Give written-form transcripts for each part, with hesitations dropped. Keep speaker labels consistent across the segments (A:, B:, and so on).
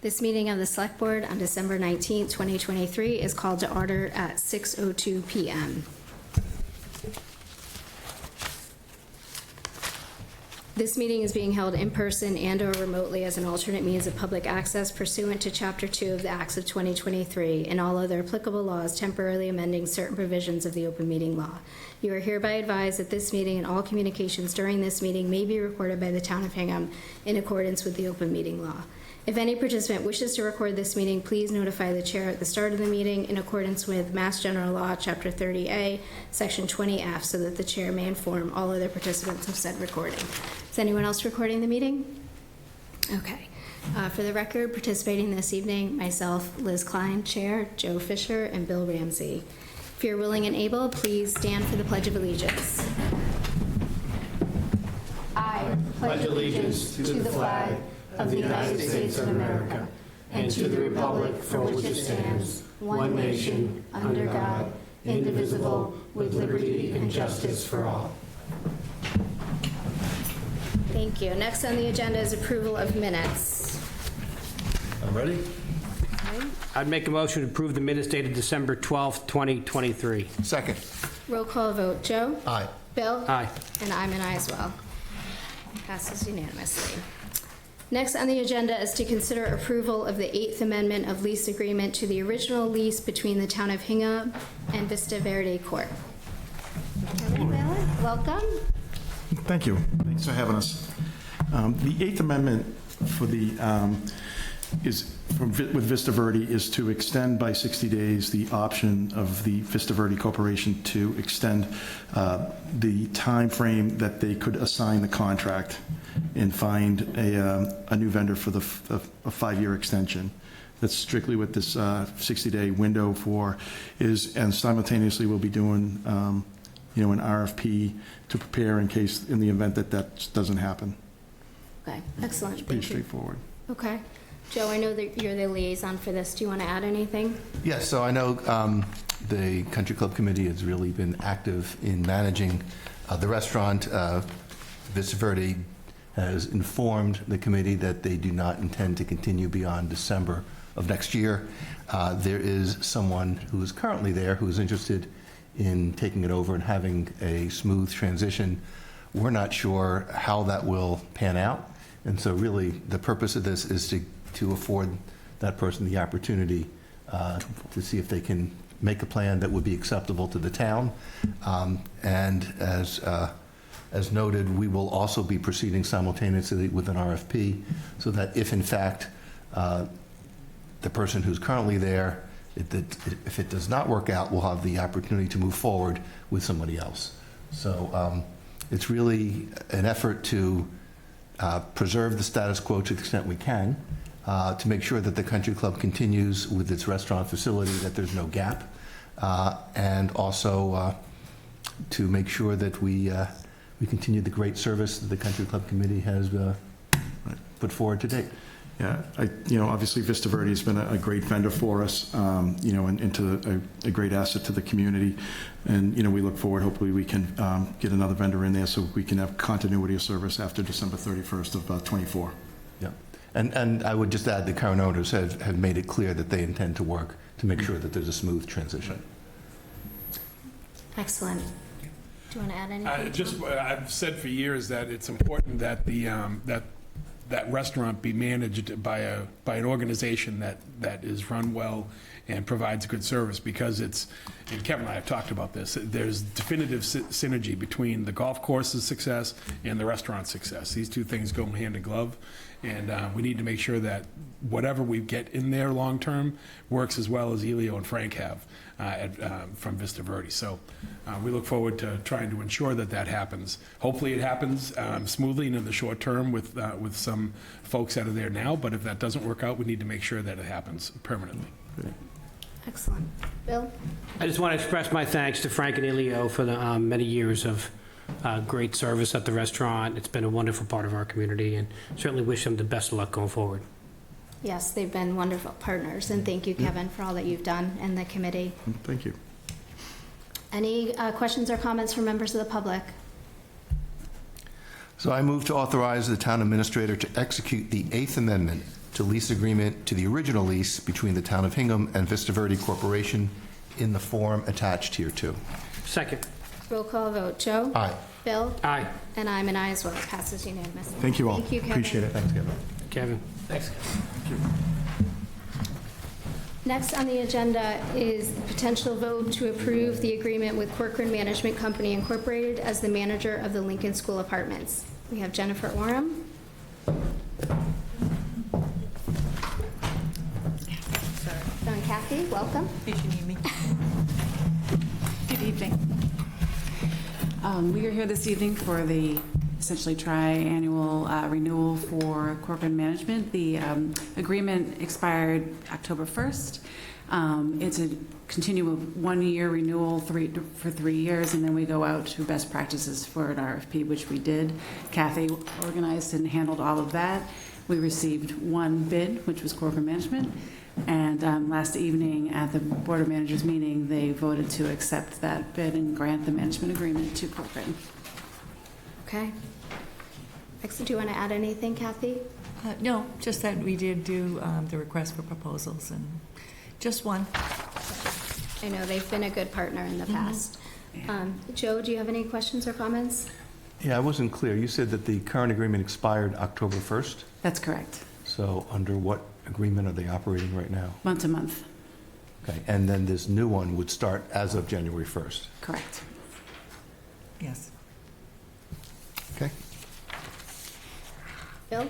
A: This meeting of the Select Board on December 19th, 2023 is called to order at 6:02 p.m. This meeting is being held in person and/or remotely as an alternate means of public access pursuant to Chapter 2 of the Acts of 2023 and all other applicable laws temporarily amending certain provisions of the open meeting law. You are hereby advised that this meeting and all communications during this meeting may be recorded by the Town of Hingham in accordance with the open meeting law. If any participant wishes to record this meeting, please notify the chair at the start of the meeting in accordance with Mass General Law, Chapter 30A, Section 20F, so that the chair may inform all other participants of said recording. Is anyone else recording the meeting? Okay. For the record, participating this evening, myself, Liz Klein, Chair, Joe Fisher, and Bill Ramsey. If you're willing and able, please stand for the Pledge of Allegiance. I pledge allegiance to the flag of the United States of America and to the republic for which it stands, one nation, under God, indivisible, with liberty and justice for all. Thank you. Next on the agenda is approval of minutes.
B: I'm ready.
C: I'd make a motion to approve the minutes dated December 12th, 2023.
B: Second.
A: Roll call vote. Joe?
B: Aye.
A: Bill?
C: Aye.
A: And I'm an aye as well. Passes unanimously. Next on the agenda is to consider approval of the 8th Amendment of lease agreement to the original lease between the Town of Hingham and Vista Verde Court. Welcome.
D: Thank you. Thanks for having us. The Eighth Amendment for the with Vista Verde is to extend by 60 days the option of the Vista Verde Corporation to extend the time frame that they could assign the contract and find a new vendor for a 5-year extension. That's strictly what this 60-day window for is, and simultaneously we'll be doing an RFP to prepare in the event that doesn't happen.
A: Okay, excellent.
D: It's pretty
A: Thank you.
D: straightforward.
A: Okay. Joe, I know that you're the liaison for this. Do you want to add anything?
B: Yes, so I know the Country Club Committee has really been active in managing the restaurant. Vista Verde has informed the committee that they do not intend to continue beyond December of next year. There is someone who is currently there who is interested in taking it over and having a smooth transition. We're not sure how that will pan out, and so really the purpose of this is to afford that person the opportunity to see if they can make a plan that would be acceptable to the town. And as noted, we will also be proceeding simultaneously with an RFP so that if in fact the person who's currently there, if it does not work out, we'll have the opportunity to move forward with somebody else. So it's really an effort to preserve the status quo to the extent we can, to make sure that the country club continues with its restaurant facility, that there's no gap, and also to make sure that we continue the great service that the country club committee has put forward to date.
D: Yeah, obviously Vista Verde has been a great vendor for us, and to a great asset to the community. And, we look forward, hopefully we can get another vendor in there so we can have continuity of service after December 31st of 24.
B: Yeah, and I would just add the current owners have made it clear that they intend to work to make sure that there's a smooth transition.
A: Excellent. Do you want to add anything?
E: I've said for years that it's important that that restaurant be managed by an organization that is run well and provides good service, because and Kevin and I have talked about this, there's definitive synergy between the golf course's success and the restaurant success. These two things go hand in glove, and we need to make sure that whatever we get in there long-term works as well as Elio and Frank have from Vista Verde. So we look forward to trying to ensure that happens. Hopefully it happens smoothly and in the short term with some folks that are there now, but if that doesn't work out, we need to make sure that it happens permanently.
A: Excellent. Bill?
C: I just want to express my thanks to Frank and Elio for the many years of great service at the restaurant. It's been a wonderful part of our community, and certainly wish them the best of luck going forward.
A: Yes, they've been wonderful partners, and thank you, Kevin, for all that you've done and the committee.
D: Thank you.
A: Any questions or comments from members of the public?
B: So I move to authorize the town administrator to execute the 8th Amendment to to lease agreement to the original lease between the Town of Hingham and Vista Verde Corporation in the form attached here too.
C: Second.
A: Roll call vote. Joe?
B: Aye.
A: Bill?
C: Aye.
A: And I'm an aye as well. Passes unanimously.
D: Thank you all.
A: Thank you, Kevin.
D: Appreciate it.
B: Thanks, Kevin.
C: Kevin.
E: Thanks.
A: Next on the agenda is the potential vote to approve the agreement with Corcoran Management Company Incorporated as the manager of the Lincoln School Apartments. We have Jennifer Oram. And Kathy, welcome.
F: In case you need me. Good evening. We are here this evening for the essentially tri-annual renewal for Corcoran Management. The agreement expired October 1st. It's a continual one-year renewal for 3 years, and then we go out to best practices for an RFP, which we did. Kathy organized and handled all of that. We received one bid, which was Corcoran Management. And last evening at the Board of Managers meeting, they voted to accept that bid and grant the management agreement to Corcoran.
A: Okay. Excellent. Do you want to add anything, Kathy?
F: No, just that we did do the request for proposals, and just one.
A: I know they've been a good partner in the past.
F: Yeah.
A: Joe, do you have any questions or comments?
B: Yeah, I wasn't clear. You said that the current agreement expired October 1st?
F: That's correct.
B: So under what agreement are they operating right now?
F: Month to month.
B: Okay, and then this new one would start as of January 1st?
F: Correct.
G: Yes.
B: Okay.
A: Bill?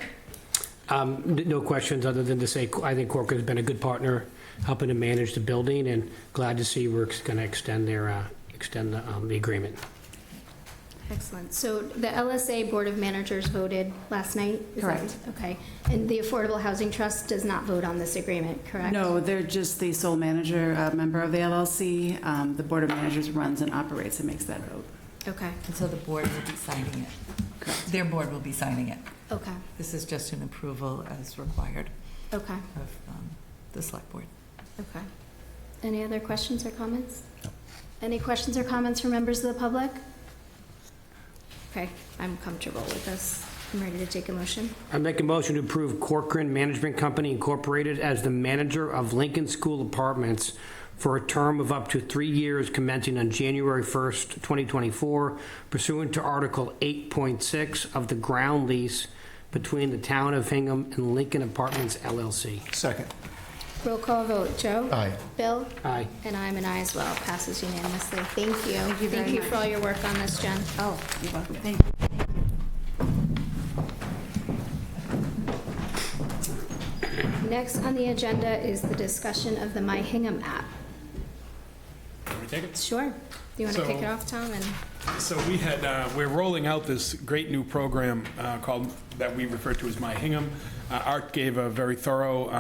C: No questions other than to say I think Corcoran's been a good partner helping to manage the building, and glad to see we're going to extend the agreement.
A: Excellent. So the LSA Board of Managers voted last night? Is that-
F: Correct.
A: Okay. And the Affordable Housing Trust does not vote on this agreement, correct?
F: No, they're just the sole manager, member of the LLC. The Board of Managers runs and operates and makes that vote.
A: Okay.
G: And so the board will be signing it.
F: Correct.
G: Their board will be signing it.
A: Okay.
G: This is just an approval as required
A: Okay.
G: of the select board.
A: Okay. Any other questions or comments? No. Any questions or comments from members of the public? Okay, I'm comfortable with this. I'm ready to take a motion.
C: I make a motion to approve Corcoran Management Company Incorporated as the manager of Lincoln School Apartments for a term of up to 3 years commencing on January 1st, 2024, pursuant to Article 8.6 of the ground lease between the Town of Hingham and Lincoln Apartments LLC.
B: Second.
A: Roll call vote. Joe?
B: Aye.
A: Bill?
C: Aye.
A: And I'm an aye as well. Passes unanimously. Thank you.
F: Thank you very
A: Thank you
F: much.
A: for all your work on this, Jen.
F: Oh, you're welcome. Thank you.
A: Next on the agenda is the discussion of the My Hingham app.
E: Can we take it?
A: Sure. Do you want to
E: So-
A: kick it off, Tom? And
E: So we're rolling out this great new program called, that we refer to as My Hingham. Art gave a very thorough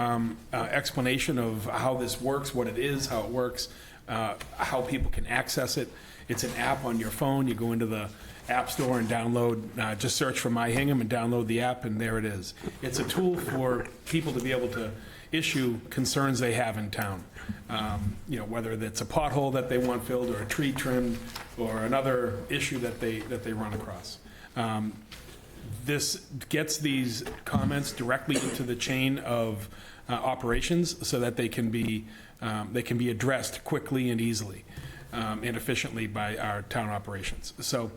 E: explanation of how this works, what it is, how it works, how people can access it. It's an app on your phone. You go into the App Store and download, just search for My Hingham and download the app, and there it is. It's a tool for people to be able to issue concerns they have in town. Whether it's a pothole that they want filled, or a tree trimmed, or another issue that they run across. This gets these comments directly into the chain of operations so that they can be addressed quickly and easily and efficiently by our town operations. So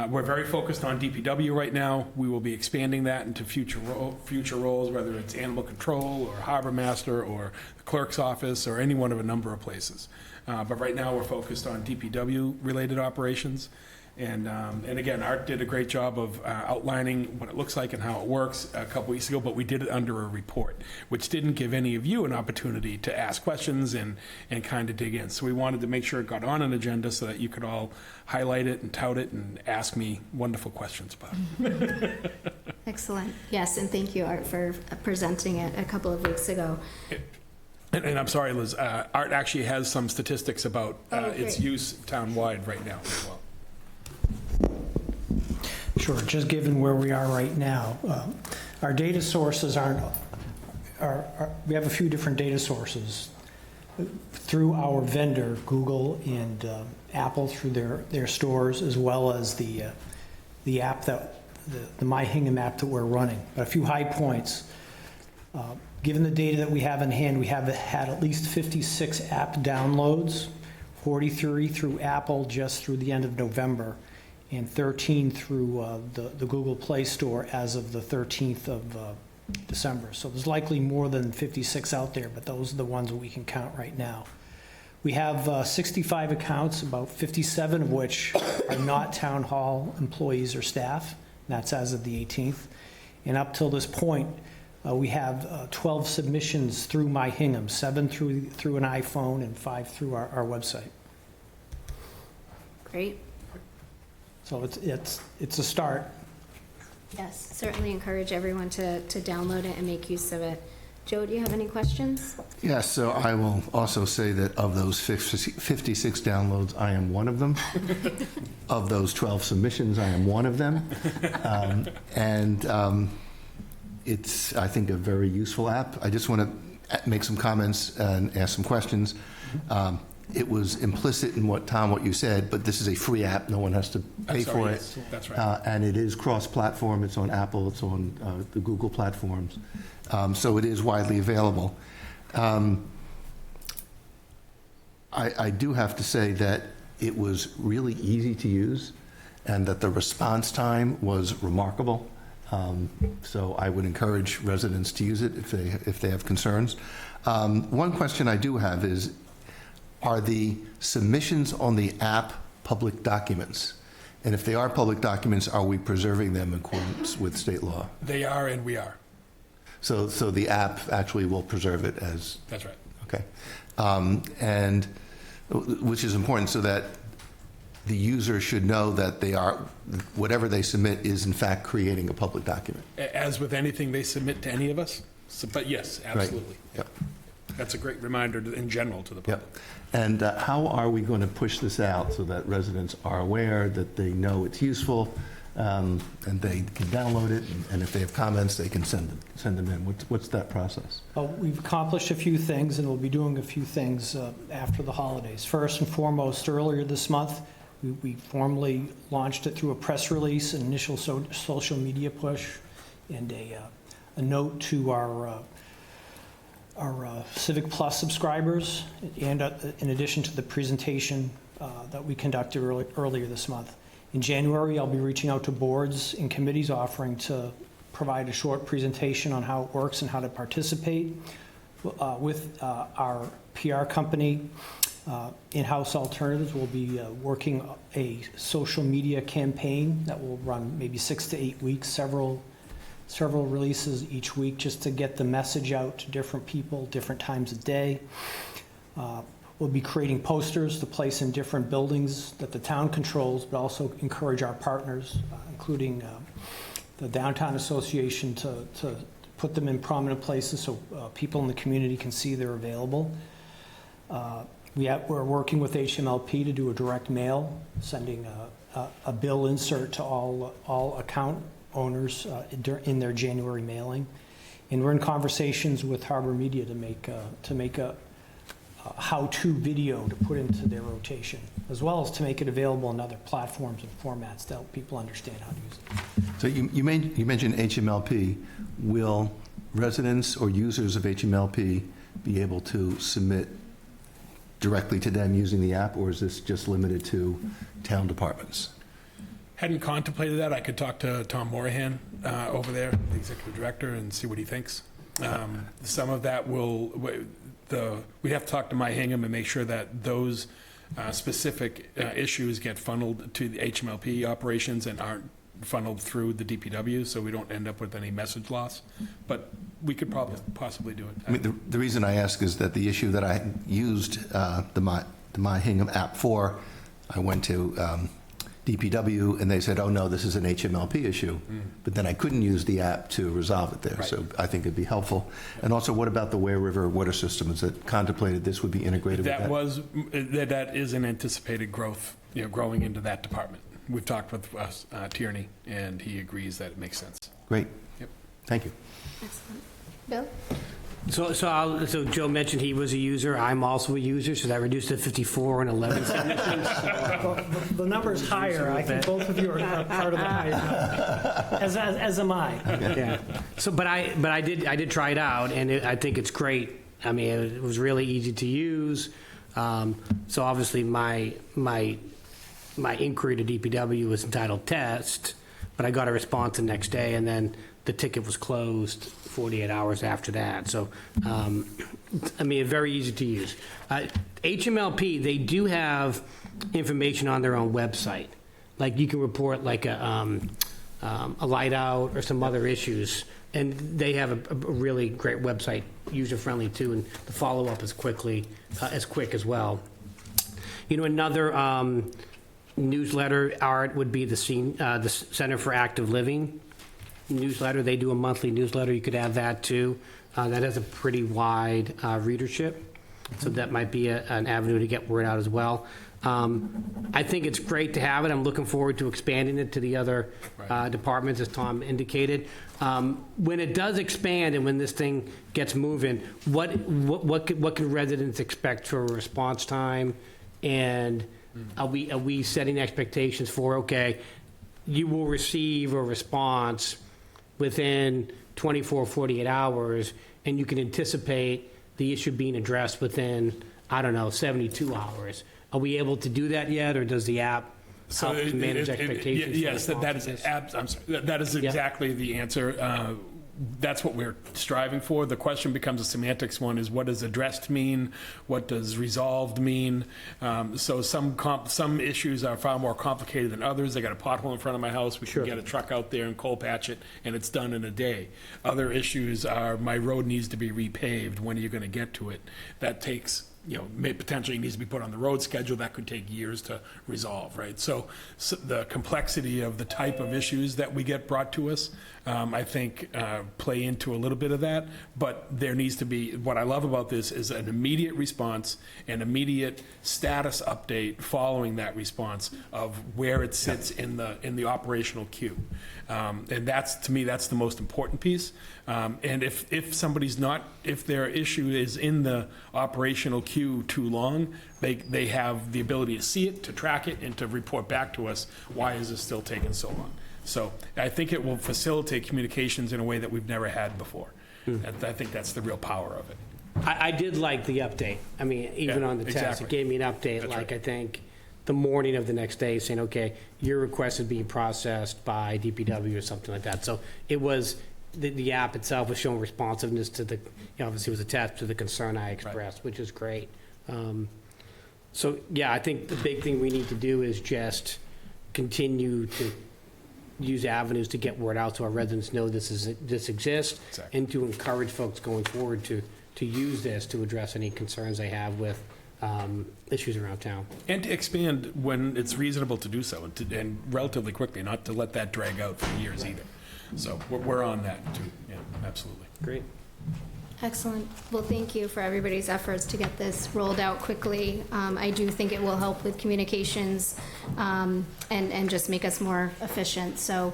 E: we're very focused on DPW right now. We will be expanding that into future roles, whether it's animal control or harbor master or the clerk's office or any one of a number of places. But right now we're focused on DPW related operations. And again, Art did a great job of outlining what it looks like and how it works a couple weeks ago, but we did it under a report, which didn't give any of you an opportunity to ask questions and kind of dig in. So we wanted to make sure it got on an agenda so that you could all highlight it and tout it and ask me wonderful questions about it.
A: excellent. Yes, and thank you, Art, for presenting it a couple of weeks ago.
E: And I'm sorry, Liz, Art actually has some statistics about its
A: great.
E: use town-wide right now as well.
H: Sure, just given where we are right now, our data sources we have a few different data sources through our vendor, Google and Apple, through their stores, as well as the app the My Hingham app that we're running. But a few high points. Given the data that we have in hand, we have had at least 56 app downloads, 43 through Apple just through the end of November, and 13 through the Google Play Store as of the 13th of December. So there's likely more than 56 out there, but those are the ones that we can count right now. We have 65 accounts, about 57 of which are not town hall employees or staff. That's as of the 18th. And up till this point, we have 12 submissions through My Hingham, 7 through an iPhone and 5 through our website.
A: Great.
H: So it's a start.
A: Yes, certainly encourage everyone to download it and make use of it. Joe, do you have any questions?
B: Yes, so I will also say that of those 56 downloads, I am one of them. Of those 12 submissions, I am one of them. It's, I think, a very useful app. I just want to make some comments and ask some questions. It was implicit in what you said, but this is a free app. No one has to pay for it.
E: Yes, that's right.
B: And it is cross-platform. It's on Apple. It's on the Google platforms. So it is widely available. I do have to say that it was really easy to use and that the response time was remarkable. So I would encourage residents to use it if they have concerns. One question I do have is, are the submissions on the app public documents? And if they are public documents, are we preserving them in accordance with state law?
E: They are, and we are.
B: So the app actually will preserve it as...
E: That's right.
B: Okay. And which is important so that the user should know that whatever they submit is in fact creating a public document.
E: As with anything they submit to any of us. So, but yes, absolutely.
B: Yep.
E: That's a great reminder in general to the public.
B: Yep. And how are we going to push this out so that residents are aware, that they know it's useful, and they can download it, and if they have comments, they can send them in? What's that process?
H: We've accomplished a few things, and we'll be doing a few things after the holidays. First and foremost, earlier this month, we formally launched it through a press release, an initial social media push, and a note to our Civic Plus subscribers, and in addition to the presentation that we conducted earlier this month. In January, I'll be reaching out to boards and committees offering to provide a short presentation on how it works and how to participate. With our PR company, In-House Alternatives, will be working a social media campaign that will run maybe 6 to 8 weeks, several releases each week, just to get the message out to different people, different times of day. We'll be creating posters to place in different buildings that the town controls, but also encourage our partners, including the Downtown Association, to put them in prominent places so people in the community can see they're available. We're working with HMLP to do a direct mail, sending a bill insert to all account owners in their January mailing. And we're in conversations with Harbor Media to make a how-to video to put into their rotation, as well as to make it available on other platforms and formats to help people understand how to use it.
B: So you mentioned HMLP. Will residents or users of HMLP be able to submit directly to them using the app, or is this just limited to town departments?
E: Hadn't contemplated that. I could talk to Tom Morahan over there, the executive director, and see what he thinks. Some of that we have to talk to My Hingham and make sure that those specific issues get funneled to the HMLP operations and aren't funneled through the DPW, so we don't end up with any message loss. But we could possibly do it.
B: I mean, the reason I ask is that the issue that I used the My Hingham app for, I went to DPW, and they said, oh, no, this is an HMLP issue. But then I couldn't use the app to resolve it there.
E: Right.
B: So I think it'd be helpful. And also, what about the Ware River water system? Is it contemplated this would be integrated with that?
E: That is an anticipated growth, growing into that department. We've talked with Tierney, and he agrees that it makes sense.
B: Great.
E: Yep.
B: Thank you.
A: Excellent. Bill?
C: So Joe mentioned he was a user. I'm also a user, so that reduced to 54 and 11 submissions.
H: Well, the number is higher. I think both of you are part of the higher number, as am I.
C: Yeah. So, but I did try it out, and I think it's great. I mean, it was really easy to use. So obviously, my inquiry to DPW was entitled test, but I got a response the next day, and then the ticket was closed 48 hours after that. So, I mean, very easy to use. HMLP, they do have information on their own website. Like you can report like a light out or some other issues, and they have a really great website, user-friendly too, and the follow-up is quick as well. You know, another newsletter, Art, would be the Center for Active Living newsletter. They do a monthly newsletter. You could add that too. That has a pretty wide readership, so that might be an avenue to get word out as well. I think it's great to have it. I'm looking forward to expanding it to the other departments, as Tom indicated. When it does expand and when this thing gets moving, what can residents expect for a response time? And are we setting expectations for, okay, you will receive a response within 24, 48 hours, and you can anticipate the issue being addressed within, I don't know, 72 hours. Are we able to do that yet, or does the app help to manage expectations?
E: Yes, that is exactly the answer. That's what we're striving for. The question becomes a semantics one, is what does addressed mean? What does resolved mean? So some issues are far more complicated than others. I got a pothole in front of my house. We can get a truck out there and coal patch it, and it's done in a day. Other issues are my road needs to be repaved. When are you going to get to it? That takes, potentially needs to be put on the road schedule. That could take years to resolve, right? So the complexity of the type of issues that we get brought to us, I think, play into a little bit of that. But there needs to be, what I love about this is an immediate response, an immediate status update following that response of where it sits in the operational queue. And that's, to me, that's the most important piece. And if their issue is in the operational queue too long, they have the ability to see it, to track it, and to report back to us, why is this still taking so long? So I think it will facilitate communications in a way that we've never had before. I think that's the real power of it.
C: I did like the update. I mean, even on the test,
E: exactly.
C: It gave me an update,
E: That's
C: like
E: right.
C: I think the morning of the next day, saying, okay, your request is being processed by DPW or something like that. So it was, the app itself was showing responsiveness to the, obviously it was attached to the concern I expressed, which is great. So yeah, I think the big thing we need to do is just continue to use avenues to get word out so our residents know this exists,
E: Exactly.
C: and to encourage folks going forward to use this to address any concerns they have with issues around town.
E: And to expand when it's reasonable to do so, and relatively quickly, not to let that drag out for years either. So we're on that too. Yeah, absolutely.
C: Great.
A: Excellent. Well, thank you for everybody's efforts to get this rolled out quickly. I do think it will help with communications and just make us more efficient. So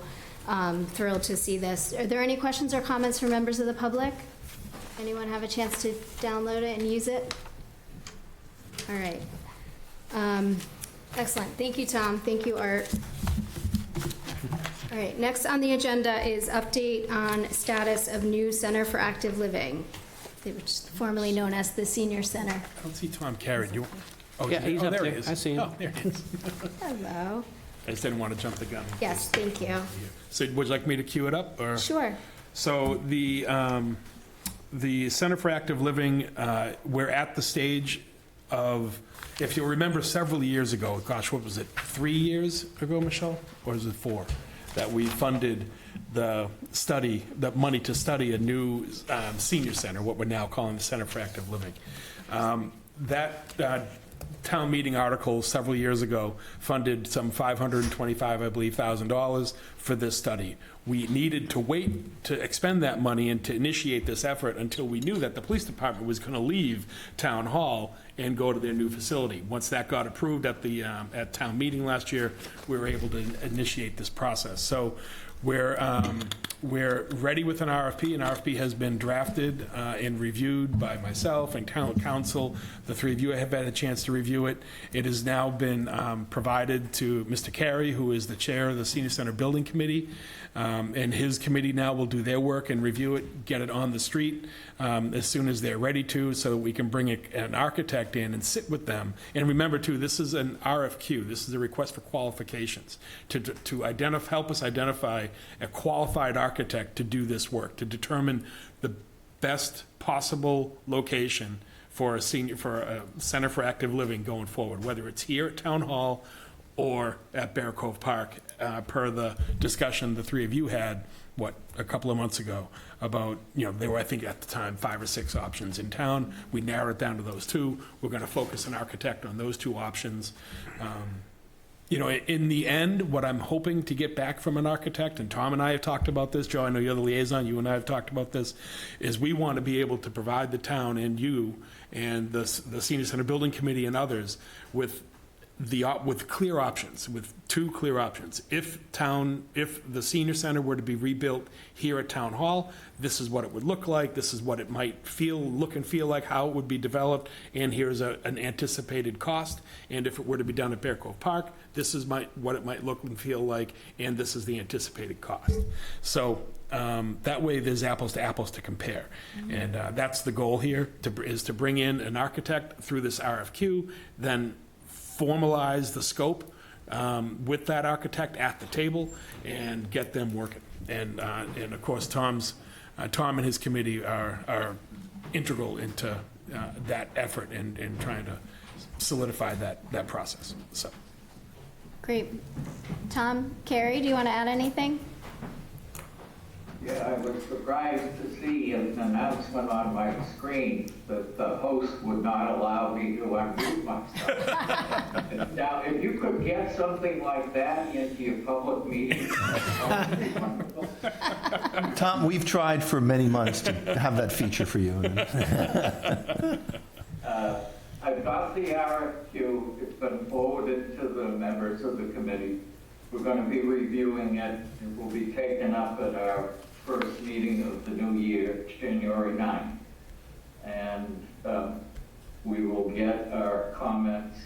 A: thrilled to see this. Are there any questions or comments from members of the public? Anyone have a chance to download it and use it? All right. Excellent. Thank you, Tom. Thank you, Art. All right, next on the agenda is update on status of new Center for Active Living, which is formerly known as the Senior Center.
E: I don't see Tom Carey.
C: Yeah, he's up
E: there
C: there.
E: he is.
C: I see him.
E: Oh, there he is.
A: Hello.
E: I just didn't want to jump the gun.
A: Yes, thank you.
E: So would you like me to cue it up, or?
A: Sure.
E: So the Center for Active Living, we're at the stage of, if you remember several years ago, gosh, what was it, 3 years ago, Michelle? Or is it 4? That we funded the money to study a new senior center, what we're now calling the Center for Active Living. That town meeting article several years ago funded some $525, I believe, $1,000 for this study. We needed to wait to expend that money and to initiate this effort until we knew that the police department was going to leave town hall and go to their new facility. Once that got approved at the at town meeting last year, we were able to initiate this process. So We're ready with an RFP. An RFP has been drafted and reviewed by myself and town council. The three of you have had a chance to review it. It has now been provided to Mr. Carey, who is the chair of the Senior Center Building Committee. And his committee now will do their work and review it, get it on the street as soon as they're ready to, so we can bring an architect in and sit with them. And remember, too, this is an RFQ. This is a request for qualifications to help us identify a qualified architect to do this work, to determine the best possible location for a Center for Active Living going forward, whether it's here at Town Hall or at Bear Cove Park, per the discussion the three of you had, a couple of months ago about, there were, I think at the time, 5 or 6 options in town. We narrowed it down to those 2. We're going to focus an architect on those 2 options. In the end, what I'm hoping to get back from an architect, and Tom and I have talked about this, Joe, I know you're the liaison, you and I have talked about this, is we want to be able to provide the town and you and the Senior Center Building Committee and others with clear options, with 2 clear options. If the senior center were to be rebuilt here at Town Hall, this is what it would look like, this is what it might look and feel like, how it would be developed, and here's an anticipated cost. And if it were to be done at Bear Cove Park, this is what it might look and feel like, and this is the anticipated cost. So that way there's apples to compare. And that's the goal here, is to bring in an architect through this RFQ, then formalize the scope with that architect at the table and get them working. And of course, Tom and his committee are integral into that effort and trying to solidify that process. So.
A: Great. Tom, Carrie, do you want to add anything?
I: Yeah, I was surprised to see an announcement on my screen that the host would not allow me to unmute myself. Now, if you could get something like that into your public meeting, that would be wonderful.
B: Tom, we've tried for many months to have that feature for you.
I: I've got the RFQ. It's been forwarded to the members of the committee. We're going to be reviewing it. It will be taken up at our first meeting of the new year, January 9th. And we will get our comments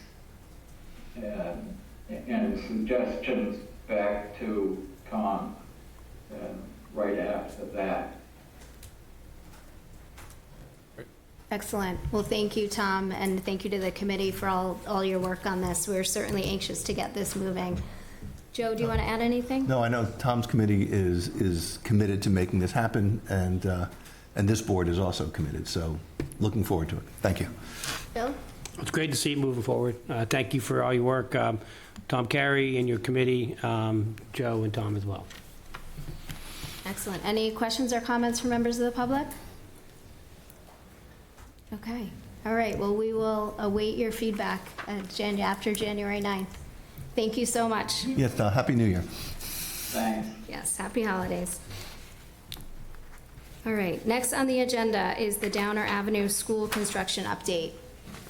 I: and suggestions back to Tom right after that.
A: Excellent. Well, thank you, Tom, and thank you to the committee for all your work on this. We're certainly anxious to get this moving. Joe, do you want to add anything?
B: No, I know Tom's committee is committed to making this happen, and this board is also committed, so looking forward to it. Thank you.
A: Bill?
C: It's great to see it moving forward. Thank you for all your work, Tom Carey and your committee, Joe and Tom as well.
A: Excellent. Any questions or comments from members of the public? Okay. All right. Well, we will await your feedback after January 9th. Thank you so much.
B: Yes, Happy New Year.
I: Thanks.
A: Yes, happy holidays. All right, next on the agenda is the Downer Avenue School construction update.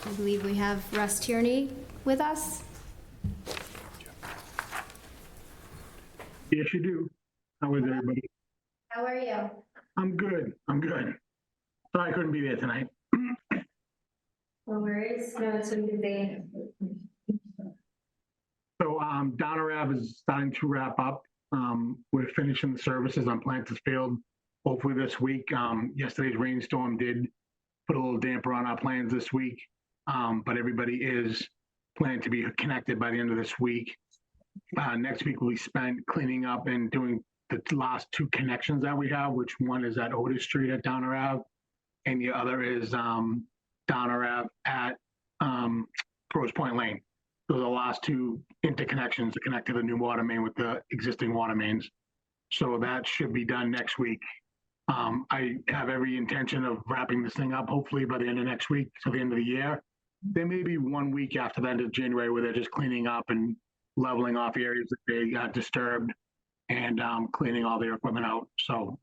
A: I believe we have Russ Tierney with us.
J: Yes, you do. How is everybody?
A: How are you?
J: I'm good. Sorry I couldn't be there tonight.
A: No worries. No, it's a good day.
J: So Downer Ave is starting to wrap up. We're finishing the services on Planters Field, hopefully this week. Yesterday's rainstorm did put a little damper on our plans this week, but everybody is planning to be connected by the end of this week. Next week will be spent cleaning up and doing the last 2 connections that we have, which one is at Otis Street at Downer Ave, and the other is Downer Ave at Grosse Point Lane. Those are the last 2 interconnections to connect to the new water main with the existing water mains. So that should be done next week. I have every intention of wrapping this thing up, hopefully by the end of next week, to the end of the year. There may be 1 week after the end of January where they're just cleaning up and leveling off areas that they got disturbed and cleaning all their equipment out. So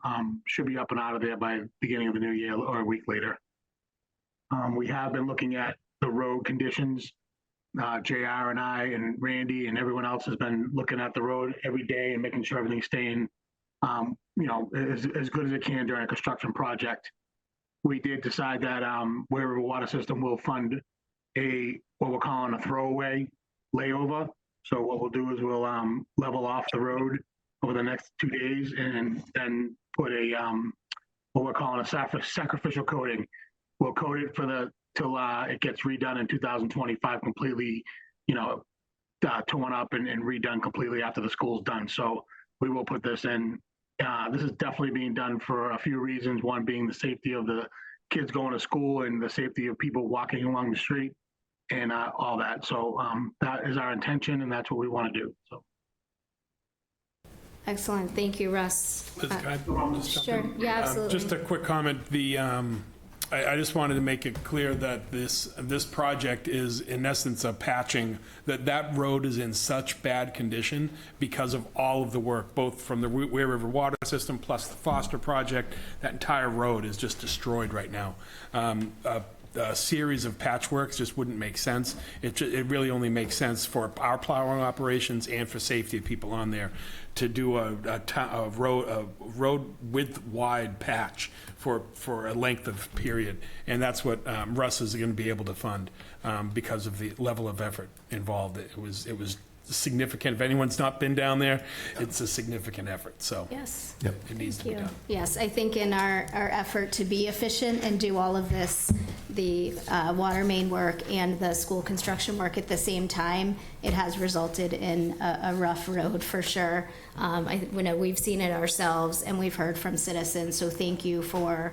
J: should be up and out of there by beginning of the new year or a week later. We have been looking at the road conditions. JR and I and Randy and everyone else has been looking at the road every day and making sure everything's staying as good as it can during a construction project. We did decide that Ware River Water System will fund what we're calling a throwaway layover. So what we'll do is we'll level off the road over the next 2 days and then put what we're calling a sacrificial coating. We'll coat it till it gets redone in 2025 completely, torn up and redone completely after the school's done. So we will put this in. This is definitely being done for a few reasons. One being the safety of the kids going to school and the safety of people walking along the street and all that. So that is our intention, and that's what we want to do. So.
A: Excellent. Thank you, Russ.
E: Liz, can I just jump
A: Sure.
E: in?
A: Yeah, absolutely.
E: Just a quick comment. I just wanted to make it clear that this project is, in essence, a patching, that road is in such bad condition because of all of the work, both from the Ware River Water System plus the Foster project. That entire road is just destroyed right now. A series of patchworks just wouldn't make sense. It really only makes sense for our plowing operations and for safety of people on there to do a road width wide patch for a length of period. And that's what Russ is going to be able to fund because of the level of effort involved. It was significant. If anyone's not been down there, it's a significant effort. So
A: Yes.
B: Yep.
E: it needs to be done.
A: Yes, I think in our effort to be efficient and do all of this, the water main work and the school construction work at the same time, it has resulted in a rough road for sure. We've seen it ourselves and we've heard from citizens, so thank you for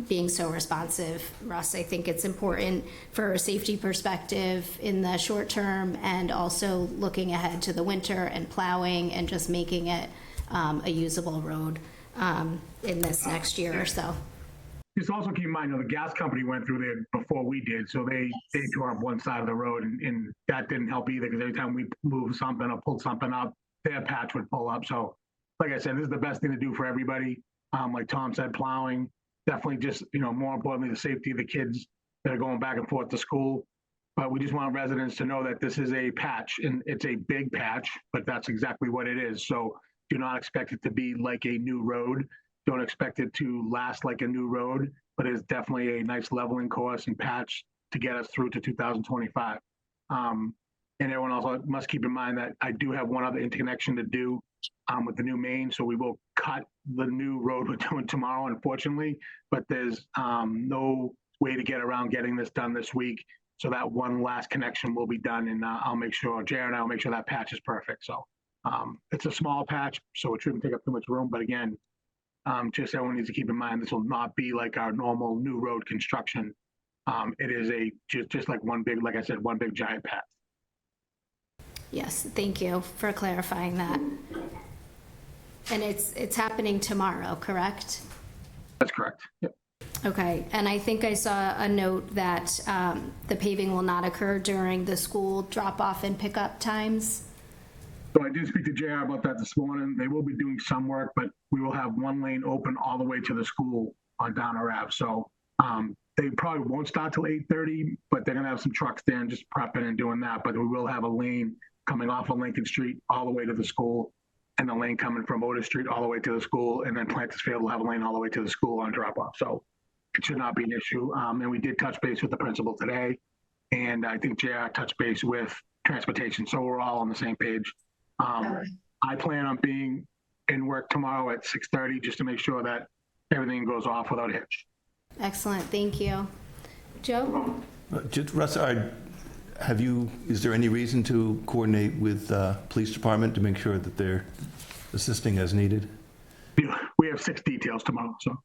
A: being so responsive, Russ. I think it's important for a safety perspective in the short term and also looking ahead to the winter and plowing and just making it a usable road in this next year or so.
J: Just also keep in mind, the gas company went through there before we did, so they tore up one side of the road, and that didn't help either because every time we moved something or pulled something up, their patch would pull up. So, like I said, this is the best thing to do for everybody. Like Tom said, plowing, definitely just, more importantly, the safety of the kids that are going back and forth to school. But we just want residents to know that this is a patch, and it's a big patch, but that's exactly what it is. So do not expect it to be like a new road. Don't expect it to last like a new road, but it's definitely a nice leveling course and patch to get us through to 2025. And everyone also must keep in mind that I do have one other interconnection to do with the new main, so we will cut the new road we're doing tomorrow, unfortunately, but there's no way to get around getting this done this week. So that one last connection will be done, and I'll make sure, Jared and I will make sure that patch is perfect. So it's a small patch, so it shouldn't take up too much room, but again, just everyone needs to keep in mind, this will not be like our normal new road construction. It is just like one big, like I said, one big giant patch.
A: Yes, thank you for clarifying that. And it's happening tomorrow, correct?
J: That's correct. Yep.
A: Okay, and I think I saw a note that the paving will not occur during the school drop-off and pickup times.
J: So I did speak to JR about that this morning. They will be doing some work, but we will have one lane open all the way to the school on Downer Ave. So they probably won't start till 8:30, but they're gonna have some trucks there and just prepping and doing that. But we will have a lane coming off of Lincoln Street all the way to the school, and the lane coming from Otis Street all the way to the school, and then Planters Field will have a lane all the way to the school on drop-off. So it should not be an issue. And we did touch base with the principal today, and I think JR touched base with transportation. So we're all on the same page. I plan on being in work tomorrow at 6:30 just to make sure that everything goes off without a hitch.
A: Excellent, thank you. Joe?
B: Russ, is there any reason to coordinate with police department to make sure that they're assisting as needed?
J: We have 6 details tomorrow, so.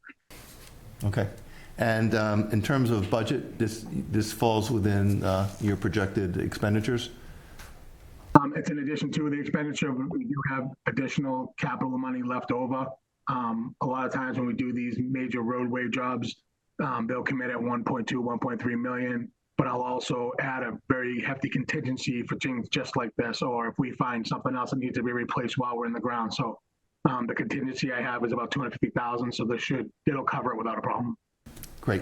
B: Okay. And in terms of budget, this falls within your projected expenditures?
J: It's in addition to the expenditure, we do have additional capital money left over. A lot of times when we do these major roadway jobs, they'll commit at 1.2, 1.3 million, but I'll also add a very hefty contingency for things just like this, or if we find something else that needs to be replaced while we're in the ground. So the contingency I have is about 250,000, so it'll cover it without a problem.
B: Great.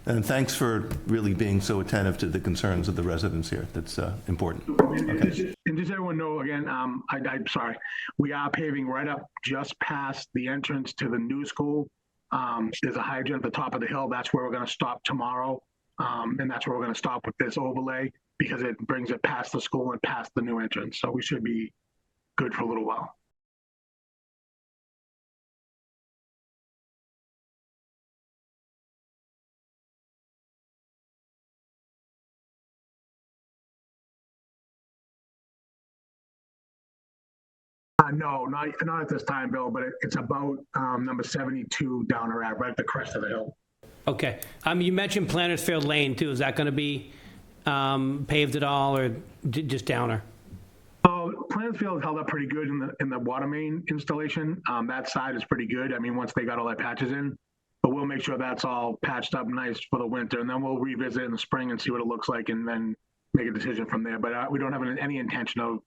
B: And thanks for really being so attentive to the concerns of the residents here. That's important. Okay.
J: And just so everyone know, again, I'm sorry, we are paving right up just past the entrance to the new school. There's a hydrant at the top of the hill. That's where we're going to stop tomorrow. And that's where we're going to stop with this overlay because it brings it past the school and past the new entrance. So we should be good for a little while. No, not at this time, Bill, but it's about number 72 Downer Ave, right at the crest of the hill.
C: Okay. You mentioned Plantersfield Lane, too. Is that going to be paved at all, or just Downer?
J: Oh, Plantersfield held up pretty good in the water main installation. That side is pretty good. I mean, once they got all their patches in, but we'll make sure that's all patched up nice for the winter, and then we'll revisit in the spring and see what it looks like, and then make a decision from there. But we don't have any intention of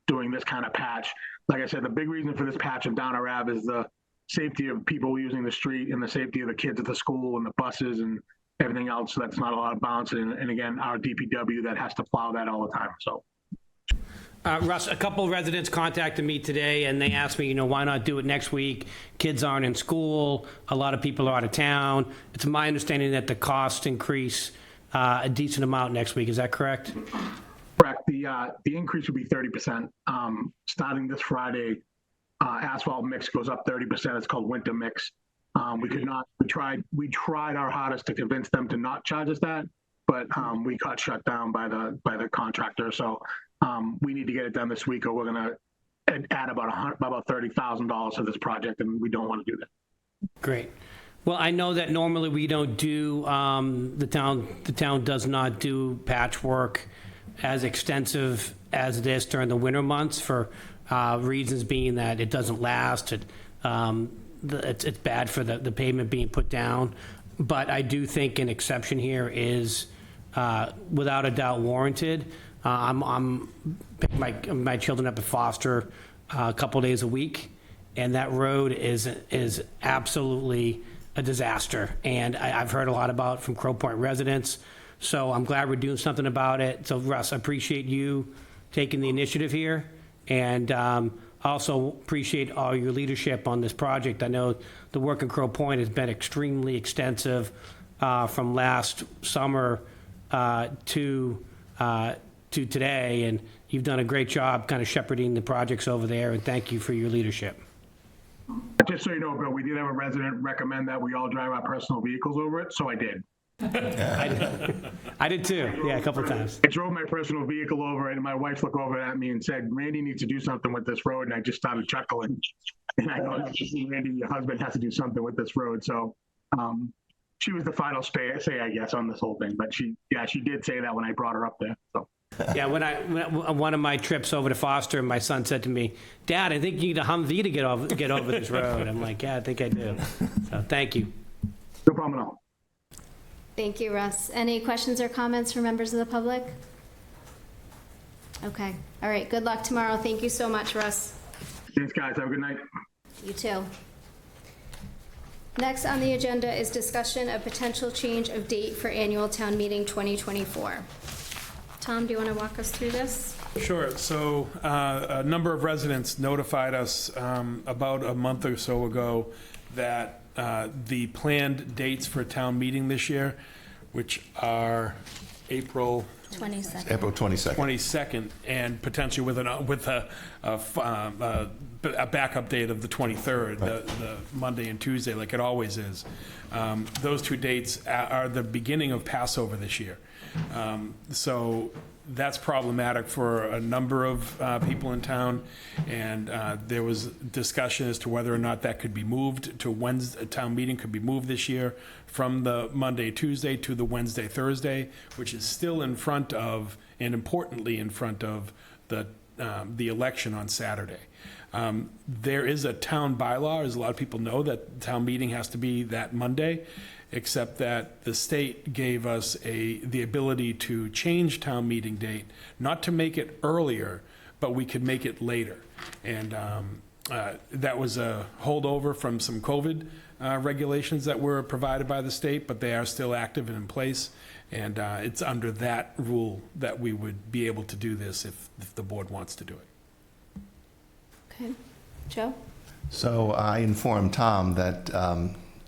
J: doing this kind of patch. Like I said, the big reason for this patch of Downer Ave is the safety of people using the street and the safety of the kids at the school and the buses and everything else. So that's not a lot of bounce. And again, our DPW that has to plow that all the time. So.
C: Russ, a couple of residents contacted me today, and they asked me, why not do it next week? Kids aren't in school. A lot of people are out of town. It's my understanding that the costs increase a decent amount next week. Is that correct?
J: Correct. The increase would be 30%. Starting this Friday, asphalt mix goes up 30%. It's called winter mix. We tried our hardest to convince them to not charge us that, but we got shut down by the contractor. So we need to get it done this week, or we're going to add about $30,000 to this project, and we don't want to do that.
C: Great. Well, I know that normally we don't do the town does not do patchwork as extensive as this during the winter months for reasons being that it doesn't last. It's bad for the pavement being put down. But I do think an exception here is without a doubt warranted. I'm picking my children up at Foster a couple days a week, and that road is absolutely a disaster. And I've heard a lot about it from Crow Point residents. So I'm glad we're doing something about it. So Russ, I appreciate you taking the initiative here, and also appreciate all your leadership on this project. I know the work in Crow Point has been extremely extensive from last summer to today, and you've done a great job kind of shepherding the projects over there, and thank you for your leadership.
J: Just so you know, Bill, we did have a resident recommend that we all drive our personal vehicles over it, so I did.
C: I did too. Yeah, a couple of times.
J: I drove my personal vehicle over it, and my wife looked over at me and said, "Randy needs to do something with this road." And I just started chuckling. And I go, "Randy, your husband has to do something with this road." So she was the final say, I guess, on this whole thing. But she did say that when I brought her up there. So.
C: Yeah, when one of my trips over to Foster, my son said to me, "Dad, I think you need a Humvee to get over this road." I'm like, "Yeah, I think I do." So thank you.
J: No problem at all.
A: Thank you, Russ. Any questions or comments from members of the public? Okay. All right. Good luck tomorrow. Thank you so much, Russ.
J: Thanks, guys. Have a good night.
A: You too. Next on the agenda is discussion of potential change of date for annual town meeting 2024. Tom, do you want to walk us through this?
E: Sure. So a number of residents notified us about a month or so ago that the planned dates for a town meeting this year, which are April
A: 22nd.
B: April 22nd.
E: 22nd, and potentially with a backup date of the 23rd, the Monday and Tuesday, like it always is. Those two dates are the beginning of Passover this year. So that's problematic for a number of people in town, and there was discussion as to whether or not that could be moved to Wednesday. A town meeting could be moved this year from the Monday, Tuesday to the Wednesday, Thursday, which is still in front of, and importantly in front of, the election on Saturday. There is a town bylaw, as a lot of people know, that town meeting has to be that Monday, except that the state gave us the ability to change town meeting date, not to make it earlier, but we could make it later. And That was a holdover from some COVID regulations that were provided by the state, but they are still active and in place. And it's under that rule that we would be able to do this if the board wants to do it.
A: Okay. Joe?
B: So I informed Tom that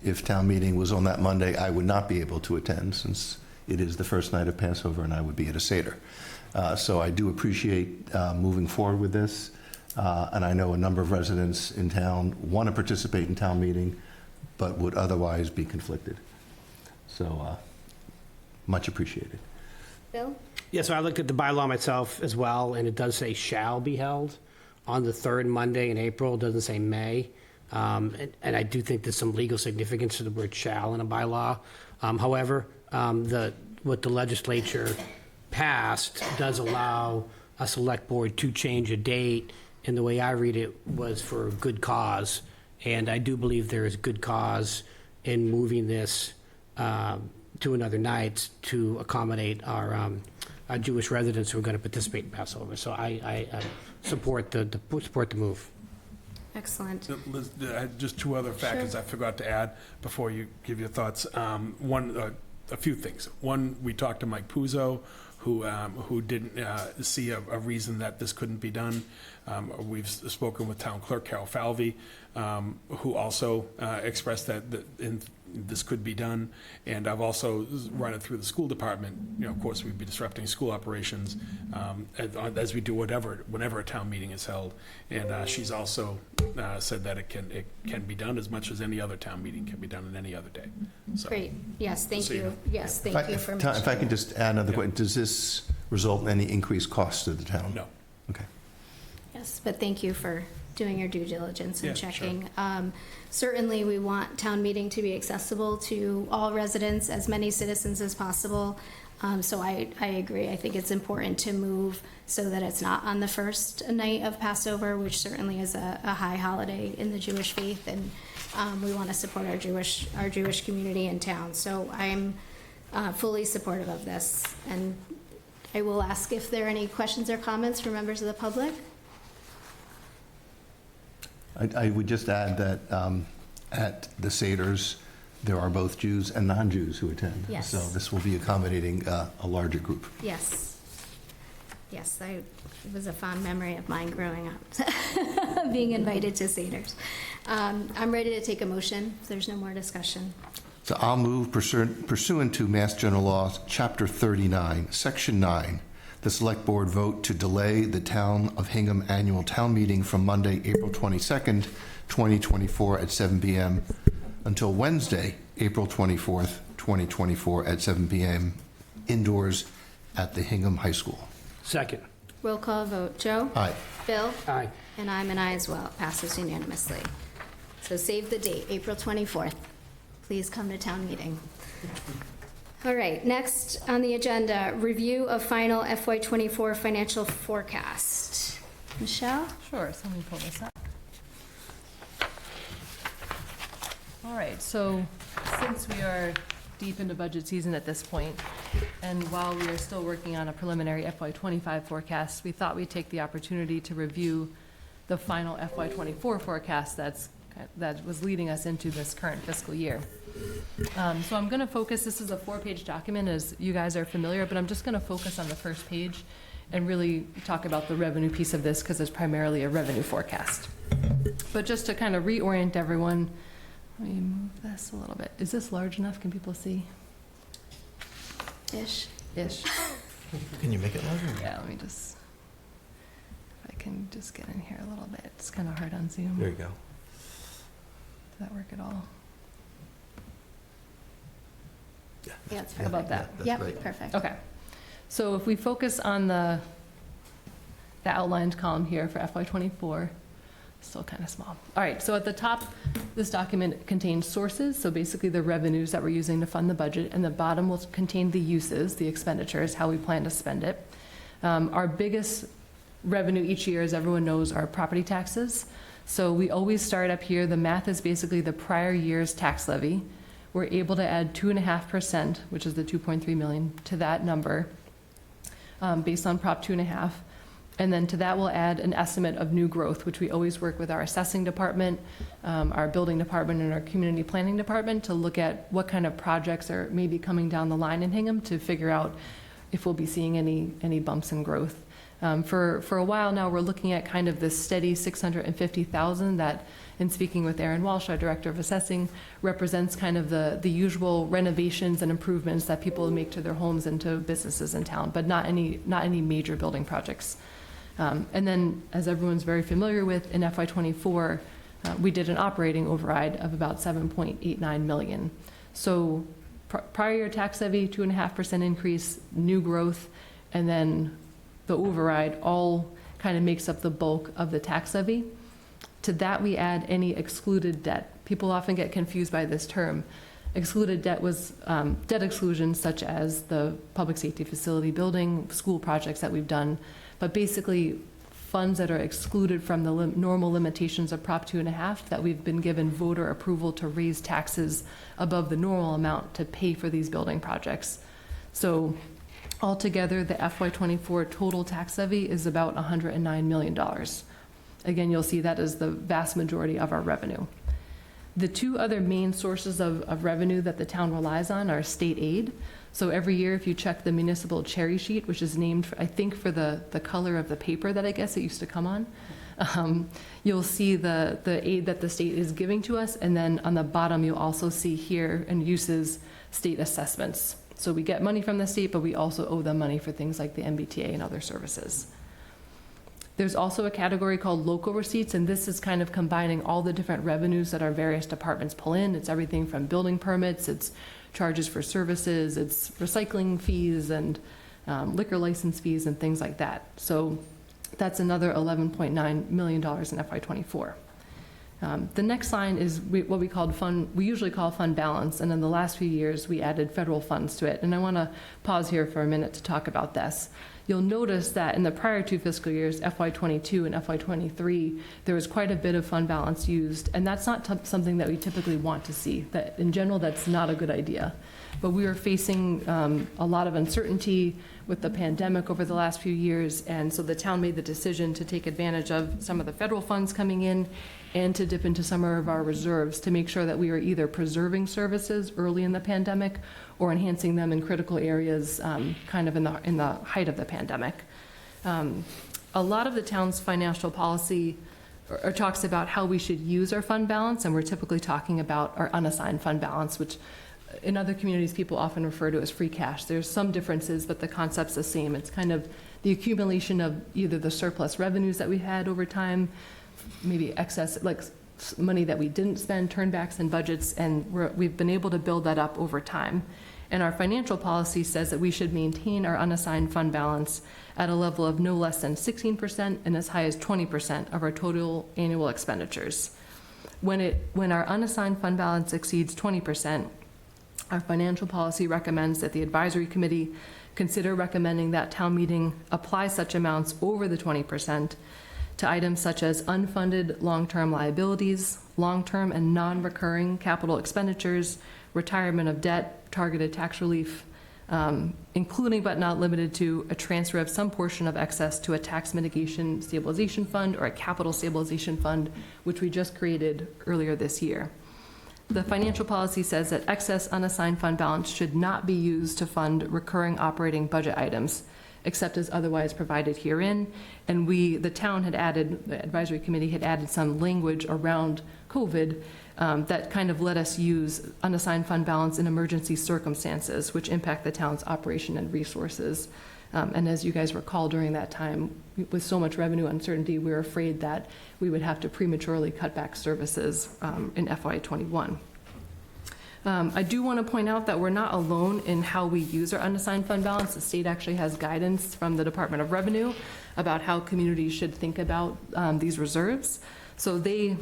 B: if town meeting was on that Monday, I would not be able to attend since it is the first night of Passover and I would be at a Seder. So I do appreciate moving forward with this. And I know a number of residents in town want to participate in town meeting, but would otherwise be conflicted. So much appreciated.
A: Bill?
C: Yeah, so I looked at the bylaw myself as well, and it does say shall be held on the third Monday in April. It doesn't say may. And I do think there's some legal significance to the word shall in a bylaw. However, what the legislature passed does allow a select board to change a date, and the way I read it was for a good cause. And I do believe there is good cause in moving this to another night to accommodate our Jewish residents who are going to participate in Passover. So I support the move.
A: Excellent.
E: Liz, just two other factors I forgot to add before you give your thoughts. One, a few things. One, we talked to Mike Puzo, who didn't see a reason that this couldn't be done. We've spoken with Town Clerk Carol Falvey, who also expressed that this could be done. And I've also run it through the school department. Of course, we'd be disrupting school operations as we do whenever a town meeting is held. And she's also said that it can be done as much as any other town meeting can be done on any other day. So,
A: Great. Yes, thank
E: So,
A: you. Yes, thank you for
B: If
A: mentioning.
B: I can just add another question, does this result in any increased costs to the town?
E: No.
B: Okay.
A: Yes, but thank you for doing your due diligence and
E: Yeah,
A: checking. Certainly, we want town meeting to be accessible to all residents, as many citizens as possible. So I agree. I think it's important to move so that it's not on the first night of Passover, which certainly is a high holiday in the Jewish faith, and we want to support our Jewish community in town. So I'm fully supportive of this, and I will ask if there are any questions or comments from members of the public.
B: I would just add that at the Seders, there are both Jews and non-Jews who attend.
A: Yes.
B: So this will be accommodating a larger group.
A: Yes. Yes, it was a fond memory of mine growing up, being invited to Seders. I'm ready to take a motion, if there's no more discussion.
B: So I'll move pursuant to Mass General Law, Chapter 39, Section 9, the Select Board vote to delay the Town of Hingham Annual Town Meeting from Monday, April 22nd, 2024 at 7 p.m. until Wednesday, April 24th, 2024 at 7 p.m. indoors at the Hingham High School.
C: Second.
A: Roll call vote. Joe?
B: Aye.
A: Bill?
C: Aye.
A: And I'm an aye as well. Passes unanimously. So save the date, April 24th. Please come to town meeting. All right, next on the agenda, review of final FY24 financial forecast. Michelle?
K: Sure, so let me pull this up. All right, so since we are deep into budget season at this point, and while we are still working on a preliminary FY25 forecast, we thought we'd take the opportunity to review the final FY24 forecast that was leading us into this current fiscal year. So I'm going to focus, this is a 4-page document, as you guys are familiar, but I'm just going to focus on the first page and really talk about the revenue piece of this because it's primarily a revenue forecast. But just to kind of reorient everyone, let me move this a little bit. Is this large enough? Can people see?
A: Ish.
K: Ish.
B: Can you make it larger?
K: Yeah, let me just, if I can just get in here a little bit. It's kind of hard on Zoom.
B: There you go.
K: Does that work at all?
A: Yeah, it's
K: How about that?
B: That's
A: Yep,
B: great.
A: perfect.
K: Okay. So if we focus on the outlined column here for FY24, still kind of small. All right, so at the top, this document contains sources, so basically the revenues that we're using to fund the budget, and the bottom will contain the uses, the expenditures, how we plan to spend it. Our biggest revenue each year, as everyone knows, are property taxes. So we always start up here. The math is basically the prior year's tax levy. We're able to add 2.5%, which is the 2.3 million, to that number based on Prop 2.5. And then to that, we'll add an estimate of new growth, which we always work with our assessing department, our building department, and our community planning department to look at what kind of projects are maybe coming down the line in Hingham to figure out if we'll be seeing any bumps in growth. For a while now, we're looking at kind of this steady 650,000 that, in speaking with Aaron Walsh, our Director of Assessing, represents kind of the usual renovations and improvements that people make to their homes and to businesses in town, but not any major building projects. And then, as everyone's very familiar with, in FY24, we did an operating override of about $7.89 million. So prior year tax levy, 2.5% increase, new growth, and then the override all kind of makes up the bulk of the tax levy. To that, we add any excluded debt. People often get confused by this term. Excluded debt was debt exclusions such as the public safety facility building, school projects that we've done, but basically funds that are excluded from the normal limitations of Prop 2.5 that we've been given voter approval to raise taxes above the normal amount to pay for these building projects. So altogether, the FY24 total tax levy is about $109 million. Again, you'll see that is the vast majority of our revenue. The two other main sources of revenue that the town relies on are state aid. So every year, if you check the municipal cherry sheet, which is named, I think, for the color of the paper that I guess it used to come on, you'll see the aid that the state is giving to us. And then on the bottom, you'll also see here and uses state assessments. So we get money from the state, but we also owe them money for things like the MBTA and other services. There's also a category called local receipts, and this is kind of combining all the different revenues that our various departments pull in. It's everything from building permits, it's charges for services, it's recycling fees and liquor license fees and things like that. So that's another $11.9 million in FY24. The next line is what we usually call fund balance, and in the last few years we added federal funds to it. And I want to pause here for a minute to talk about this. You'll notice that in the prior two fiscal years, FY22 and FY23, there was quite a bit of fund balance used, and that's not something that we typically want to see. That in general, that's not a good idea. But we were facing a lot of uncertainty with the pandemic over the last few years, and so the town made the decision to take advantage of some of the federal funds coming in and to dip into some of our reserves to make sure that we were either preserving services early in the pandemic or enhancing them in critical areas kind of in the height of the pandemic. A lot of the town's financial policy or talks about how we should use our fund balance, and we're typically talking about our unassigned fund balance, which in other communities people often refer to as free cash. There's some differences, but the concept's the same. It's kind of the accumulation of either the surplus revenues that we had over time, maybe excess, like money that we didn't spend, turnbacks and budgets, and we've been able to build that up over time. And our financial policy says that we should maintain our unassigned fund balance at a level of no less than 16% and as high as 20% of our total annual expenditures. When our unassigned fund balance exceeds 20%, our financial policy recommends that the advisory committee consider recommending that town meeting apply such amounts over the 20% to items such as unfunded long-term liabilities, long-term and non-recurring capital expenditures, retirement of debt, targeted tax relief, including but not limited to a transfer of some portion of excess to a tax mitigation stabilization fund or a capital stabilization fund, which we just created earlier this year. The financial policy says that excess unassigned fund balance should not be used to fund recurring operating budget items, except as otherwise provided herein. And the town had added, the advisory committee had added some language around COVID that kind of let us use unassigned fund balance in emergency circumstances, which impact the town's operation and resources. And as you guys recall, during that time, with so much revenue uncertainty, we were afraid that we would have to prematurely cut back services in FY21. I do want to point out that we're not alone in how we use our unassigned fund balance. The state actually has guidance from the Department of Revenue about how communities should think about these reserves. So they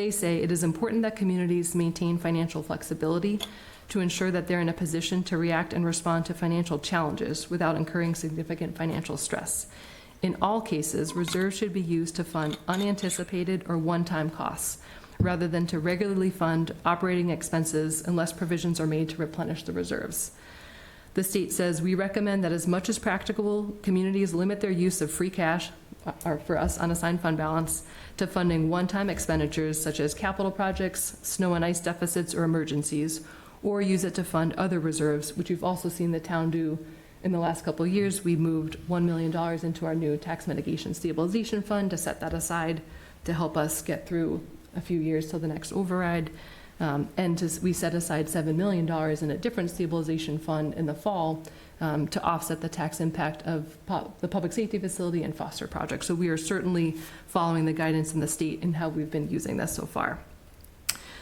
K: say it is important that communities maintain financial flexibility to ensure that they're in a position to react and respond to financial challenges without incurring significant financial stress. In all cases, reserves should be used to fund unanticipated or one-time costs, rather than to regularly fund operating expenses unless provisions are made to replenish the reserves. The state says, we recommend that as much as practicable, communities limit their use of free cash, or for us, unassigned fund balance, to funding one-time expenditures such as capital projects, snow and ice deficits, or emergencies, or use it to fund other reserves, which we've also seen the town do in the last couple of years. We moved $1 million into our new tax mitigation stabilization fund to set that aside to help us get through a few years till the next override. We set aside $7 million in a different stabilization fund in the fall to offset the tax impact of the public safety facility and foster projects. So we are certainly following the guidance in the state in how we've been using this so far.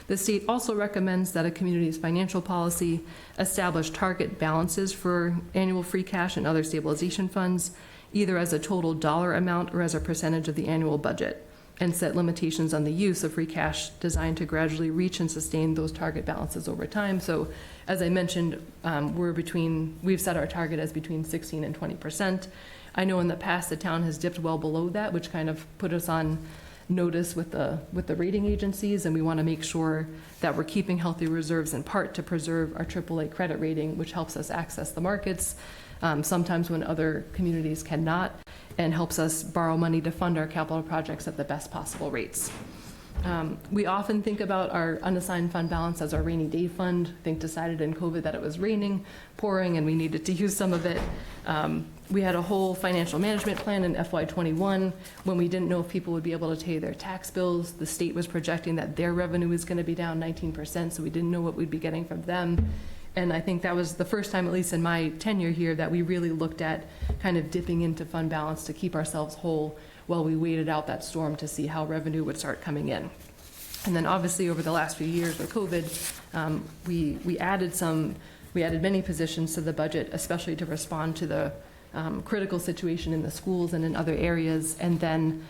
K: The state also recommends that a community's financial policy establish target balances for annual free cash and other stabilization funds, either as a total dollar amount or as a percentage of the annual budget, and set limitations on the use of free cash designed to gradually reach and sustain those target balances over time. So as I mentioned, we've set our target as between 16 and 20%. I know in the past the town has dipped well below that, which kind of put us on notice with the rating agencies, and we want to make sure that we're keeping healthy reserves in part to preserve our AAA credit rating, which helps us access the markets sometimes when other communities cannot, and helps us borrow money to fund our capital projects at the best possible rates. We often think about our unassigned fund balance as our rainy day fund. I think decided in COVID that it was raining, pouring, and we needed to use some of it. We had a whole financial management plan in FY21 when we didn't know if people would be able to pay their tax bills. The state was projecting that their revenue was going to be down 19%, so we didn't know what we'd be getting from them. And I think that was the first time, at least in my tenure here, that we really looked at kind of dipping into fund balance to keep ourselves whole while we waited out that storm to see how revenue would start coming in. And then obviously over the last few years with COVID, we added many positions to the budget, especially to respond to the critical situation in the schools and in other areas. And then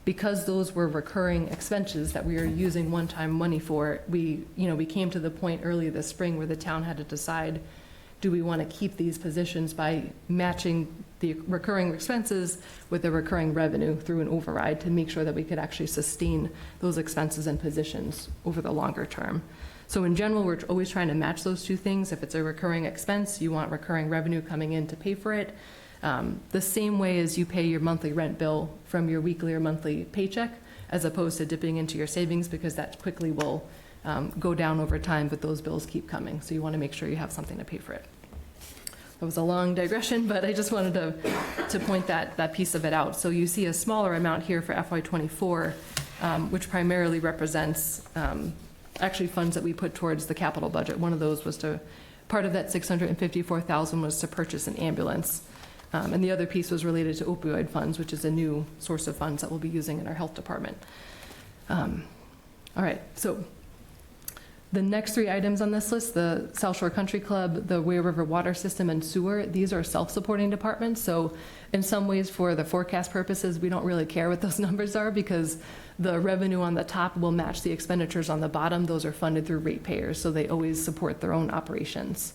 K: because those were recurring expenses that we were using one-time money for, we came to the point early this spring where the town had to decide, do we want to keep these positions by matching the recurring expenses with the recurring revenue through an override to make sure that we could actually sustain those expenses and positions over the longer term. So in general, we're always trying to match those two things. If it's a recurring expense, you want recurring revenue coming in to pay for it. The same way as you pay your monthly rent bill from your weekly or monthly paycheck, as opposed to dipping into your savings, because that quickly will go down over time, but those bills keep coming. So you want to make sure you have something to pay for it. That was a long digression, but I just wanted to point that piece of it out. So you see a smaller amount here for FY24, which primarily represents actually funds that we put towards the capital budget. One of those was part of that $654,000 was to purchase an ambulance. And the other piece was related to opioid funds, which is a new source of funds that we'll be using in our health department. All right, so the next three items on this list, the South Shore Country Club, the Ware River Water System, and Sewer, these are self-supporting departments. So in some ways, for the forecast purposes, we don't really care what those numbers are because the revenue on the top will match the expenditures on the bottom. Those are funded through ratepayers, so they always support their own operations.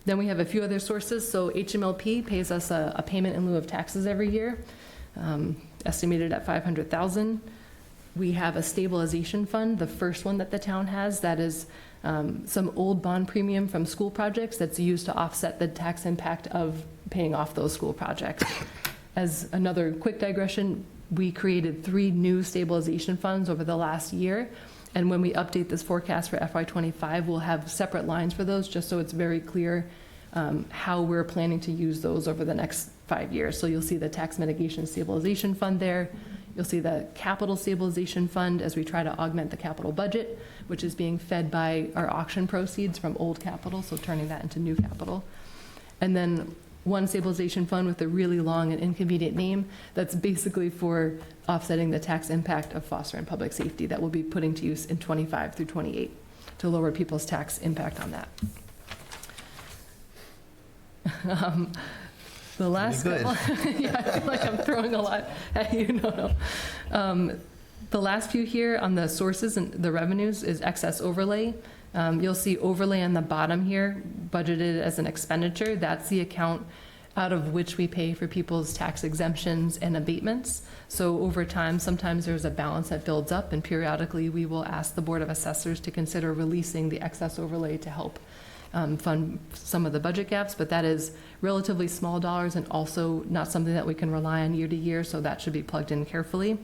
K: Then we have a few other sources. So HMLP pays us a payment in lieu of taxes every year, estimated at $500,000. We have a stabilization fund, the first one that the town has, that is some old bond premium from school projects that's used to offset the tax impact of paying off those school projects. As another quick digression, we created 3 new stabilization funds over the last year. And when we update this forecast for FY25, we'll have separate lines for those, just so it's very clear how we're planning to use those over the next 5 years. So you'll see the tax mitigation stabilization fund there. You'll see the capital stabilization fund as we try to augment the capital budget, which is being fed by our auction proceeds from old capital, so turning that into new capital. And then one stabilization fund with a really long and inconvenient name that's basically for offsetting the tax impact of foster and public safety that we'll be putting to use in 25 through 28 to lower people's tax impact on that. The last couple, yeah, I feel like I'm throwing a lot at you. No. The last few here on the sources and the revenues is excess overlay. You'll see overlay on the bottom here, budgeted as an expenditure. That's the account out of which we pay for people's tax exemptions and abatements. So over time, sometimes there's a balance that builds up, and periodically we will ask the Board of Assessors to consider releasing the excess overlay to help fund some of the budget gaps, but that is relatively small dollars and also not something that we can rely on year to year, so that should be plugged in carefully.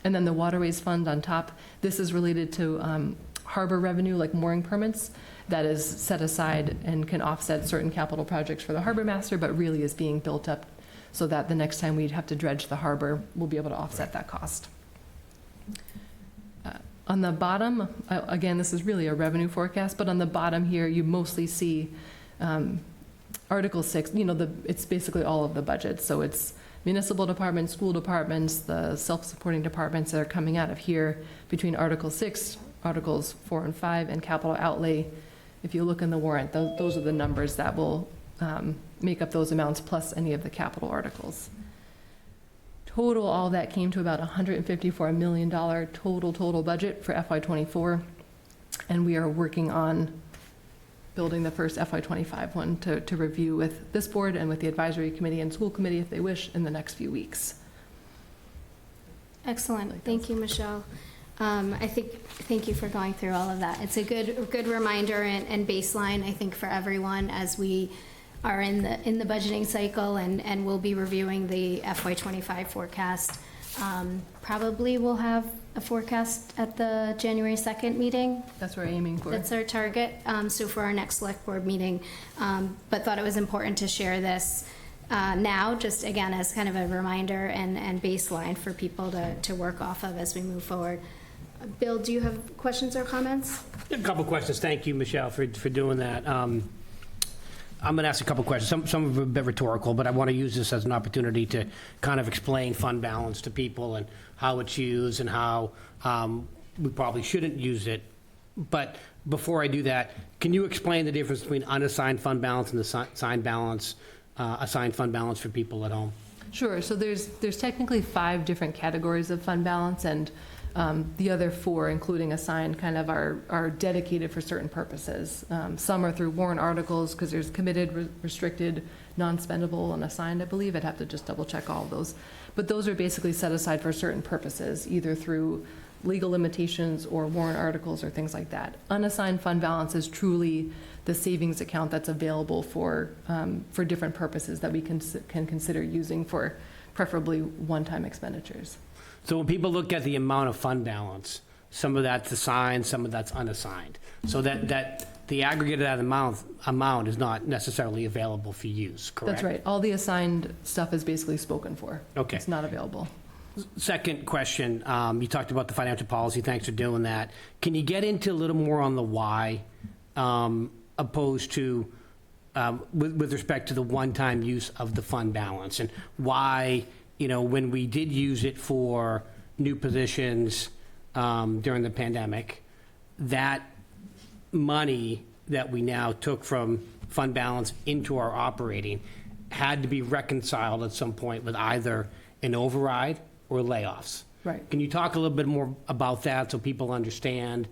K: And then the waterways fund on top, this is related to harbor revenue, like mooring permits, that is set aside and can offset certain capital projects for the harbor master, but really is being built up so that the next time we'd have to dredge the harbor, we'll be able to offset that cost. On the bottom, again, this is really a revenue forecast, but on the bottom here, you mostly see Article 6, it's basically all of the budgets. So it's municipal departments, school departments, the self-supporting departments that are coming out of here between Article 6, Articles 4 and 5, and capital outlay. If you look in the warrant, those are the numbers that will make up those amounts plus any of the capital articles. Total, all that came to about $154 million total budget for FY24, and we are working on building the first FY25 one to review with this board and with the advisory committee and school committee if they wish in the next few weeks.
A: Excellent. Thank you, Michelle. Thank you for going through all of that. It's a good reminder and baseline, I think, for everyone as we are in the budgeting cycle and we'll be reviewing the FY25 forecast. Probably we'll have a forecast at the January 2nd meeting.
K: That's what we're aiming for.
A: That's our target. So for our next select board meeting, but thought it was important to share this now, just again as kind of a reminder and baseline for people to work off of as we move forward. Bill, do you have questions or comments?
C: A couple questions. Thank you, Michelle, for doing that. I'm going to ask a couple questions. Some of them are a bit rhetorical, but I want to use this as an opportunity to kind of explain fund balance to people and how it's used and how we probably shouldn't use it. But before I do that, can you explain the difference between unassigned fund balance and assigned fund balance for people at home?
K: Sure. So there's technically 5 different categories of fund balance, and the other 4, including assigned, kind of are dedicated for certain purposes. Some are through warrant articles because there's committed, restricted, non-spendable, and assigned, I believe. I'd have to just double check all of those. But those are basically set aside for certain purposes, either through legal limitations or warrant articles or things like that. Unassigned fund balance is truly the savings account that's available for different purposes that we can consider using for preferably one-time expenditures.
C: So when people look at the amount of fund balance, some of that's assigned, some of that's unassigned. So that the aggregate of that amount is not necessarily available for use, correct?
K: That's right. All the assigned stuff is basically spoken for.
C: Okay.
K: It's not available.
C: Second question, you talked about the financial policy. Thanks for doing that. Can you get into a little more on the why, opposed to with respect to the one-time use of the fund balance, and why, when we did use it for new positions during the pandemic, that money that we now took from fund balance into our operating had to be reconciled at some point with either an override or layoffs.
K: Right.
C: Can you talk a little bit more about that so people understand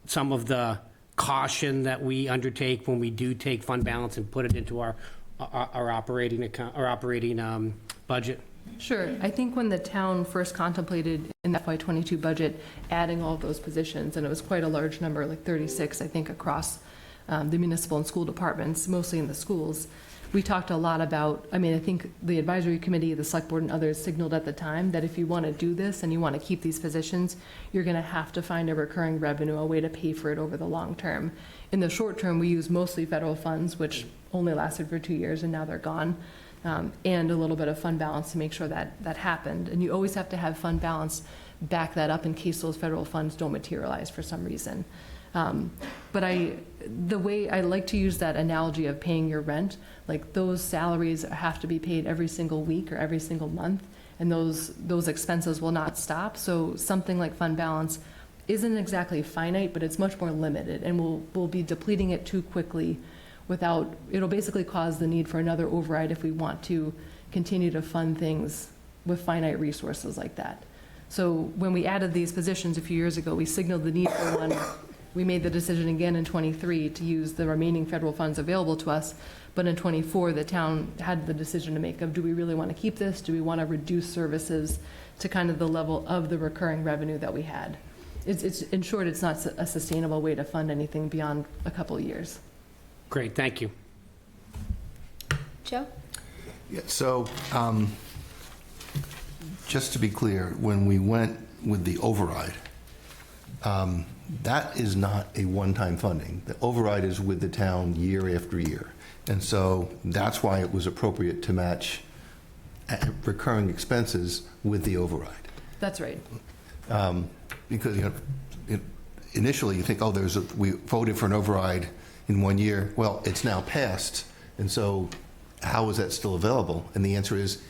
C: some of the caution that we undertake when we do take fund balance and put it into our operating account, our operating budget?
K: Sure. I think when the town first contemplated in the FY22 budget adding all of those positions, and it was quite a large number, like 36, I think, across the municipal and school departments, mostly in the schools, we talked a lot about, I think the advisory committee, the select board, and others signaled at the time that if you want to do this and you want to keep these positions, you're going to have to find a recurring revenue, a way to pay for it over the long term. In the short term, we use mostly federal funds, which only lasted for 2 years, and now they're gone. And a little bit of fund balance to make sure that that happened. And you always have to have fund balance back that up in case those federal funds don't materialize for some reason. But the way I like to use that analogy of paying your rent, like those salaries have to be paid every single week or every single month, and those expenses will not stop. So something like fund balance isn't exactly finite, but it's much more limited, and we'll be depleting it too quickly it'll basically cause the need for another override if we want to continue to fund things with finite resources like that. So when we added these positions a few years ago, we signaled the need for one. We made the decision again in '23 to use the remaining federal funds available to us, but in '24 the town had the decision to make of, do we really want to keep this? Do we want to reduce services to kind of the level of the recurring revenue that we had? It's in short, it's not a sustainable way to fund anything beyond a couple of years.
C: Great, thank you.
A: Joe?
B: Yeah, so, just to be clear, when we went with the override, that is not a one-time funding. The override is with the town year after year. And so that's why it was appropriate to match recurring expenses with the override.
K: That's right.
B: Because, initially you think, oh, we voted for an override in 1 year. Well, it's now passed, and so how is that still available? And the answer is,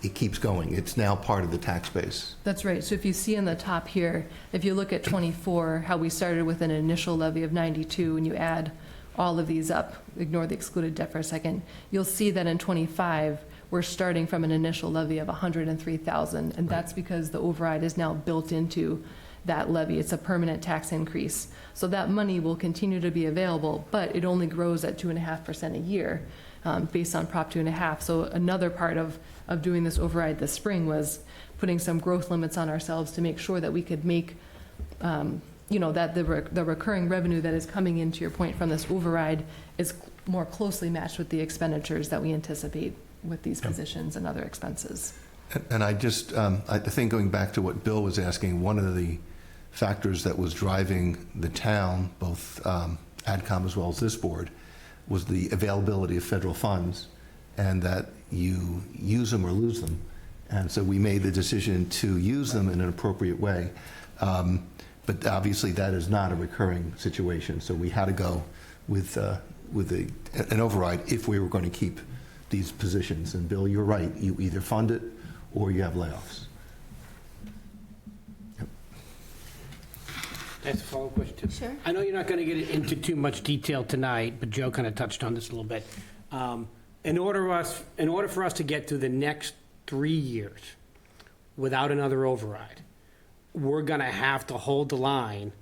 B: it keeps going. It's now part of the tax base.
K: That's right. So if you see in the top here, if you look at 24, how we started with an initial levy of 92, and you add all of these up, ignore the excluded debt for a second, you'll see that in 25, we're starting from an initial levy of 103,000, and that's because the override is now built into that levy. It's a permanent tax increase. So that money will continue to be available, but it only grows at 2.5% a year, based on Prop 2.5. So another part of doing this override this spring was putting some growth limits on ourselves to make sure that we could make, that the recurring revenue that is coming in, to your point, from this override is more closely matched with the expenditures that we anticipate with these positions and other expenses.
B: And I just, I think going back to what Bill was asking, one of the factors that was driving the town, both AdCom as well as this board, was the availability of federal funds, and that you use them or lose them. And so we made the decision to use them in an appropriate way. But obviously that is not a recurring situation. So we had to go with an override if we were going to keep these positions. And Bill, you're right. You either fund it or you have layoffs. Yep.
C: That's a follow-up question.
A: Sure.
C: I know you're not going to get into too much detail tonight, but Joe kind of touched on this a little bit. In order for us to get through the next 3 years without another override, we're going to have to hold the line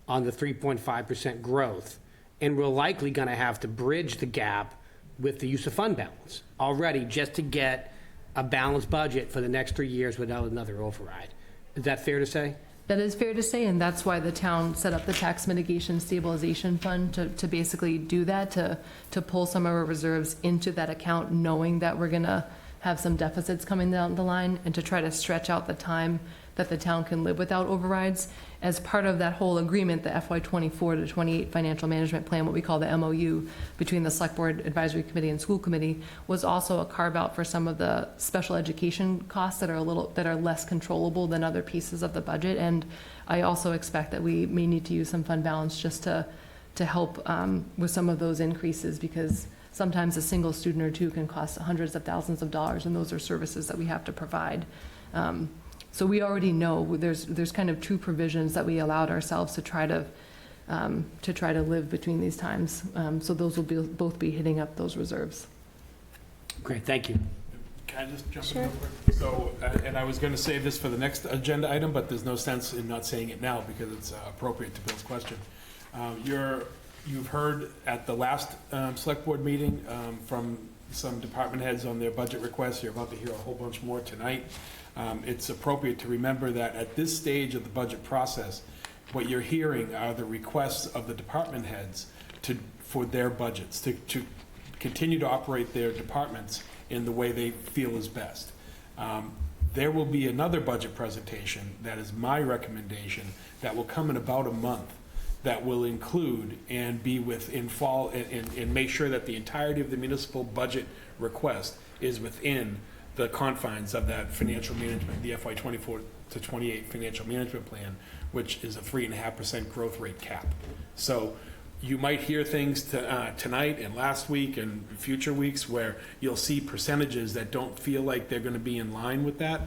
C: on the 3.5% growth, and we're likely going to have to bridge the gap with the use of fund balance already, just to get a balanced budget for the next 3 years without another override. Is that fair to say?
K: That is fair to say, and that's why the town set up the Tax Mitigation Stabilization Fund to basically do that, to pull some of our reserves into that account, knowing that we're going to have some deficits coming down the line, and to try to stretch out the time that the town can live without overrides. As part of that whole agreement, the FY 24 to 28 Financial Management Plan, what we call the MOU, between the Select Board Advisory Committee and School Committee, was also a carve-out for some of the special education costs that are less controllable than other pieces of the budget. And I also expect that we may need to use some fund balance just to help with some of those increases, because sometimes a single student or two can cost hundreds of thousands of dollars, and those are services that we have to provide. So we already know there's kind of two provisions that we allowed ourselves to try to live between these times. So those will both be hitting up those reserves.
C: Great, thank you.
E: Can I just jump
A: Sure.
E: in real quick? So, and I was going to save this for the next agenda item, but there's no sense in not saying it now because it's appropriate to Bill's question. You've heard at the last select board meeting from some department heads on their budget requests. You're about to hear a whole bunch more tonight. It's appropriate to remember that at this stage of the budget process, what you're hearing are the requests of the department heads for their budgets, to continue to operate their departments in the way they feel is best. There will be another budget presentation that is my recommendation that will come in about a month, that will include and be within fall and make sure that the entirety of the municipal budget request is within the confines of that financial management, the FY 24 to 28 financial management plan, which is a 3.5% growth rate cap. So you might hear things tonight and last week and future weeks where you'll see percentages that don't feel like they're going to be in line with that.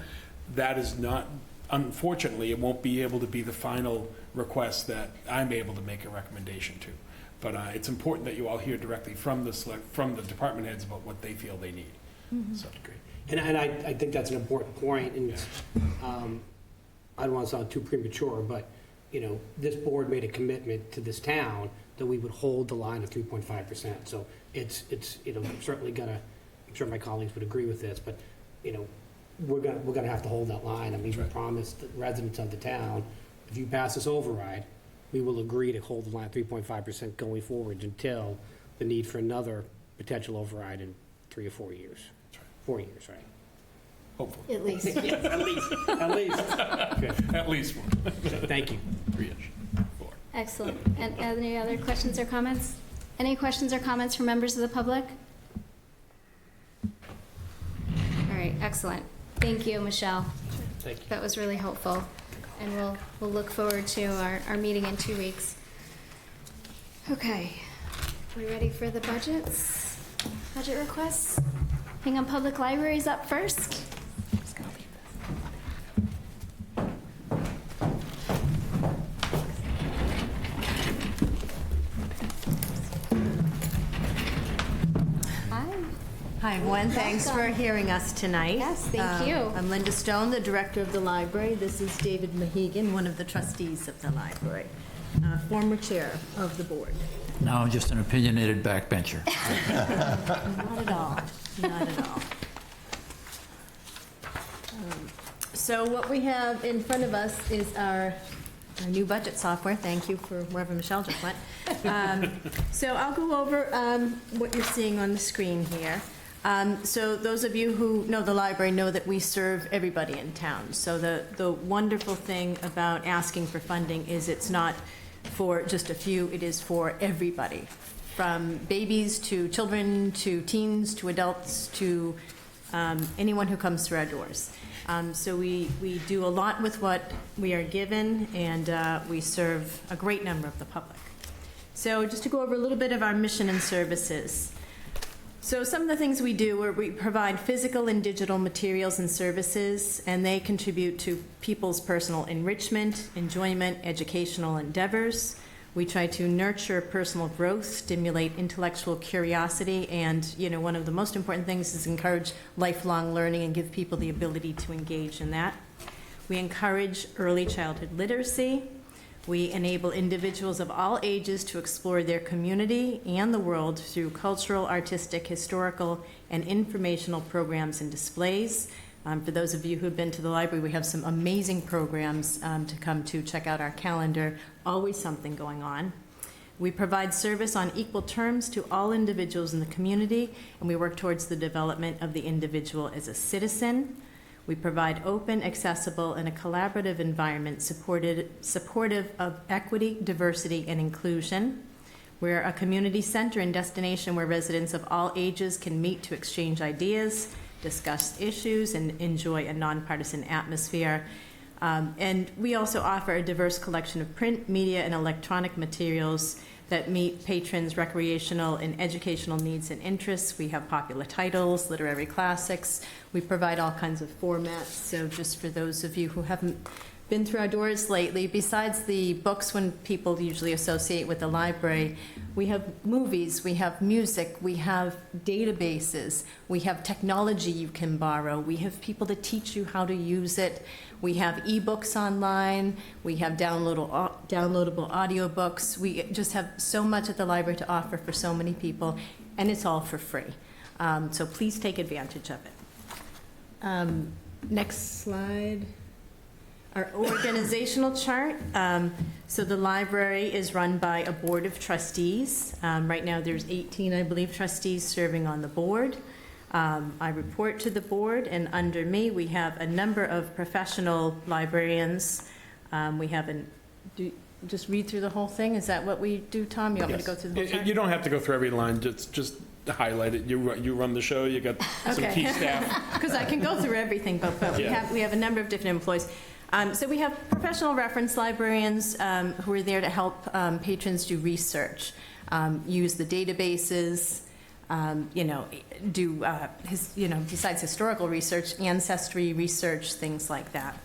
E: That is not, unfortunately, it won't be able to be the final request that I'm able to make a recommendation to. But it's important that you all hear directly from the department heads about what they feel they need.
K: Mm-hmm.
E: So great.
C: And I think that's an important point, and I don't want to sound too premature, but, this board made a commitment to this town that we would hold the line of 3.5%. So it's certainly gonna, I'm sure my colleagues would agree with this, but, we're gonna have to hold that line. I mean, we promised the residents of the town, if you pass this override, we will agree to hold the line at 3.5% going forward until the need for another potential override in 3 or 4 years. 4 years, right?
E: Hopefully,
A: At least.
C: Yes, at least, at least. Good.
E: at least one.
C: Thank you.
E: 3-ish, 4.
A: Excellent. And any other questions or comments? Any questions or comments from members of the public? All right, excellent. Thank you, Michelle.
C: Thank you.
A: That was really helpful. And we'll look forward to our meeting in 2 weeks. Okay, we ready for the budgets? Budget requests? Hingham Public Library is up first. Hi.
L: Hi, everyone. Thanks for
A: Welcome.
L: hearing us tonight.
A: Yes, thank you.
L: I'm Linda Stone, the director of the library. This is David Mahegan, one of the trustees of the library, former chair of the board.
M: Now I'm just an opinionated backbencher.
L: Not at all. Not at all. So what we have in front of us is our new budget software. Thank you for wherever Michelle just went. So I'll go over what you're seeing on the screen here. So those of you who know the library know that we serve everybody in town. So the wonderful thing about asking for funding is it's not for just a few, it is for everybody, from babies to children to teens to adults to anyone who comes through our doors. So we do a lot with what we are given, and we serve a great number of the public. So just to go over a little bit of our mission and services. So some of the things we do are we provide physical and digital materials and services, and they contribute to people's personal enrichment, enjoyment, educational endeavors. We try to nurture personal growth, stimulate intellectual curiosity, and, one of the most important things is encourage lifelong learning and give people the ability to engage in that. We encourage early childhood literacy. We enable individuals of all ages to explore their community and the world through cultural, artistic, historical, and informational programs and displays. For those of you who have been to the library, we have some amazing programs to come to. Check out our calendar. Always something going on. We provide service on equal terms to all individuals in the community, and we work towards the development of the individual as a citizen. We provide open, accessible, and a collaborative environment supportive of equity, diversity, and inclusion. We're a community center and destination where residents of all ages can meet to exchange ideas, discuss issues, and enjoy a nonpartisan atmosphere. And we also offer a diverse collection of print, media, and electronic materials that meet patrons' recreational and educational needs and interests. We have popular titles, literary classics. We provide all kinds of formats. So just for those of you who haven't been through our doors lately, besides the books when people usually associate with the library, we have movies, we have music, we have databases, we have technology you can borrow, we have people to teach you how to use it, we have ebooks online, we have downloadable audiobooks. We just have so much at the library to offer for so many people, and it's all for free. So please take advantage of it. Next slide. Our organizational chart. So the library is run by a board of trustees. Right now there's 18, I believe, trustees serving on the board. I report to the board, and under me we have a number of professional librarians. We have just read through the whole thing? Is that what we do, Tom? You want me to go through the whole chart?
E: You don't have to go through every line, just highlight it. You run the show, you got some key staff.
L: Because I can go through everything, but
E: Yeah.
L: we have a number of different employees. So we have professional reference librarians who are there to help patrons do research, use the databases, besides historical research, ancestry research, things like that.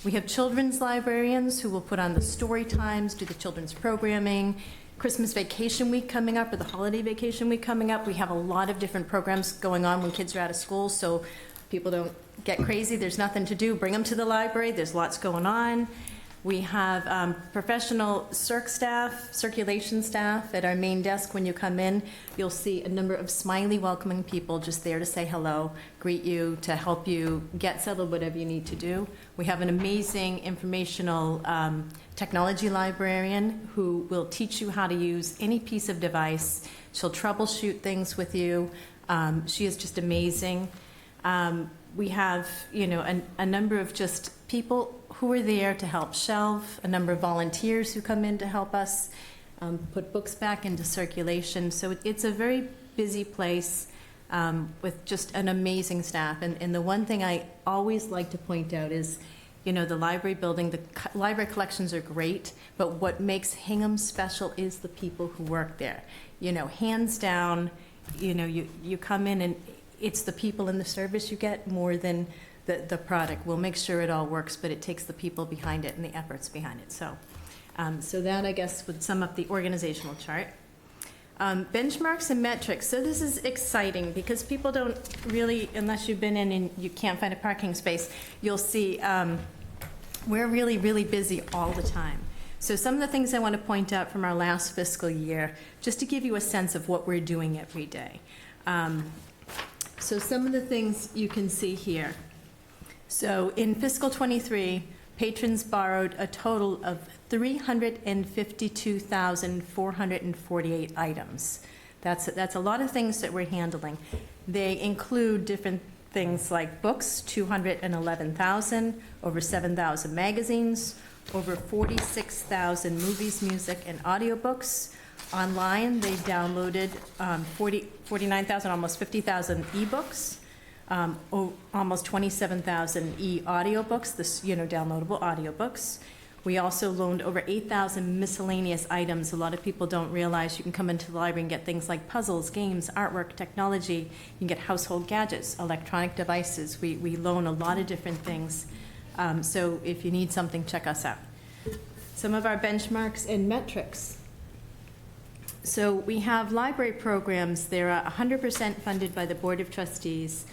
L: We have children's librarians who will put on the story times, do the children's programming. Christmas vacation week coming up, or the holiday vacation week coming up, we have a lot of different programs going on when kids are out of school, so people don't get crazy. There's nothing to do. Bring them to the library. There's lots going on. We have professional circulation staff at our main desk. When you come in, you'll see a number of smiley, welcoming people just there to say hello, greet you, to help you get settled, whatever you need to do. We have an amazing informational technology librarian who will teach you how to use any piece of device. She'll troubleshoot things with you. She is just amazing. We have, a number of just people who are there to help shelve, a number of volunteers who come in to help us put books back into circulation. So it's a very busy place with just an amazing staff. And the one thing I always like to point out is, the library building, the library collections are great, but what makes Hingham special is the people who work there. Hands down, you come in and it's the people in the service you get more than the product. We'll make sure it all works, but it takes the people behind it and the efforts behind it. So that, I guess, would sum up the organizational chart. Benchmarks and metrics. So this is exciting because people don't really, unless you've been in and you can't find a parking space, you'll see we're really, really busy all the time. So some of the things I want to point out from our last fiscal year, just to give you a sense of what we're doing every day. So some of the things you can see here. So in fiscal 23, patrons borrowed a total of 352,448 items. That's a lot of things that we're handling. They include different things like books, 211,000, over 7,000 magazines, over 46,000 movies, music, and audiobooks. Online, they downloaded 49,000, almost 50,000 ebooks, almost 27,000 e-audiobooks, downloadable audiobooks. We also loaned over 8,000 miscellaneous items. A lot of people don't realize you can come into the library and get things like puzzles, games, artwork, technology. You can get household gadgets, electronic devices. We loan a lot of different things. So if you need something, check us out. Some of our benchmarks and metrics. So we have library programs. They're 100% funded by the Board of Trustees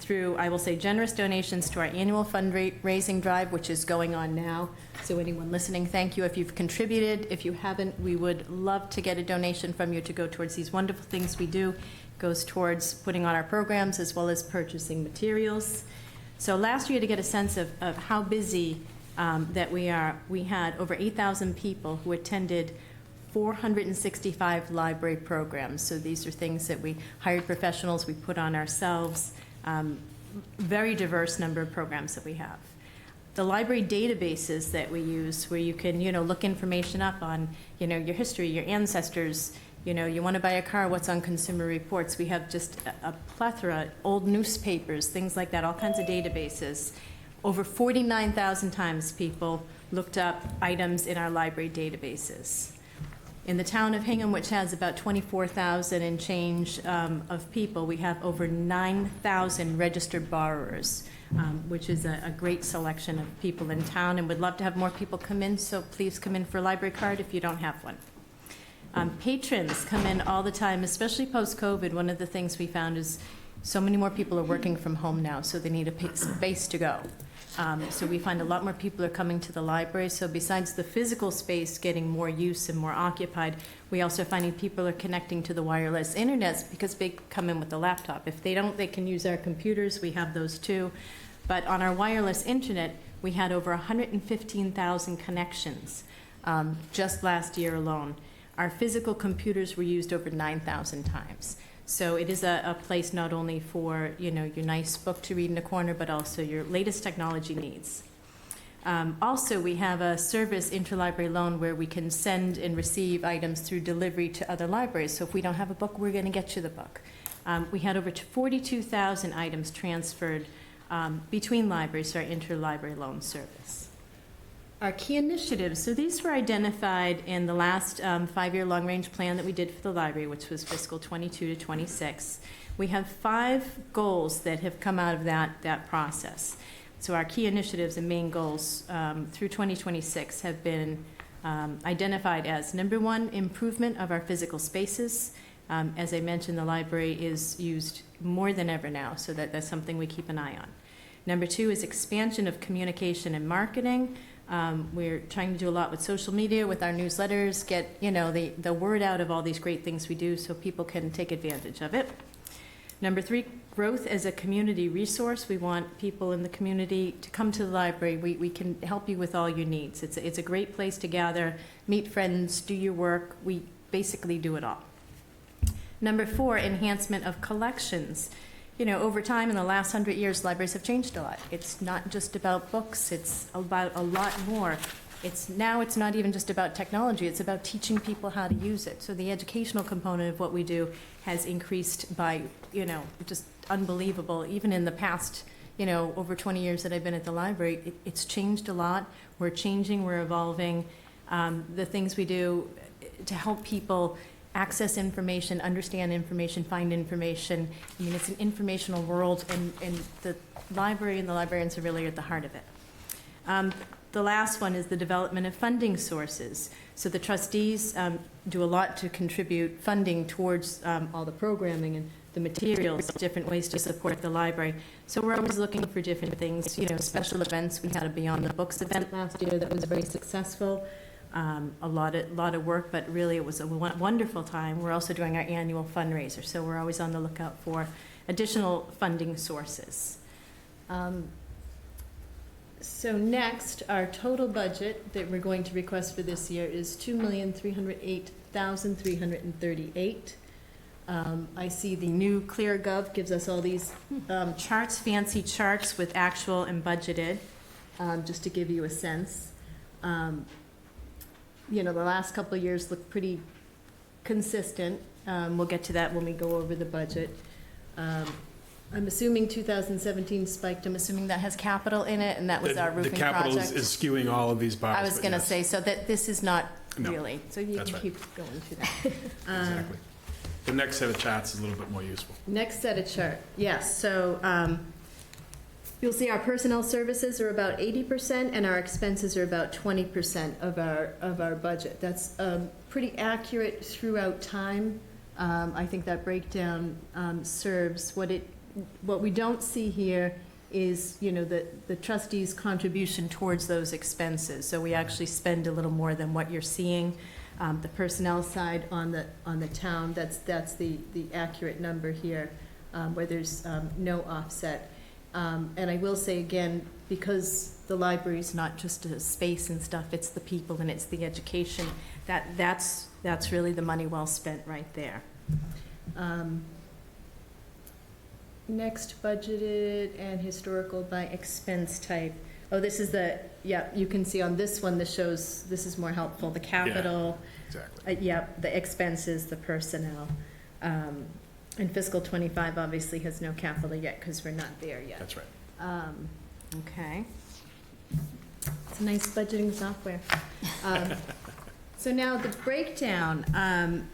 L: through, I will say, generous donations to our annual fundraising drive, which is going on now. So anyone listening, thank you if you've contributed. If you haven't, we would love to get a donation from you to go towards these wonderful things we do. It goes towards putting on our programs as well as purchasing materials. So last year, to get a sense of how busy that we are, we had over 8,000 people who attended 465 library programs. So these are things that we hired professionals, we put on ourselves. Very diverse number of programs that we have. The library databases that we use, where you can, look information up on, your history, your ancestors. You want to buy a car, what's on Consumer Reports. We have just a plethora, old newspapers, things like that, all kinds of databases. Over 49,000 times people looked up items in our library databases. In the town of Hingham, which has about 24,000 and change of people, we have over 9,000 registered borrowers, which is a great selection of people in town, and would love to have more people come in, so please come in for a library card if you don't have one. Patrons come in all the time, especially post-COVID. One of the things we found is so many more people are working from home now, so they need a space to go. So we find a lot more people are coming to the library. So besides the physical space getting more use and more occupied, we also are finding people are connecting to the wireless internet because they come in with a laptop. If they don't, they can use our computers. We have those too. But on our wireless internet, we had over 115,000 connections just last year alone. Our physical computers were used over 9,000 times. So it is a place not only for, your nice book to read in a corner, but also your latest technology needs. Also, we have a service interlibrary loan where we can send and receive items through delivery to other libraries. So if we don't have a book, we're going to get you the book. We had over 42,000 items transferred between libraries to our interlibrary loan service. Our key initiatives, so these were identified in the last 5-year long-range plan that we did for the library, which was fiscal 22 to 26. We have 5 goals that have come out of that process. So our key initiatives and main goals through 2026 have been identified as, number 1, improvement of our physical spaces. As I mentioned, the library is used more than ever now, so that's something we keep an eye on. Number 2 is expansion of communication and marketing. We're trying to do a lot with social media, with our newsletters, get, the word out of all these great things we do so people can take advantage of it. Number 3, growth as a community resource. We want people in the community to come to the library. We can help you with all your needs. It's a great place to gather, meet friends, do your work. We basically do it all. Number 4, enhancement of collections. Over time, in the last 100 years, libraries have changed a lot. It's not just about books, it's about a lot more. It's not even just about technology, it's about teaching people how to use it. So the educational component of what we do has increased by, just unbelievable. Even in the past, over 20 years that I've been at the library, it's changed a lot. We're changing, we're evolving. The things we do to help people access information, understand information, find information. I mean, it's an informational world, and the library and the librarians are really at the heart of it. The last one is the development of funding sources. So the trustees do a lot to contribute funding towards all the programming and the materials, different ways to support the library. So we're always looking for different things, special events. We had a Beyond the Books event last year that was very successful. A lot of work, but really it was a wonderful time. We're also doing our annual fundraiser, so we're always on the lookout for additional funding sources. So next, our total budget that we're going to request for this year is $2,308,338. I see the new ClearGov gives us all these charts, fancy charts with actual and budgeted, just to give you a sense. The last couple of years look pretty consistent. We'll get to that when we go over the budget. I'm assuming 2017 spiked. I'm assuming that has capital in it, and that was our roofing project.
E: The capital is skewing all of these bars.
L: I was going to say, so that this is not
E: No,
L: really. So you
E: that's
L: can
E: right.
L: keep going through that.
E: Exactly. The next set of charts is a little bit more useful.
L: Next set of chart, yes. So you'll see our personnel services are about 80%, and our expenses are about 20% of our budget. That's pretty accurate throughout time. I think that breakdown serves what we don't see here is, the trustees' contribution towards those expenses. So we actually spend a little more than what you're seeing. The personnel side on the town, that's the accurate number here, where there's no offset. And I will say again, because the library is not just a space and stuff, it's the people and it's the education, that's really the money well spent right there. Next, budgeted and historical by expense type. Oh, this is you can see on this one, this is more helpful, the capital.
E: Yeah, exactly.
L: The expenses, the personnel. And fiscal 25 obviously has no capital yet because we're not there yet.
E: That's right.
L: Okay. It's a nice budgeting software. So now the breakdown.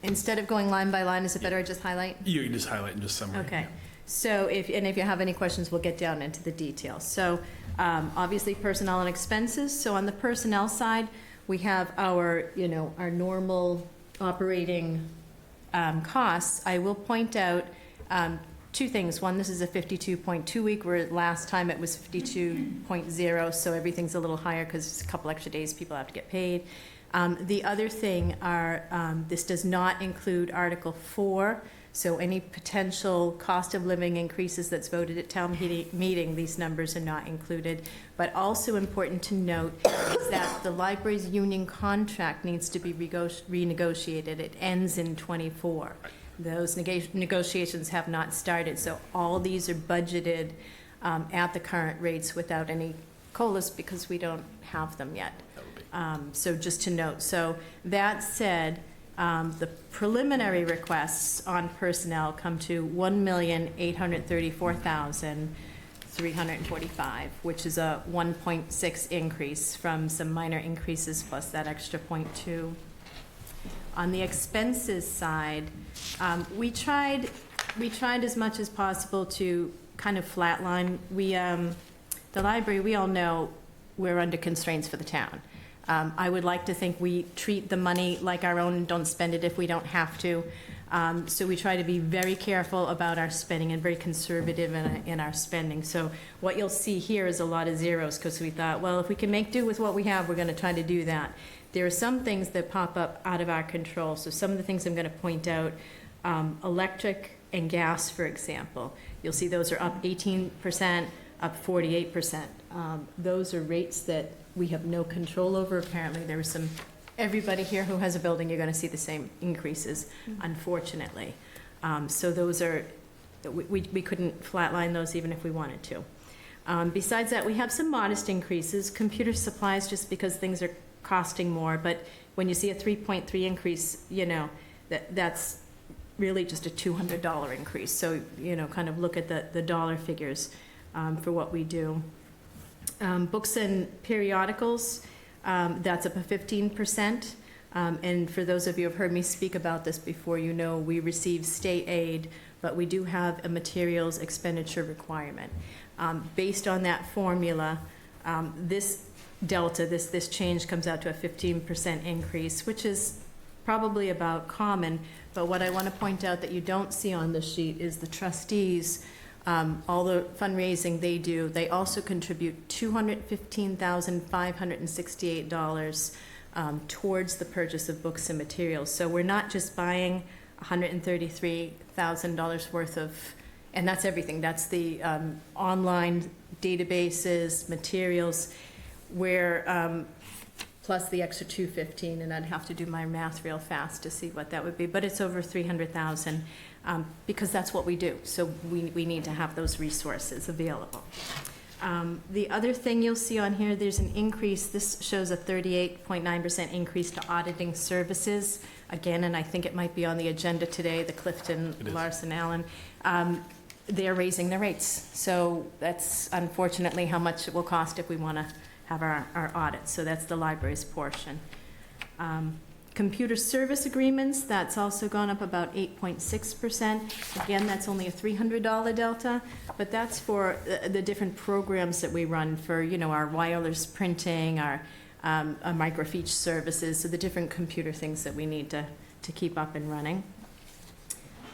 L: Instead of going line by line, is it better I just highlight?
E: You can just highlight and just summarize.
L: Okay. So if you have any questions, we'll get down into the details. So obviously personnel and expenses. So on the personnel side, we have our normal operating costs. I will point out two things. One, this is a 52.2 week, where last time it was 52.0, so everything's a little higher because it's a couple extra days people have to get paid. The other thing this does not include Article 4, so any potential cost of living increases that's voted at town meeting, these numbers are not included. But also important to note is that the library's union contract needs to be renegotiated. It ends in '24. Those negotiations have not started, so all these are budgeted at the current rates without any COLAs because we don't have them yet. So just to note. So that said, the preliminary requests on personnel come to $1,834,345, which is a 1.6 increase from some minor increases plus that extra 0.2. On the expenses side, we tried as much as possible to kind of flatline. The library, we all know we're under constraints for the town. I would like to think we treat the money like our own and don't spend it if we don't have to. So we try to be very careful about our spending and very conservative in our spending. So what you'll see here is a lot of zeros, because we thought, well, if we can make do with what we have, we're going to try to do that. There are some things that pop up out of our control. So some of the things I'm going to point out, electric and gas, for example. You'll see those are up 18%, up 48%. Those are rates that we have no control over. Apparently, there was some, everybody here who has a building, you're going to see the same increases, unfortunately. So those are, we couldn't flatline those even if we wanted to. Besides that, we have some modest increases. Computer supplies, just because things are costing more, but when you see a 3.3 increase, you know, that's really just a $200 increase. So, you know, kind of look at the dollar figures for what we do. Books and periodicals, that's up 15%. And for those of you who have heard me speak about this before, you know we receive state aid, but we do have a materials expenditure requirement. Based on that formula, this delta, this change comes out to a 15% increase, which is probably about common. But what I want to point out that you don't see on this sheet is the trustees, all the fundraising they do, they also contribute $215,568 towards the purchase of books and materials. So we're not just buying $133,000 worth of, and that's everything. That's the online databases, materials, where plus the extra 215, and I'd have to do my math real fast to see what that would be, but it's over 300,000 because that's what we do. So we need to have those resources available. The other thing you'll see on here, there's an increase. This shows a 38.9% increase to auditing services. Again, and I think it might be on the agenda today, the Clifton, Larson, Allen. They're raising their rates. So that's unfortunately how much it will cost if we want to have our audit. So that's the library's portion. Computer service agreements, that's also gone up about 8.6%. Again, that's only a $300 delta, but that's for the different programs that we run for, you know, our wireless printing, our microfiche services, so the different computer things that we need to keep up and running.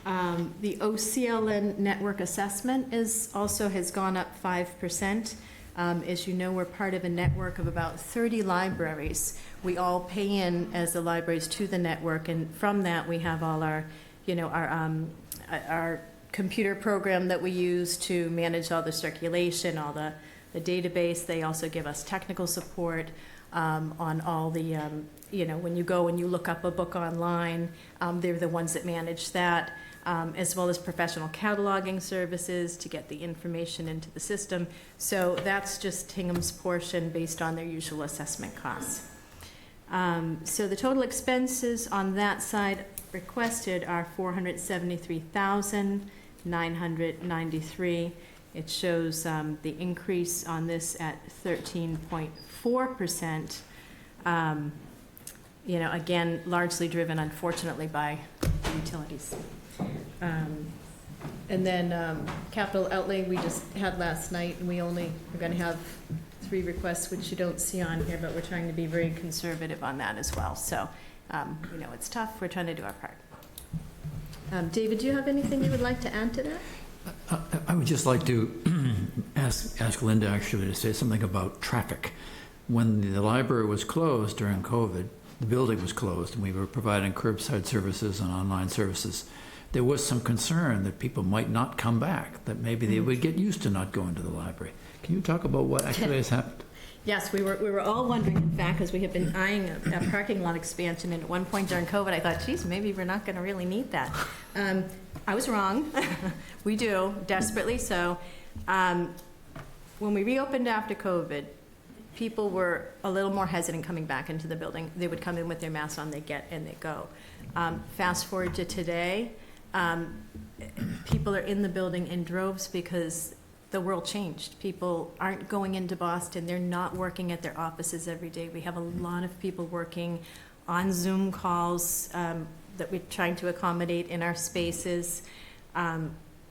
L: The OCLN network assessment also has gone up 5%. As you know, we're part of a network of about 30 libraries. We all pay in as the libraries to the network, and from that we have all our, you know, our computer program that we use to manage all the circulation, all the database. They also give us technical support on all the, you know, when you go and you look up a book online, they're the ones that manage that. As well as professional cataloging services to get the information into the system. So that's just Hingham's portion based on their usual assessment costs. So the total expenses on that side requested are $473,993. It shows the increase on this at 13.4%. You know, again, largely driven, unfortunately, by the utilities. And then capital outlay we just had last night, and we're going to have 3 requests, which you don't see on here, but we're trying to be very conservative on that as well. So, you know, it's tough. We're trying to do our part. David, do you have anything you would like to add to that?
M: I would just like to ask Linda actually to say something about traffic. When the library was closed during COVID, the building was closed, and we were providing curbside services and online services. There was some concern that people might not come back, that maybe they would get used to not going to the library. Can you talk about what actually has happened?
L: Yes, we were all wondering, in fact, because we have been eyeing a parking lot expansion, and at one point during COVID, I thought, geez, maybe we're not going to really need that. I was wrong. We do, desperately so. When we reopened after COVID, people were a little more hesitant coming back into the building. They would come in with their masks on, they get and they go. Fast forward to today, people are in the building in droves because the world changed. People aren't going into Boston. They're not working at their offices every day. We have a lot of people working on Zoom calls that we're trying to accommodate in our spaces.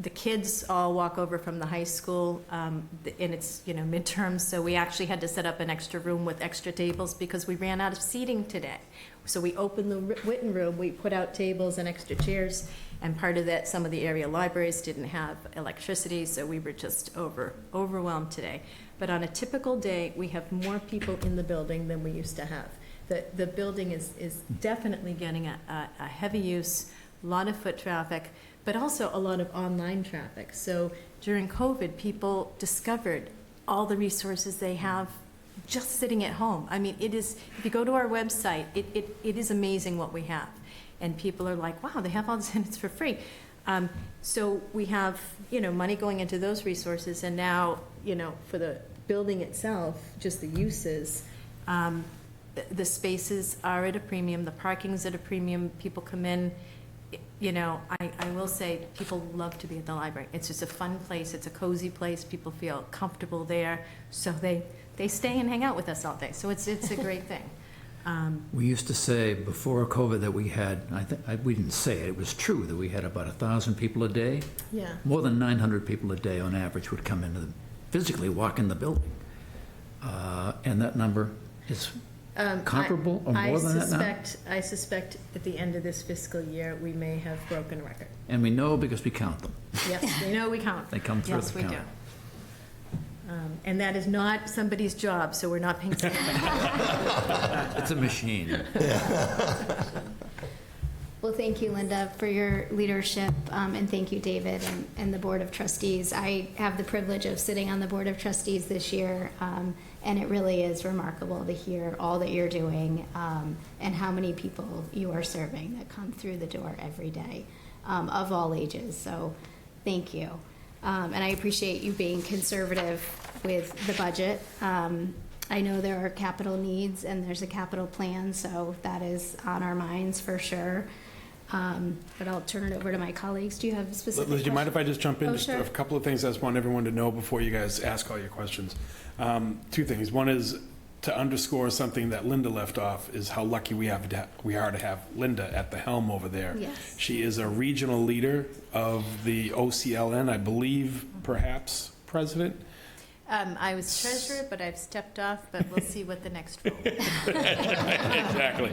L: the kids all walk over from the high school, and it's, midterms, so we actually had to set up an extra room with extra tables because we ran out of seating today. So we opened the Witten room, we put out tables and extra chairs, and part of that, some of the area libraries didn't have electricity, so we were just overwhelmed today. But on a typical day, we have more people in the building than we used to have. The building is definitely getting a heavy use, a lot of foot traffic, but also a lot of online traffic. So during COVID, people discovered all the resources they have just sitting at home. I mean, it is, if you go to our website, it is amazing what we have. And people are like, wow, they have all this and it's for free. So we have, money going into those resources. And now, for the building itself, just the uses, the spaces are at a premium, the parking's at a premium, people come in. I will say, people love to be at the library. It's just a fun place, it's a cozy place, people feel comfortable there, so they stay and hang out with us all day, so it's a great thing.
M: We used to say before COVID that we had, we didn't say it, it was true that we had about 1,000 people a day.
L: Yeah.
M: More than 900 people a day on average would come into physically walk in the building. And that number is comparable or more than that now?
L: I suspect at the end of this fiscal year, we may have broken a record.
M: And we know because we count them.
L: Yes, we know we count.
M: They come through
L: Yes,
M: the
L: we
M: count.
L: do. And that is not somebody's job, so we're not paying.
M: It's a machine.
A: Well, thank you, Linda, for your leadership, and thank you, David, and the Board of Trustees. I have the privilege of sitting on the Board of Trustees this year, and it really is remarkable to hear all that you're doing, and how many people you are serving that come through the door every day, of all ages. So thank you. And I appreciate you being conservative with the budget. I know there are capital needs and there's a capital plan, so that is on our minds for sure. But I'll turn it over to my colleagues. Do you have specific
E: Liz, do you mind if I just jump in?
A: Oh,
E: Just
A: sure.
E: a couple of things I just want everyone to know before you guys ask all your questions. Two things. One is to underscore something that Linda left off, is how lucky we are to have Linda at the helm over there.
A: Yes.
E: She is a regional leader of the OCLN, I believe, perhaps president.
L: I was treasurer, but I've stepped off, but we'll see what the next role is.
E: Exactly.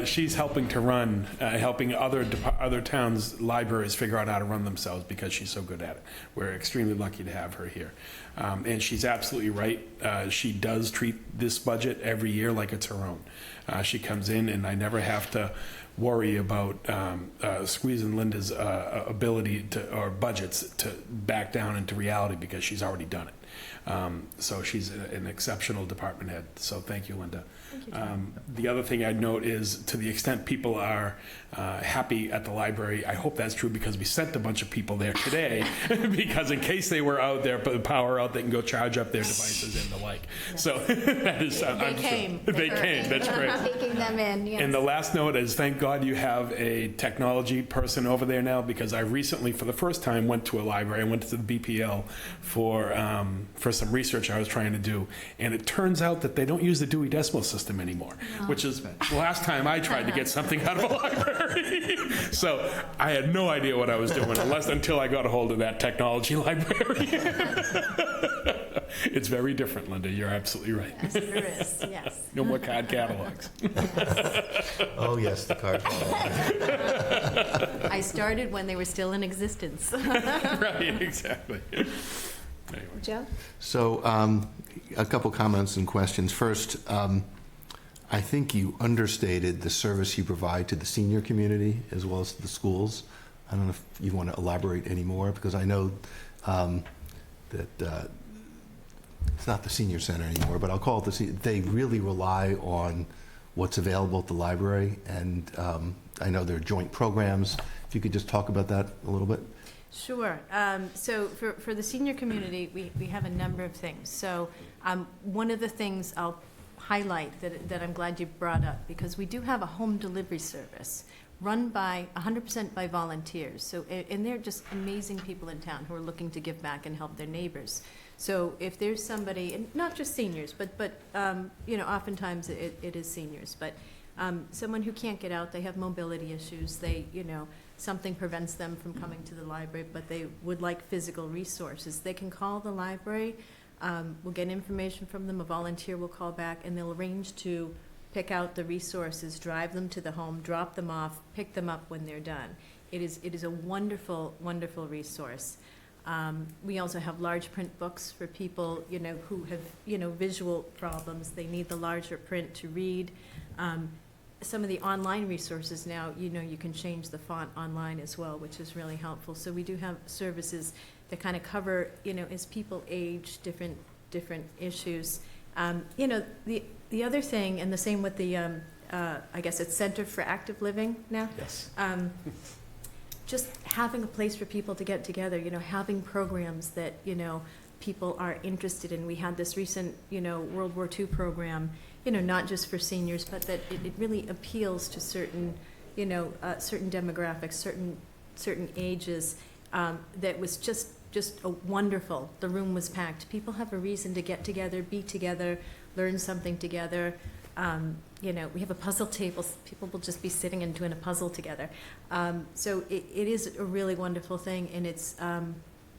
E: She's helping to run, helping other towns' libraries figure out how to run themselves because she's so good at it. We're extremely lucky to have her here. And she's absolutely right. She does treat this budget every year like it's her own. She comes in, and I never have to worry about squeezing Linda's ability or budgets to back down into reality because she's already done it. So she's an exceptional department head. So thank you, Linda.
L: Thank you,
E: The other thing I'd note is, to the extent people are happy at the library, I hope that's true because we sent a bunch of people there today because in case they were out there, put the power out, they can go charge up their devices and the like. So that is,
L: They came.
E: They came. That's great.
A: Taking them in, yes.
E: And the last note is, thank God you have a technology person over there now, because I recently, for the first time, went to a library. I went to the BPL for some research I was trying to do, and it turns out that they don't use the Dewey Decimal System anymore, which is the last time I tried to get something out of a library. So I had no idea what I was doing until I got a hold of that technology library. It's very different, Linda. You're absolutely right.
L: Yes, there is, yes.
E: No more card catalogs.
B: Oh, yes, the card.
L: I started when they were still in existence.
E: Right, exactly. Anyway.
A: Joe?
B: So a couple comments and questions. First, I think you understated the service you provide to the senior community as well as to the schools. I don't know if you want to elaborate any more, because I know that it's not the senior center anymore, but I'll call it they really rely on what's available at the library, and I know there are joint programs. If you could just talk about that a little bit.
L: Sure. So for the senior community, we have a number of things. So one of the things I'll highlight that I'm glad you brought up, because we do have a home delivery service run by 100% by volunteers. So, and they're just amazing people in town who are looking to give back and help their neighbors. So if there's somebody, and not just seniors, but oftentimes it is seniors, but Someone who can't get out, they have mobility issues, something prevents them from coming to the library, but they would like physical resources. They can call the library, we'll get information from them, a volunteer will call back, and they'll arrange to pick out the resources, drive them to the home, drop them off, pick them up when they're done. It is a wonderful, wonderful resource. We also have large print books for people, who have, visual problems. They need the larger print to read. Some of the online resources now, you can change the font online as well, which is really helpful. So we do have services that kind of cover, as people age, different issues. The other thing, and the same with the, I guess it's Center for Active Living now.
B: Yes.
L: Just having a place for people to get together, having programs that, people are interested in. We had this recent, World War II program, not just for seniors, but that it really appeals to certain, certain demographics, certain ages, that was just a wonderful. The room was packed. People have a reason to get together, be together, learn something together. We have a puzzle table. People will just be sitting and doing a puzzle together. So it is a really wonderful thing, and it's a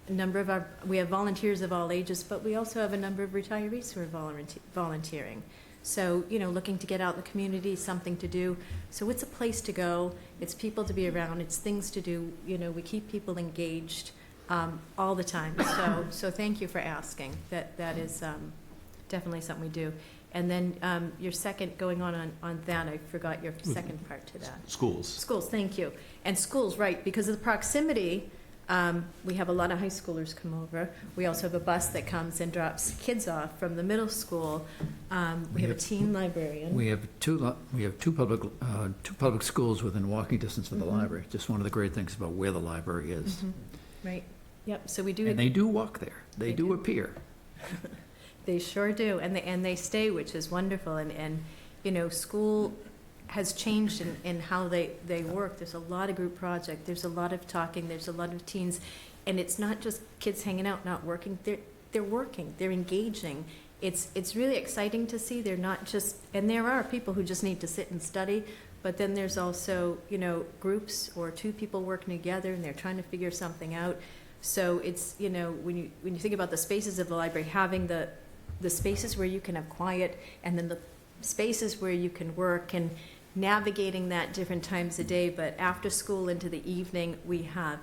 L: number of we have volunteers of all ages, but we also have a number of retirees who are volunteering. So, looking to get out in the community, something to do. So it's a place to go. It's people to be around. It's things to do. We keep people engaged all the time. So thank you for asking. That is definitely something we do. And then your second, going on that, I forgot your second part to that.
B: Schools.
L: Schools, thank you. And schools, right, because of the proximity, we have a lot of high schoolers come over. We also have a bus that comes and drops kids off from the middle school. We have a teen librarian.
M: We have two public schools within walking distance of the library. Just one of the great things about where the library is.
L: Mm-hmm. Right. Yep. So we do.
M: And they do walk there. They do appear.
L: They sure do, and they stay, which is wonderful. And school has changed in how they work. There's a lot of group project. There's a lot of talking. There's a lot of teens, and it's not just kids hanging out, not working. They're working. They're engaging. It's really exciting to see. They're not just, and there are people who just need to sit and study, but then there's also groups or two people working together, and they're trying to figure something out. So it's when you think about the spaces of the library, having the spaces where you can have quiet, and then the spaces where you can work, and navigating that different times a day. But after school into the evening, we have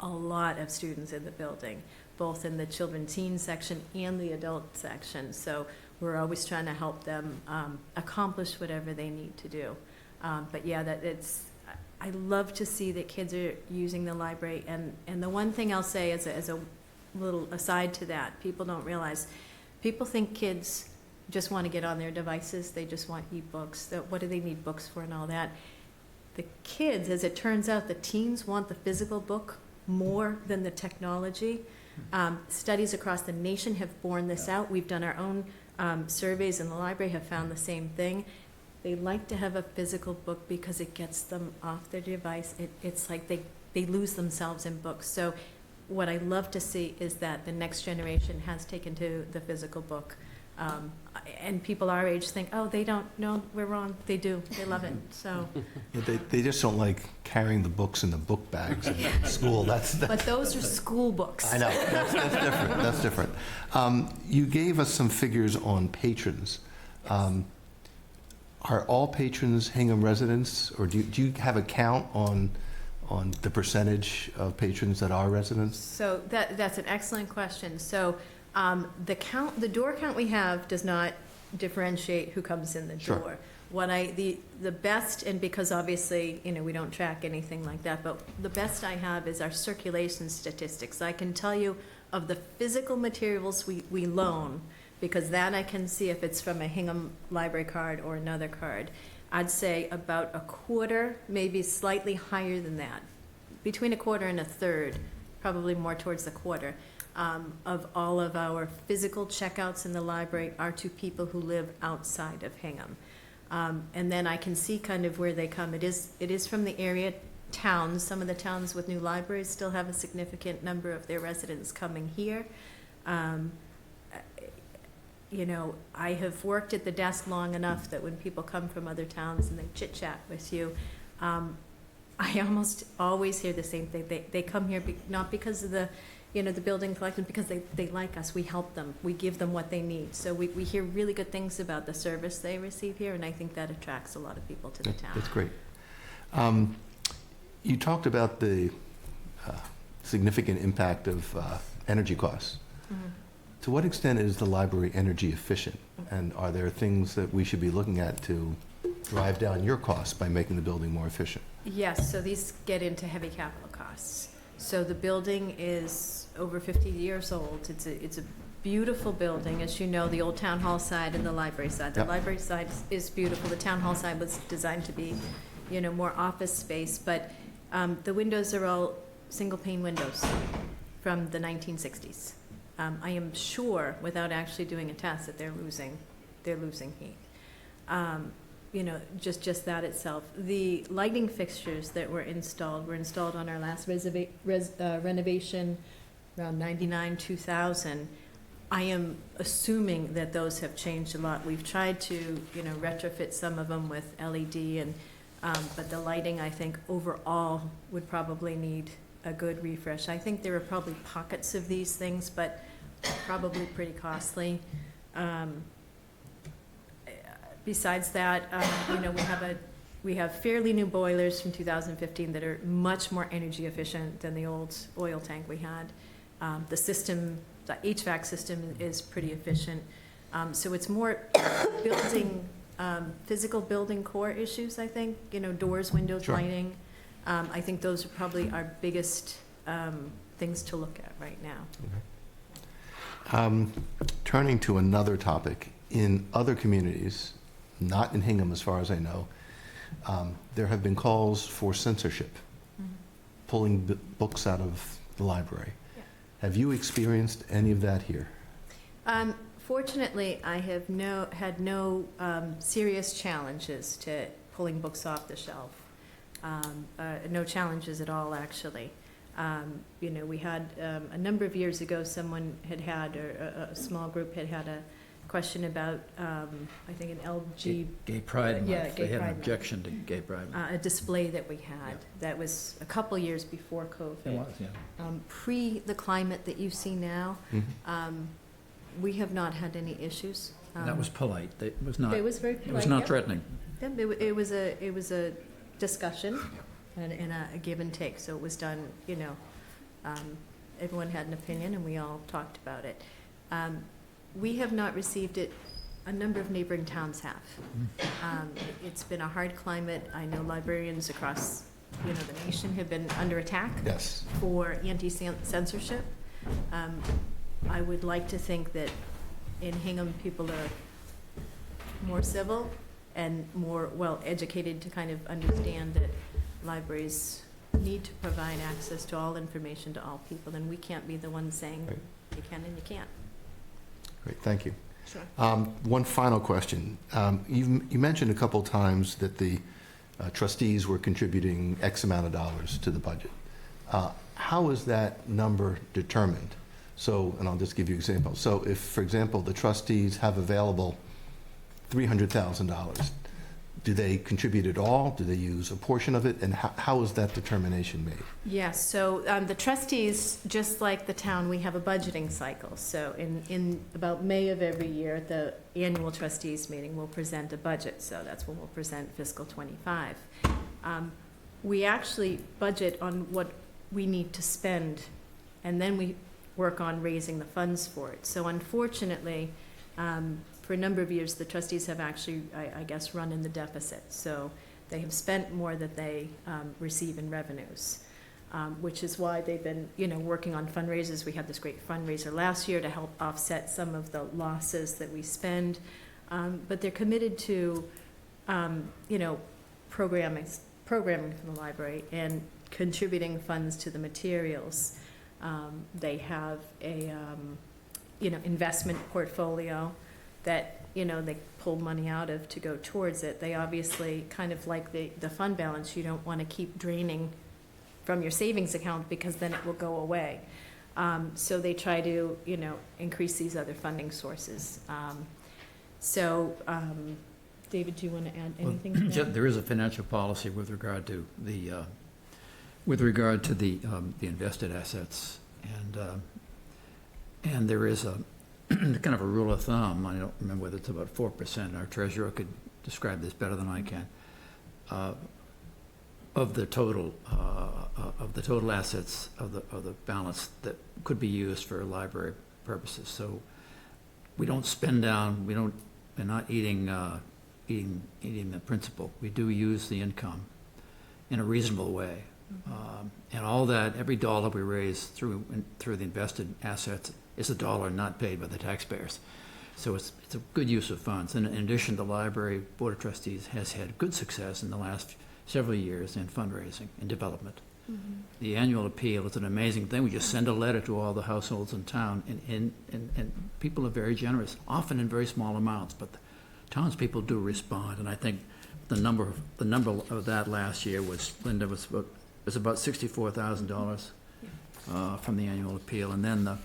L: a lot of students in the building, both in the children teen section and the adult section. So we're always trying to help them accomplish whatever they need to do. But yeah, I love to see that kids are using the library. And the one thing I'll say as a little aside to that, people don't realize, people think kids just want to get on their devices. They just want e-books. What do they need books for and all that? The kids, as it turns out, the teens want the physical book more than the technology. Studies across the nation have borne this out. We've done our own surveys in the library, have found the same thing. They like to have a physical book because it gets them off their device. It's like they lose themselves in books. So what I love to see is that the next generation has taken to the physical book. And people our age think, oh, they don't know, we're wrong. They do. They love it. So.
B: Yeah, they just don't like carrying the books in the book bags in school. That's
L: but those are school books.
B: I know. That's different. That's different. You gave us some figures on patrons. Are all patrons Hingham residents, or do you have a count on the percentage of patrons that are residents?
L: So that's an excellent question. So the door count we have does not differentiate who comes in the door.
B: Sure.
L: What the best, and because obviously we don't track anything like that, but the best I have is our circulation statistics. I can tell you of the physical materials we loan, because that I can see if it's from a Hingham library card or another card. I'd say about a quarter, maybe slightly higher than that, between a quarter and a third, probably more towards the quarter, of all of our physical checkouts in the library are to people who live outside of Hingham. And then I can see kind of where they come. It is from the area towns. Some of the towns with new libraries still have a significant number of their residents coming here. I have worked at the desk long enough that when people come from other towns and they chit-chat with you, I almost always hear the same thing. They come here not because of the building collector, because they like us. We help them. We give them what they need. So we hear really good things about the service they receive here, and I think that attracts a lot of people to the town.
B: That's great. You talked about the significant impact of energy costs.
L: Mhm.
B: To what extent is the library energy efficient? And are there things that we should be looking at to drive down your costs by making the building more efficient?
L: Yes, so these get into heavy capital costs. So the building is over 50 years old. It's a beautiful building. As you know, the old town hall side and the library side. The
B: Yep.
L: library side is beautiful. The town hall side was designed to be, more office space, but the windows are all single pane windows from the 1960s. I am sure, without actually doing a test, that they're losing heat. Just that itself. The lighting fixtures that were installed on our last renovation around 99, 2000. I am assuming that those have changed a lot. We've tried to, retrofit some of them with LED, but the lighting, I think, overall would probably need a good refresh. I think there are probably pockets of these things, but probably pretty costly. Besides that, we have fairly new boilers from 2015 that are much more energy efficient than the old oil tank we had. The HVAC system is pretty efficient. So it's more building, physical building core issues, I think, doors, windows,
B: Sure.
L: lighting. I think those are probably our biggest things to look at right now.
B: Turning to another topic, in other communities, not in Hingham as far as I know, there have been calls for censorship, pulling books out of the library.
L: Yeah.
B: Have you experienced any of that here?
L: Fortunately, I have had no serious challenges to pulling books off the shelf. No challenges at all, actually. We had a number of years ago, someone or a small group had a question about, I think, an LG.
M: Gay Pride Month.
L: Yeah,
M: They
L: Gay
M: had
L: Pride
M: an
L: Month.
M: objection to Gay Pride Month.
L: A display that we had that was a couple years before COVID.
M: It was, yeah.
L: Pre the climate that you see now,
B: Mhm.
L: we have not had any issues.
M: That was polite. It was not,
L: It was very
M: it
L: polite.
M: was not
L: yep.
M: threatening.
L: Yep, it was a discussion and a give and take. So it was done, everyone had an opinion and we all talked about it. We have not received it. A number of neighboring towns have. It's been a hard climate. I know librarians across, the nation have been under attack
B: Yes.
L: for anti-censorship. I would like to think that in Hingham, people are more civil and more well-educated to kind of understand that libraries need to provide access to all information to all people, and we can't be the ones saying
B: Right.
L: you can and you can't.
B: Great, thank you.
L: Sure.
B: One final question. You mentioned a couple times that the trustees were contributing X amount of dollars to the budget. How is that number determined? So, and I'll just give you an example. So if, for example, the trustees have available $300,000, do they contribute it all? Do they use a portion of it? And how is that determination made?
L: Yes, so the trustees, just like the town, we have a budgeting cycle. So in about May of every year, the annual trustees meeting will present a budget. So that's when we'll present fiscal '25. We actually budget on what we need to spend, and then we work on raising the funds for it. So unfortunately, for a number of years, the trustees have actually, I guess, run in the deficit. So they have spent more than they receive in revenues, which is why they've been, working on fundraisers. We had this great fundraiser last year to help offset some of the losses that we spend. But they're committed to, programming for the library and contributing funds to the materials. They have a, investment portfolio that, they pull money out of to go towards it. They obviously, kind of like the fund balance, you don't want to keep draining from your savings account because then it will go away. So they try to, increase these other funding sources. David, do you want to add anything to that?
M: There is a financial policy with regard to the invested assets, and there is a kind of a rule of thumb. I don't remember whether it's about 4%. Our treasurer could describe this better than I can. Of the total assets of the balance that could be used for library purposes. So we don't spend down. We're not eating the principal. We do use the income in a reasonable way, and all that, every dollar we raise through the invested assets is a dollar not paid by the taxpayers. So it's a good use of funds. And in addition, the library board of trustees has had good success in the last several years in fundraising and development. The annual appeal is an amazing thing. We just send a letter to all the households in town, and people are very generous, often in very small amounts, but the townspeople do respond. And I think the number of that last year was, Linda, was about $64,000 from the annual appeal. And then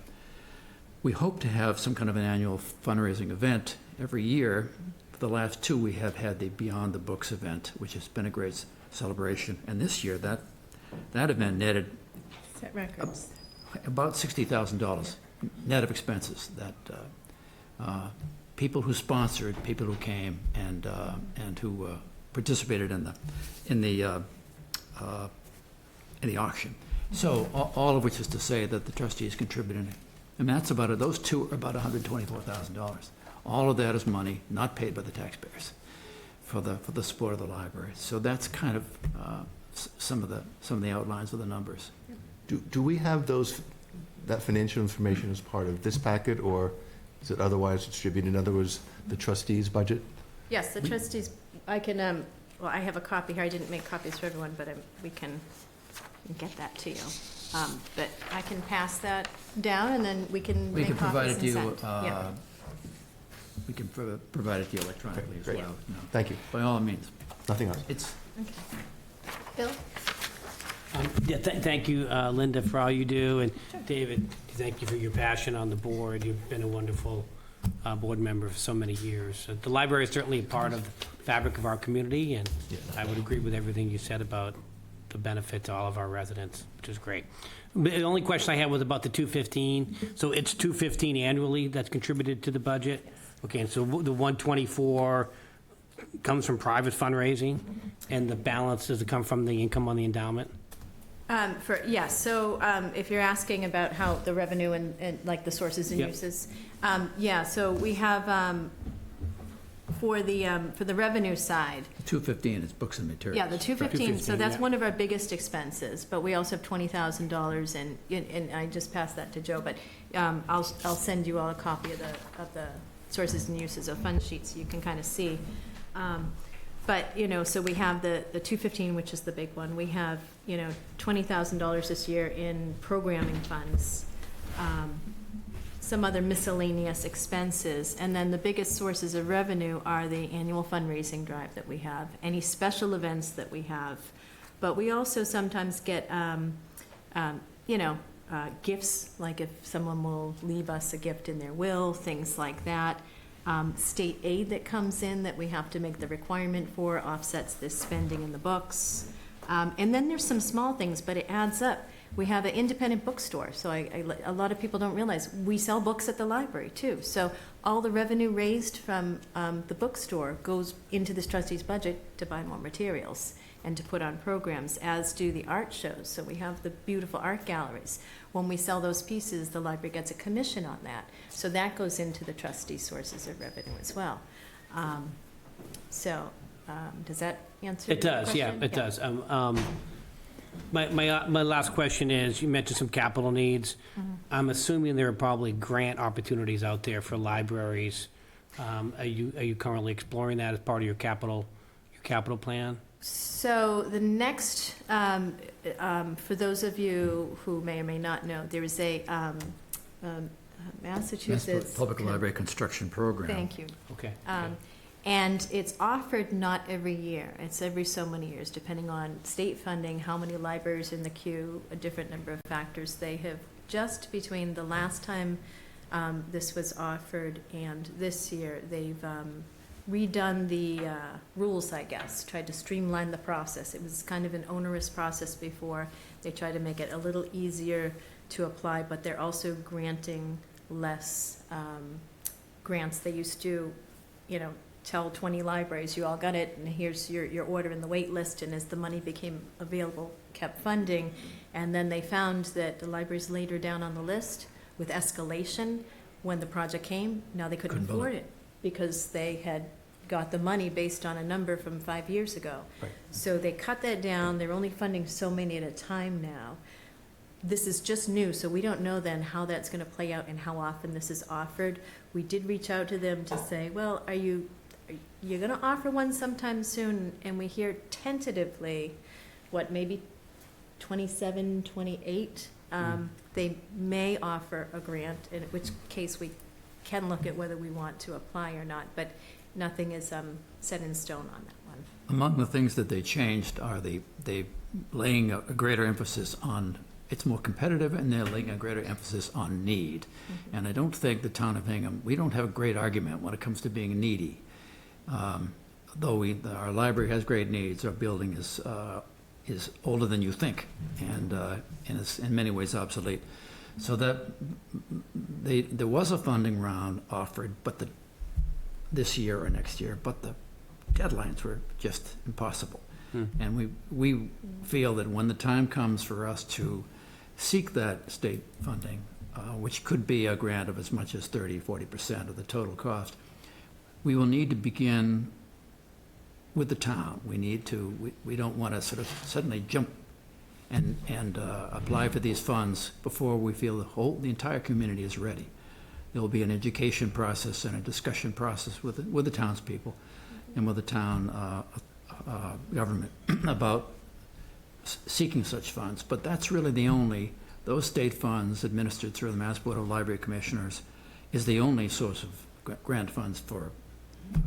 M: we hope to have some kind of an annual fundraising event every year. For the last two, we have had the Beyond the Books event, which has been a great celebration. And this year, that event netted
L: Set records.
M: about $60,000 net of expenses. That people who sponsored, people who came, and who participated in the auction. So all of which is to say that the trustees contributed, and that's about those two are about $124,000. All of that is money not paid by the taxpayers for the support of the library. So that's kind of some of the outlines of the numbers.
B: Do we have that financial information as part of this packet, or is it otherwise distributed? In other words, the trustees' budget?
L: Yes, the trustees, I can, well, I have a copy here. I didn't make copies for everyone, but we can get that to you. But I can pass that down, and then we can
M: We
L: make
M: can provide
L: copies
M: it to
L: and
M: you.
L: send. Yeah.
M: We can provide it to you electronically as
B: Great.
M: well. No.
B: Thank you.
M: By all means.
B: Nothing else.
M: It's
L: Bill?
C: Thank you, Linda, for all you do, and David, thank you for your passion on the board. You've been a wonderful board member for so many years. The library is certainly a part of the fabric of our community, and I would agree with everything you said about the benefit to all of our residents, which is great. The only question I had was about the 215. So it's 215 annually that's contributed to the budget? Okay, and so the 124 comes from private fundraising, and the balance, does it come from the income on the endowment?
L: So if you're asking about how the revenue and like the sources and
C: Yep.
L: uses, so we have, for the revenue side,
M: 215 is books and materials.
L: yeah, the 215, so
C: 215,
L: that's
C: yeah.
L: one of our biggest expenses, but we also have $20,000, and I just passed that to Joe, but I'll send you all a copy of the sources and uses of fund sheets, so you can kind of see. But, so we have the 215, which is the big one. We have, $20,000 this year in programming funds, some other miscellaneous expenses, and then the biggest sources of revenue are the annual fundraising drive that we have, any special events that we have. But we also sometimes get, gifts, like if someone will leave us a gift in their will, things like that. State aid that comes in that we have to make the requirement for offsets this spending in the books. And then there's some small things, but it adds up. We have an independent bookstore, so a lot of people don't realize we sell books at the library too. So all the revenue raised from the bookstore goes into this trustee's budget to buy more materials and to put on programs, as do the art shows. So we have the beautiful art galleries. When we sell those pieces, the library gets a commission on that. So that goes into the trustee sources of revenue as well. Does that answer your
C: It does,
L: question?
C: yeah, it does. My last question is, you mentioned some capital needs. I'm assuming there are probably grant opportunities out there for libraries. Are you currently exploring that as part of your capital plan?
L: So the next, for those of you who may or may not know, there is a Massachusetts
M: Public Library Construction Program.
L: Thank you.
C: Okay.
L: And it's offered not every year. It's every so many years, depending on state funding, how many libraries in the queue, a different number of factors. They have just between the last time this was offered and this year, they've redone the rules, I guess, tried to streamline the process. It was kind of an onerous process before. They tried to make it a little easier to apply, but they're also granting less grants. They used to, tell 20 libraries, you all got it, and here's your order in the wait list, and as the money became available, kept funding. And then they found that the libraries later down on the list, with escalation, when the project came, now they couldn't afford it, because they had got the money based on a number from 5 years ago.
B: Right.
L: So they cut that down. They're only funding so many at a time now. This is just new, so we don't know then how that's going to play out and how often this is offered. We did reach out to them to say, well, are you going to offer one sometime soon? And we hear tentatively, maybe 27, 28, they may offer a grant, in which case we can look at whether we want to apply or not, but nothing is set in stone on that one.
M: Among the things that they changed are they laying a greater emphasis on, it's more competitive, and they're laying a greater emphasis on need.
L: Mm-hmm.
M: And I don't think the town of Hingham, we don't have a great argument when it comes to being needy. Though our library has great needs, our building is older than you think, and is in many ways obsolete. So that there was a funding round offered, but this year or next year, but the deadlines were just impossible. And we feel that when the time comes for us to seek that state funding, which could be a grant of as much as 30-40% of the total cost, we will need to begin with the town. We don't want to sort of suddenly jump and apply for these funds before we feel the entire community is ready. There will be an education process and a discussion process with the townspeople and with the town government about seeking such funds. But that's really those state funds administered through the Mass Board of Library Commissioners is the only source of grant funds for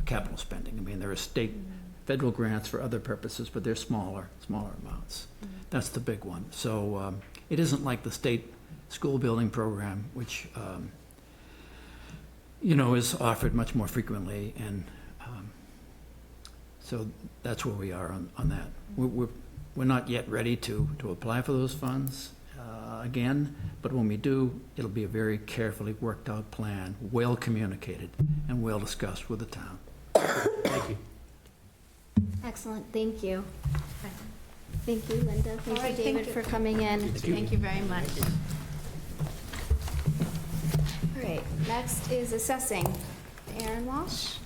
M: capital spending. I mean, there are federal grants for other purposes, but they're smaller amounts. That's the big one. So it isn't like the state school building program, which is offered much more frequently, and so that's where we are on that. We're not yet ready to apply for those funds again, but when we do, it'll be a very carefully worked out plan, well communicated, and well discussed with the town.
B: Thank you.
A: Excellent, thank you. Thank you, Linda.
L: All
A: Thank
L: right,
A: you,
L: thank
A: David,
L: you.
A: for coming in.
L: Thank you very much.
A: All right, next is assessing. Aaron Walsh?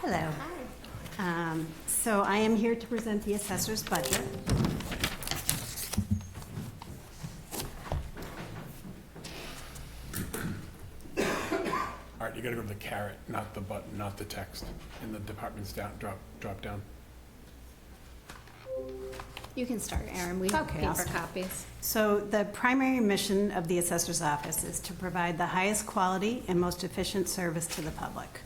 N: Hello. So I am here to present the assessor's budget.
E: All right, you gotta go to the caret, not the button, not the text, in the departments drop down.
A: You can start, Aaron. We have
N: Okay, I'll
A: paper
N: start.
A: copies.
N: So the primary mission of the assessor's office is to provide the highest quality and most efficient service to the public.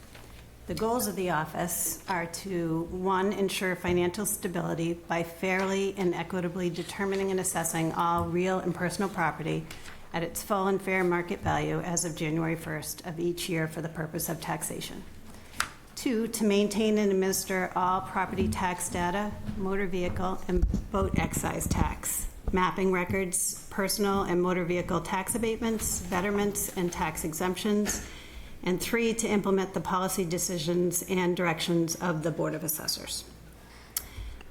N: The goals of the office are to, 1, ensure financial stability by fairly and equitably determining and assessing all real and personal property at its full and fair market value as of January 1st of each year for the purpose of taxation. 2, to maintain and administer all property tax data, motor vehicle, and boat excise tax, mapping records, personal and motor vehicle tax abatements, betterments, and tax exemptions. And 3, to implement the policy decisions and directions of the Board of Assessors.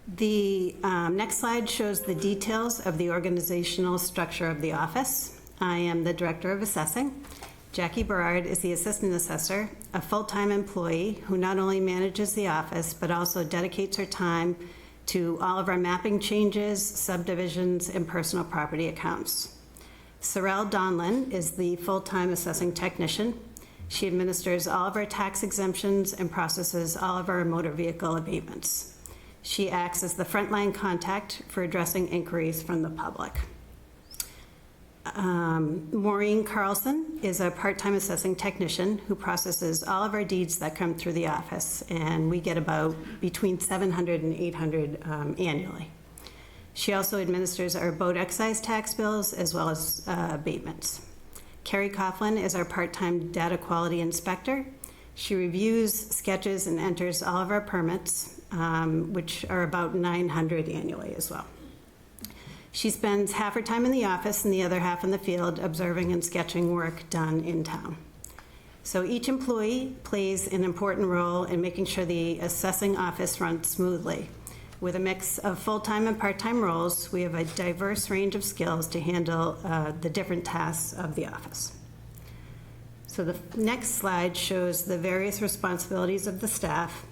N: The next slide shows the details of the organizational structure of the office. I am the Director of Assessing. Jackie Berard is the Assistant Assessor, a full-time employee who not only manages the office, but also dedicates her time to all of our mapping changes, subdivisions, and personal property accounts. Sorrel Donlin is the full-time assessing technician. She administers all of our tax exemptions and processes all of our motor vehicle abatements. She acts as the frontline contact for addressing inquiries from the public. Maureen Carlson is a part-time assessing technician who processes all of our deeds that come through the office, and we get about between 700 and 800 annually. She also administers our boat excise tax bills as well as abatements. Carrie Coughlin is our part-time data quality inspector. She reviews, sketches, and enters all of our permits, which are about 900 annually as well. She spends half her time in the office and the other half in the field observing and sketching work done in town. So each employee plays an important role in making sure the assessing office runs smoothly. With a mix of full-time and part-time roles, we have a diverse range of skills to handle the different tasks of the office. So the next slide shows the various responsibilities of the staff,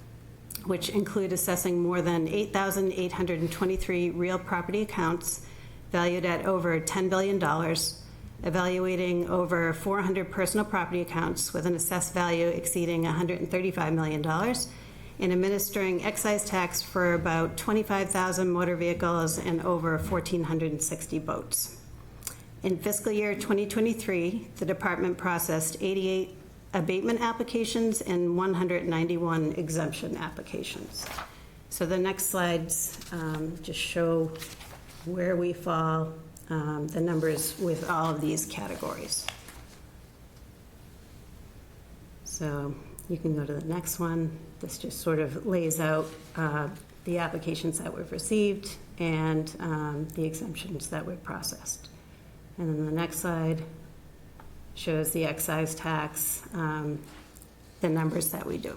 N: which include assessing more than 8,823 real property accounts valued at over $10 billion, evaluating over 400 personal property accounts with an assessed value exceeding $135 million, and administering excise tax for about 25,000 motor vehicles and over 1,460 boats. In fiscal year 2023, the department processed 88 abatement applications and 191 exemption applications. So the next slides just show where we fall, the numbers with all of these categories. So you can go to the next one. This just sort of lays out the applications that we've received and the exemptions that we've processed. And then the next slide shows the excise tax, the numbers that we do.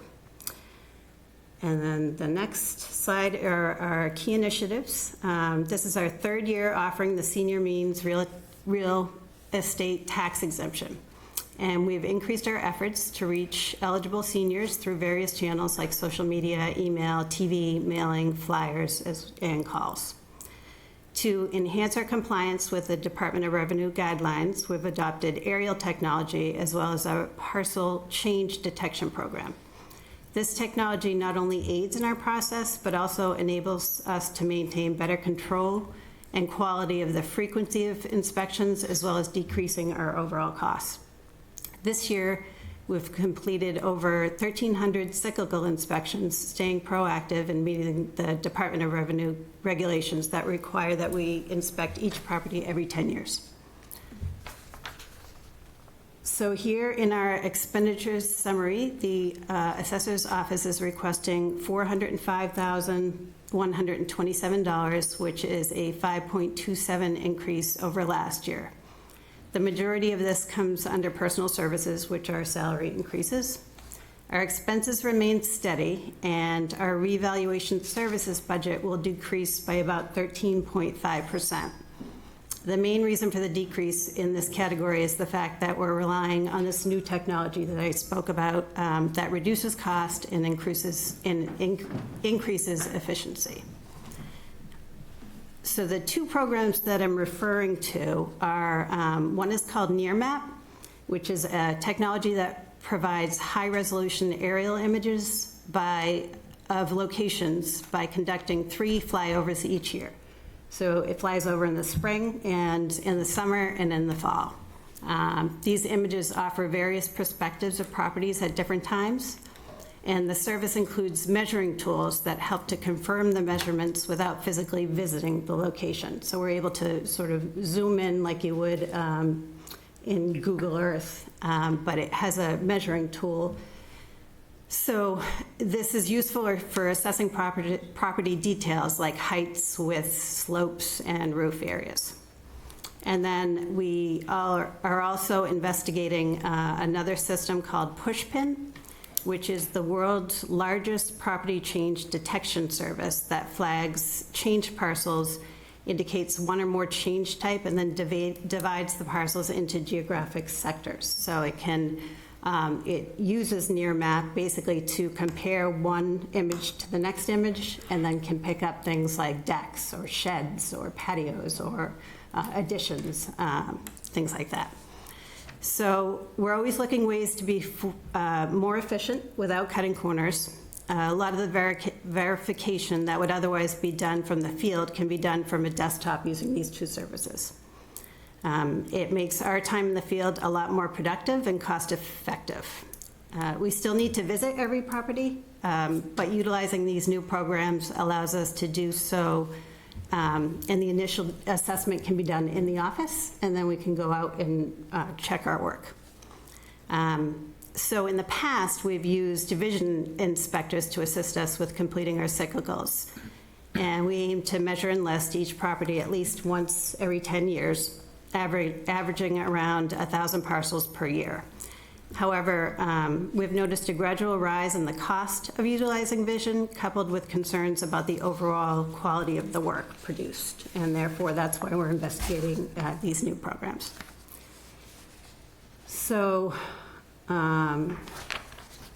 N: And then the next slide are our key initiatives. This is our third year offering the senior means real estate tax exemption. And we've increased our efforts to reach eligible seniors through various channels like social media, email, TV, mailing, flyers, and calls. To enhance our compliance with the Department of Revenue guidelines, we've adopted aerial technology as well as our parcel change detection program. This technology not only aids in our process, but also enables us to maintain better control and quality of the frequency of inspections, as well as decreasing our overall costs. This year, we've completed over 1,300 cyclical inspections, staying proactive and meeting the Department of Revenue regulations that require that we inspect each property every 10 years. So here in our expenditures summary, the assessor's office is requesting $405,127, which is a 5.27% increase over last year. The majority of this comes under personal services, which are salary increases. Our expenses remain steady, and our revaluation services budget will decrease by about 13.5%. The main reason for the decrease in this category is the fact that we're relying on this new technology that I spoke about that reduces cost and increases efficiency. So the two programs that I'm referring to are, one is called NearMap, which is a technology that provides high-resolution aerial images of locations by conducting 3 flyovers each year. So it flies over in the spring and in the summer and in the fall. These images offer various perspectives of properties at different times, and the service includes measuring tools that help to confirm the measurements without physically visiting the location. So we're able to sort of zoom in like you would in Google Earth, but it has a measuring tool. So this is useful for assessing property details like heights, widths, slopes, and roof areas. And then we are also investigating another system called Pushpin, which is the world's largest property change detection service that flags change parcels, indicates one or more change type, and then divides the parcels into geographic sectors. So it uses NearMap basically to compare one image to the next image, and then can pick up things like decks or sheds or patios or additions, things like that. So we're always looking ways to be more efficient without cutting corners. A lot of the verification that would otherwise be done from the field can be done from a desktop using these two services. It makes our time in the field a lot more productive and cost-effective. We still need to visit every property, but utilizing these new programs allows us to do so, and the initial assessment can be done in the office, and then we can go out and check our work. So in the past, we've used division inspectors to assist us with completing our cyclicals. And we aim to measure and list each property at least once every 10 years, averaging around 1,000 parcels per year. However, we've noticed a gradual rise in the cost of utilizing vision, coupled with concerns about the overall quality of the work produced. And therefore, that's why we're investigating these new programs. So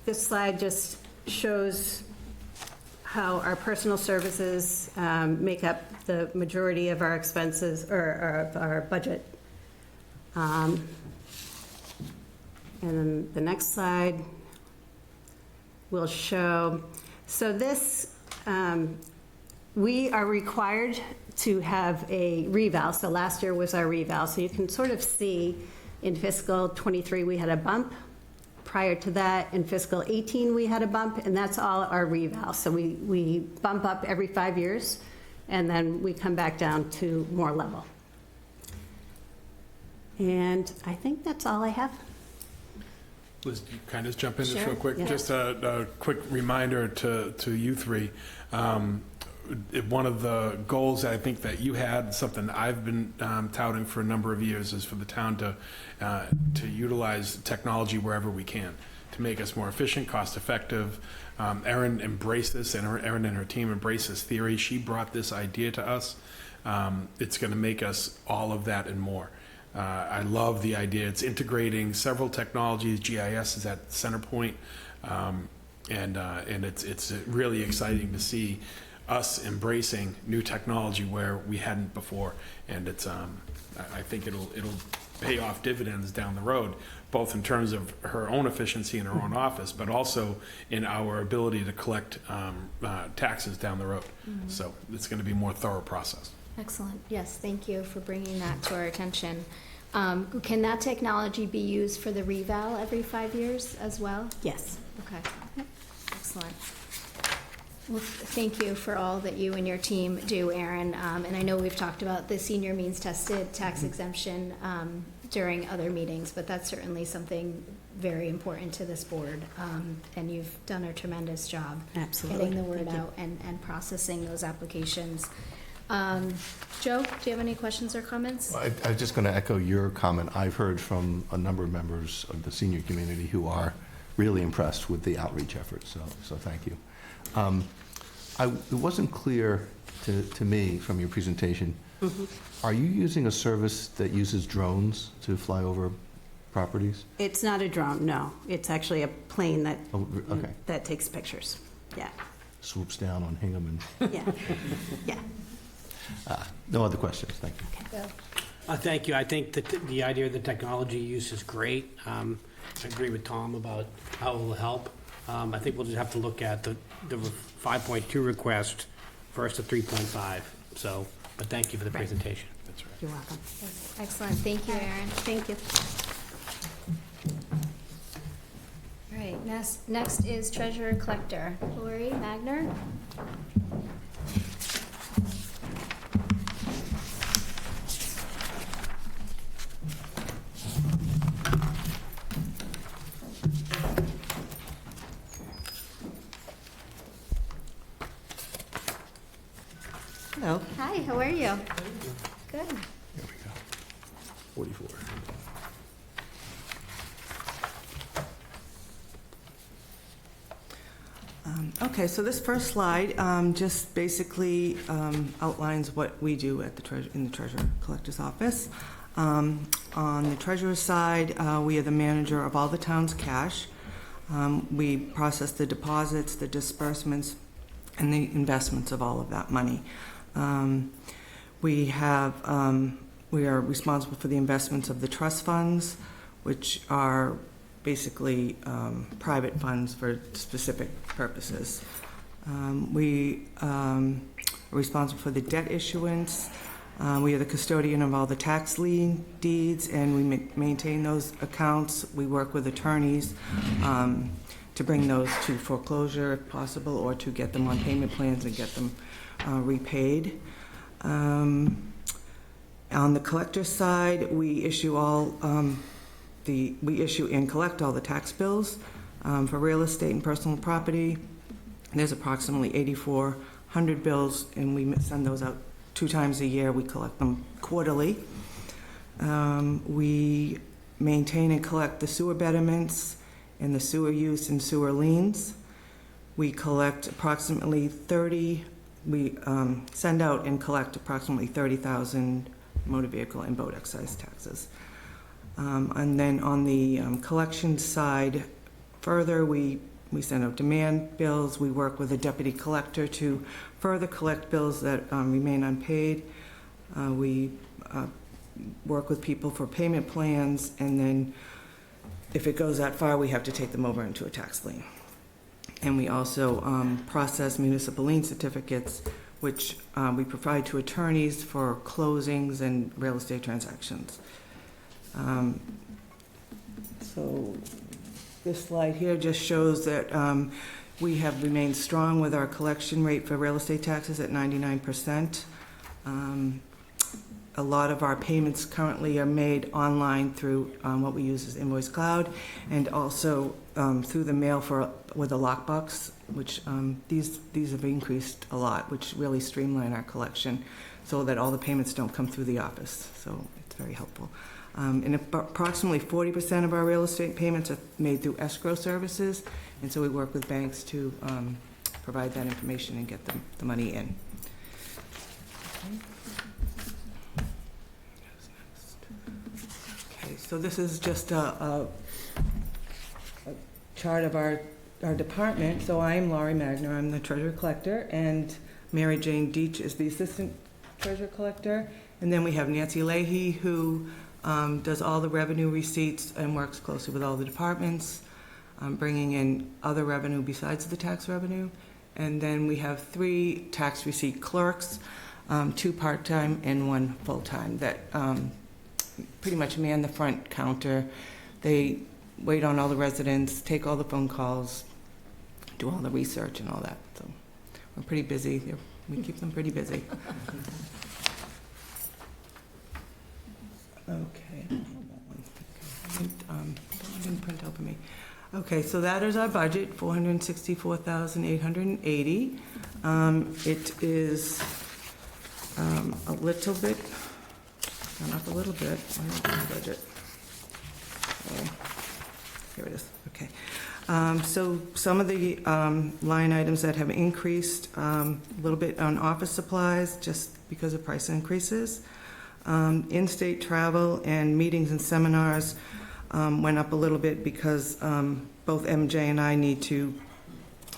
N: this slide just shows how our personal services make up the majority of our expenses, or of our budget. And then the next slide will show, so this, we are required to have a reval. So last year was our reval. So you can sort of see in fiscal '23 we had a bump. Prior to that, in fiscal '18, we had a bump, and that's all our reval. So we bump up every 5 years, and then we come back down to more level. And I think that's all I have.
E: Liz, you kind of jump in just
N: Sure,
E: real quick?
N: yeah.
E: Just a quick reminder to you three. One of the goals that I think that you had, something I've been touting for a number of years, is for the town to utilize technology wherever we can to make us more efficient, cost-effective. Erin embraced this, and Erin and her team embraced this theory. She brought this idea to us. It's going to make us all of that and more. I love the idea. It's integrating several technologies. GIS is at center point, and it's really exciting to see us embracing new technology where we hadn't before, and it's I think it'll pay off dividends down the road, both in terms of her own efficiency in her own office, but also in our ability to collect taxes down the road.
A: Mm-hmm.
E: So it's going to be a more thorough process.
A: Excellent. Yes, thank you for bringing that to our attention. Can that technology be used for the reval every 5 years as well?
N: Yes.
A: Okay. Excellent. Well, thank you for all that you and your team do, Erin. And I know we've talked about the senior means tested tax exemption during other meetings, but that's certainly something very important to this board. And you've done a tremendous job
N: Absolutely.
A: getting the word
N: Thank you.
A: out and processing those applications. Joe, do you have any questions or comments?
B: I was just going to echo your comment. I've heard from a number of members of the senior community who are really impressed with the outreach effort, so thank you. It wasn't clear to me from your presentation, are you using a service that uses drones to fly over properties?
N: It's not a drone, no. It's actually a plane that,
B: Okay.
N: that takes pictures. Yeah,
B: Swoops down on Hingham and,
N: yeah, yeah.
B: no other questions, thank you.
A: Bill?
C: Thank you. I think that the idea of the technology use is great. I agree with Tom about how it will help. I think we'll just have to look at the 5.2 request versus the 3.5. So, but thank you for the presentation.
E: That's right.
N: You're welcome.
A: Excellent. Thank you, Erin.
N: Thank you.
A: All right, next is treasurer collector, Lori Magner.
G: Hello.
A: Hi, how are you? Good.
B: Here we go. 44.
G: Okay, so this first slide just basically outlines what we do at in the Treasurer Collector's Office. On the Treasurer's side, we are the manager of all the town's cash. We process the deposits, the disbursements, and the investments of all of that money. We are responsible for the investments of the trust funds, which are basically private funds for specific purposes. We are responsible for the debt issuance, We are the custodian of all the tax lien deeds, and we maintain those accounts. We work with attorneys to bring those to foreclosure if possible, or to get them on payment plans and get them repaid. On the collector side, we issue and collect all the tax bills for real estate and personal property. There's approximately 8,400 bills, and we send those out 2 times a year. We collect them quarterly. We maintain and collect the sewer betterments and the sewer use and sewer liens. We collect approximately we send out and collect approximately 30,000 motor vehicle and boat excise taxes. And then on the collection side, further, we send out demand bills. We work with a deputy collector to further collect bills that remain unpaid. We work with people for payment plans, and then if it goes that far, we have to take them over into a tax lien. And we also process municipal lien certificates, which we provide to attorneys for closings and real estate transactions. So this slide here just shows that we have remained strong with our collection rate for real estate taxes at 99%. A lot of our payments currently are made online through what we use as Invoice Cloud, and also through the mail with a lockbox, which these have increased a lot, which really streamline our collection so that all the payments don't come through the office. So it's very helpful. And approximately 40% of our real estate payments are made through escrow services, and so we work with banks to provide that information and get the money in. Okay, so this is just a chart of our department. So I am Laurie Magner, I'm the treasurer collector, and Mary Jane Deach is the assistant treasurer collector. And then we have Nancy Leahy, who does all the revenue receipts and works closely with all the departments, bringing in other revenue besides the tax revenue. And then we have 3 tax receipt clerks, 2 part-time and 1 full-time, that pretty much man the front counter. They wait on all the residents, take all the phone calls, do all the research and all that. So we're pretty busy. We keep them pretty busy. Okay. Didn't print out for me. Okay, so that is our budget, $464,880. It is a little bit, gone up a little bit. Where is the budget? Oh, here it is. Okay. So some of the line items that have increased a little bit on office supplies, just because of price increases. In-state travel and meetings and seminars went up a little bit because both MJ and I need to,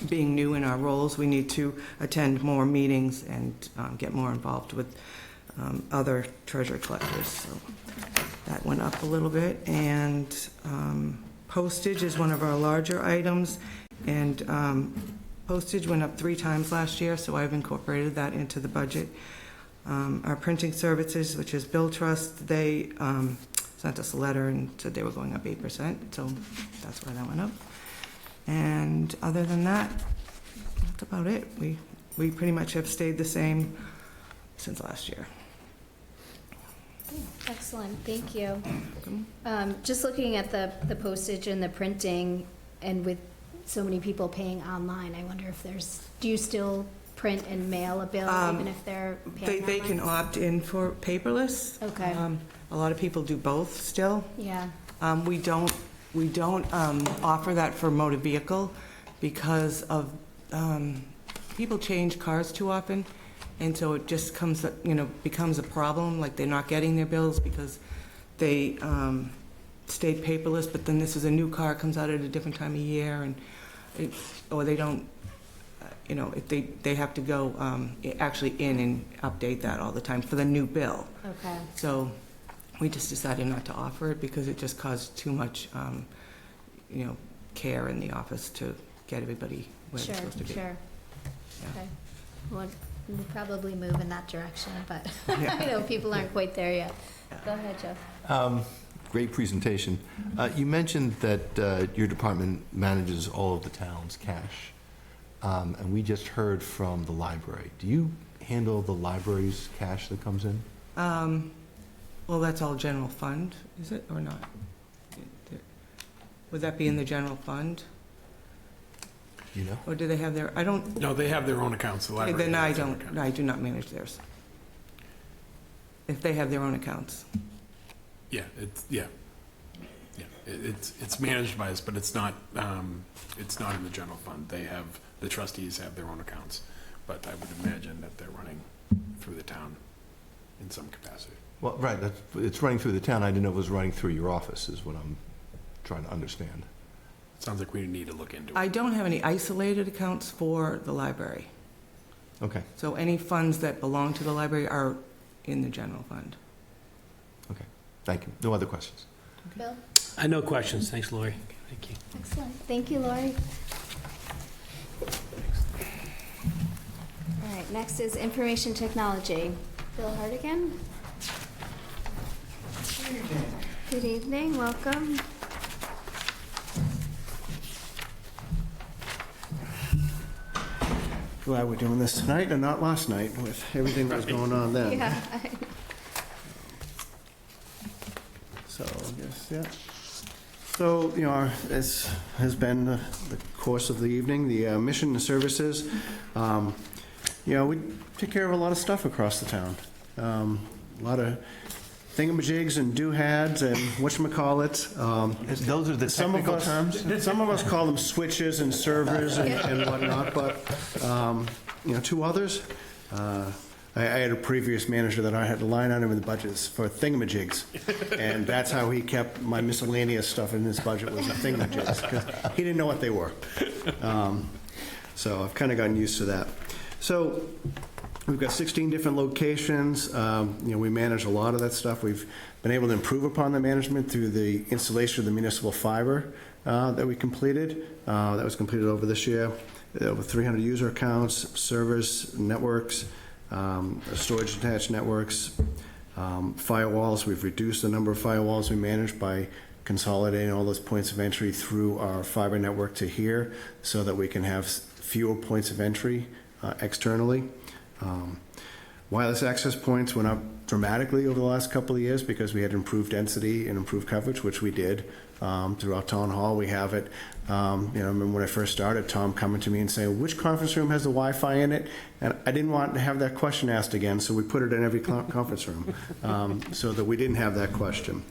G: being new in our roles, we need to attend more meetings and get more involved with other treasurer collectors. So that went up a little bit. And postage is one of our larger items. And postage went up 3 times last year, so I've incorporated that into the budget. Our printing services, which is Bill Trust, they sent us a letter and said they were going up 8%, so that's why that went up. And other than that, that's about it. We pretty much have stayed the same since last year.
A: Excellent, thank you. Just looking at the postage and the printing, and with so many people paying online, I wonder if do you still print and mail a bill, even if they're paying
G: They can opt in for paperless.
A: Okay.
G: A lot of people do both still.
A: Yeah.
G: We don't offer that for motor vehicle because of people change cars too often, and so it just becomes a problem. Like, they're not getting their bills because they stayed paperless, but then this is a new car, comes out at a different time of year, and or they don't. They have to go actually in and update that all the time for the new bill.
A: Okay.
G: So we just decided not to offer it because it just caused too much, care in the office to get everybody where they're supposed to be.
A: Sure.
G: Yeah.
A: Okay. Well, We'll probably move in that direction, but I know people aren't quite there yet. Go ahead, Jeff.
B: Great presentation. You mentioned that your department manages all of the town's cash, and we just heard from the library. Do you handle the library's cash that comes in?
G: Well, that's all general fund, is it, or not? Would that be in the general fund?
B: You know?
G: Or do they have their, I don't,
E: No, they have their own accounts, the library.
G: then I
E: has their own
G: don't,
E: accounts.
G: I do not manage theirs. If they have their own accounts.
E: Yeah, it's managed by us, but it's not in the general fund. The trustees have their own accounts, but I would imagine that they're running through the town in some capacity.
B: Well, right, it's running through the town. I didn't know it was running through your office, is what I'm trying to understand.
E: Sounds like we need to look into it.
G: I don't have any isolated accounts for the library.
B: Okay,
G: So any funds that belong to the library are in the general fund.
B: okay. Thank you. No other questions?
A: Bill?
C: No questions. Thanks, Lori. Thank you.
A: Excellent. Thank you, Lori. All right, next is information technology. Bill Hardigan? Good evening, welcome.
O: Glad we're doing this tonight and not last night with everything that was going on then.
A: Yeah.
O: So, I guess, yeah. So, as has been the course of the evening, the mission and services, we take care of a lot of stuff across the town. A lot of thingamajigs and doohads and whatchamacallits.
B: Those are the technical terms?
O: Some of us call them switches and servers and whatnot, but, two others. I had a previous manager that I had to line item in the budgets for thingamajigs, and that's how he kept my miscellaneous stuff in his budget was the thingamajigs, because he didn't know what they were. So I've kind of gotten used to that. So we've got 16 different locations. We manage a lot of that stuff. We've been able to improve upon the management through the installation of the municipal fiber that we completed. That was completed over this year. Over 300 user accounts, servers, networks, storage attached networks, firewalls. We've reduced the number of firewalls we manage by consolidating all those points of entry through our fiber network to here so that we can have fewer points of entry externally. Wireless access points went up dramatically over the last couple of years because we had improved density and improved coverage, which we did. Throughout Town Hall, we have it. I remember when I first started, Tom coming to me and saying, which conference room has the Wi-Fi in it? And I didn't want to have that question asked again, so we put it in every conference room so that we didn't have that question.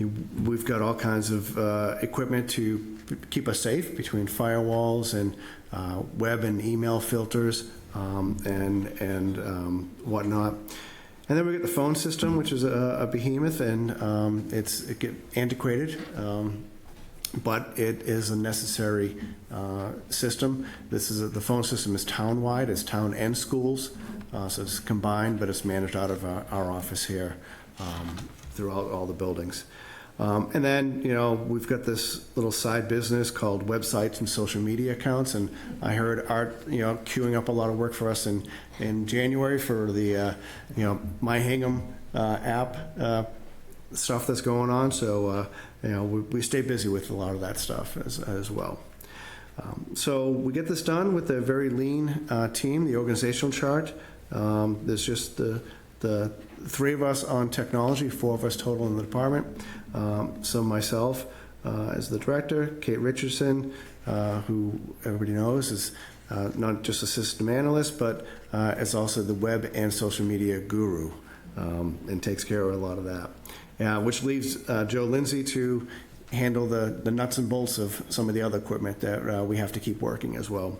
O: We've got all kinds of equipment to keep us safe between firewalls and web and email filters and whatnot. And then we get the phone system, which is a behemoth, and it get antiquated, but it is a necessary system. The phone system is town-wide, it's town and schools, so it's combined, but it's managed out of our office here throughout all the buildings. And then, we've got this little side business called websites and social media accounts, and I heard Art, queuing up a lot of work for us in January for the, My Hingham app stuff that's going on. So, we stay busy with a lot of that stuff as well. So we get this done with a very lean team, the organizational chart. There's just the three of us on technology, four of us total in the department. So myself as the director, Kate Richardson, who everybody knows is not just a system analyst, but is also the web and social media guru and takes care of a lot of that. Which leaves Joe Lindsay to handle the nuts and bolts of some of the other equipment that we have to keep working as well.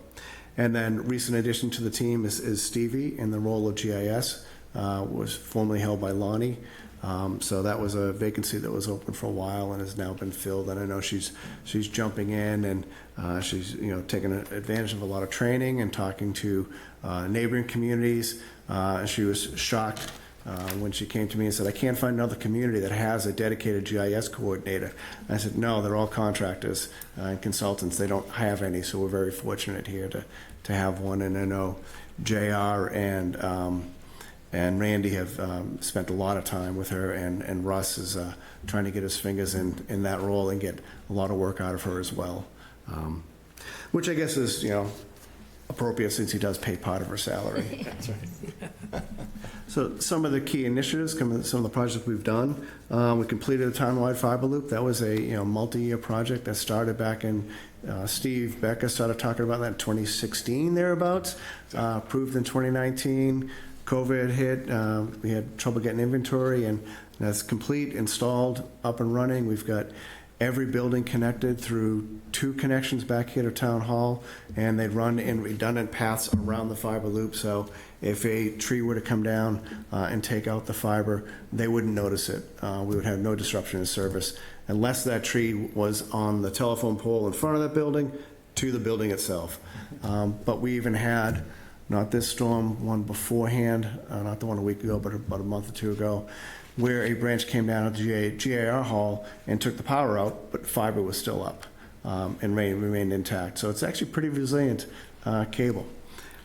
O: And then recent addition to the team is Stevie in the role of GIS. Was formerly held by Lonnie. So that was a vacancy that was open for a while and has now been filled. And I know she's jumping in and she's taking advantage of a lot of training and talking to neighboring communities. She was shocked when she came to me and said, I can't find another community that has a dedicated GIS coordinator. And I said, no, they're all contractors and consultants. They don't have any, so we're very fortunate here to have one. And I know JR and Randy have spent a lot of time with her, and Russ is trying to get his fingers in that role and get a lot of work out of her as well, which I guess is, appropriate since he does pay part of her salary.
B: That's right.
O: So some of the key initiatives, some of the projects we've done, we completed a townwide fiber loop. That was a multi-year project that started back in, Steve Becca started talking about that in 2016 thereabouts, approved in 2019. COVID hit, we had trouble getting inventory, and that's complete, installed, up and running. We've got every building connected through 2 connections back here to Town Hall, and they run in redundant paths around the fiber loop, so if a tree were to come down and take out the fiber, they wouldn't notice it. We would have no disruption in service unless that tree was on the telephone pole in front of that building to the building itself. But we even had, not this storm, one beforehand, not the one a week ago, but about a month or 2 ago, where a branch came down at the GAR hall and took the power out, but fiber was still up and remained intact. So it's actually pretty resilient cable.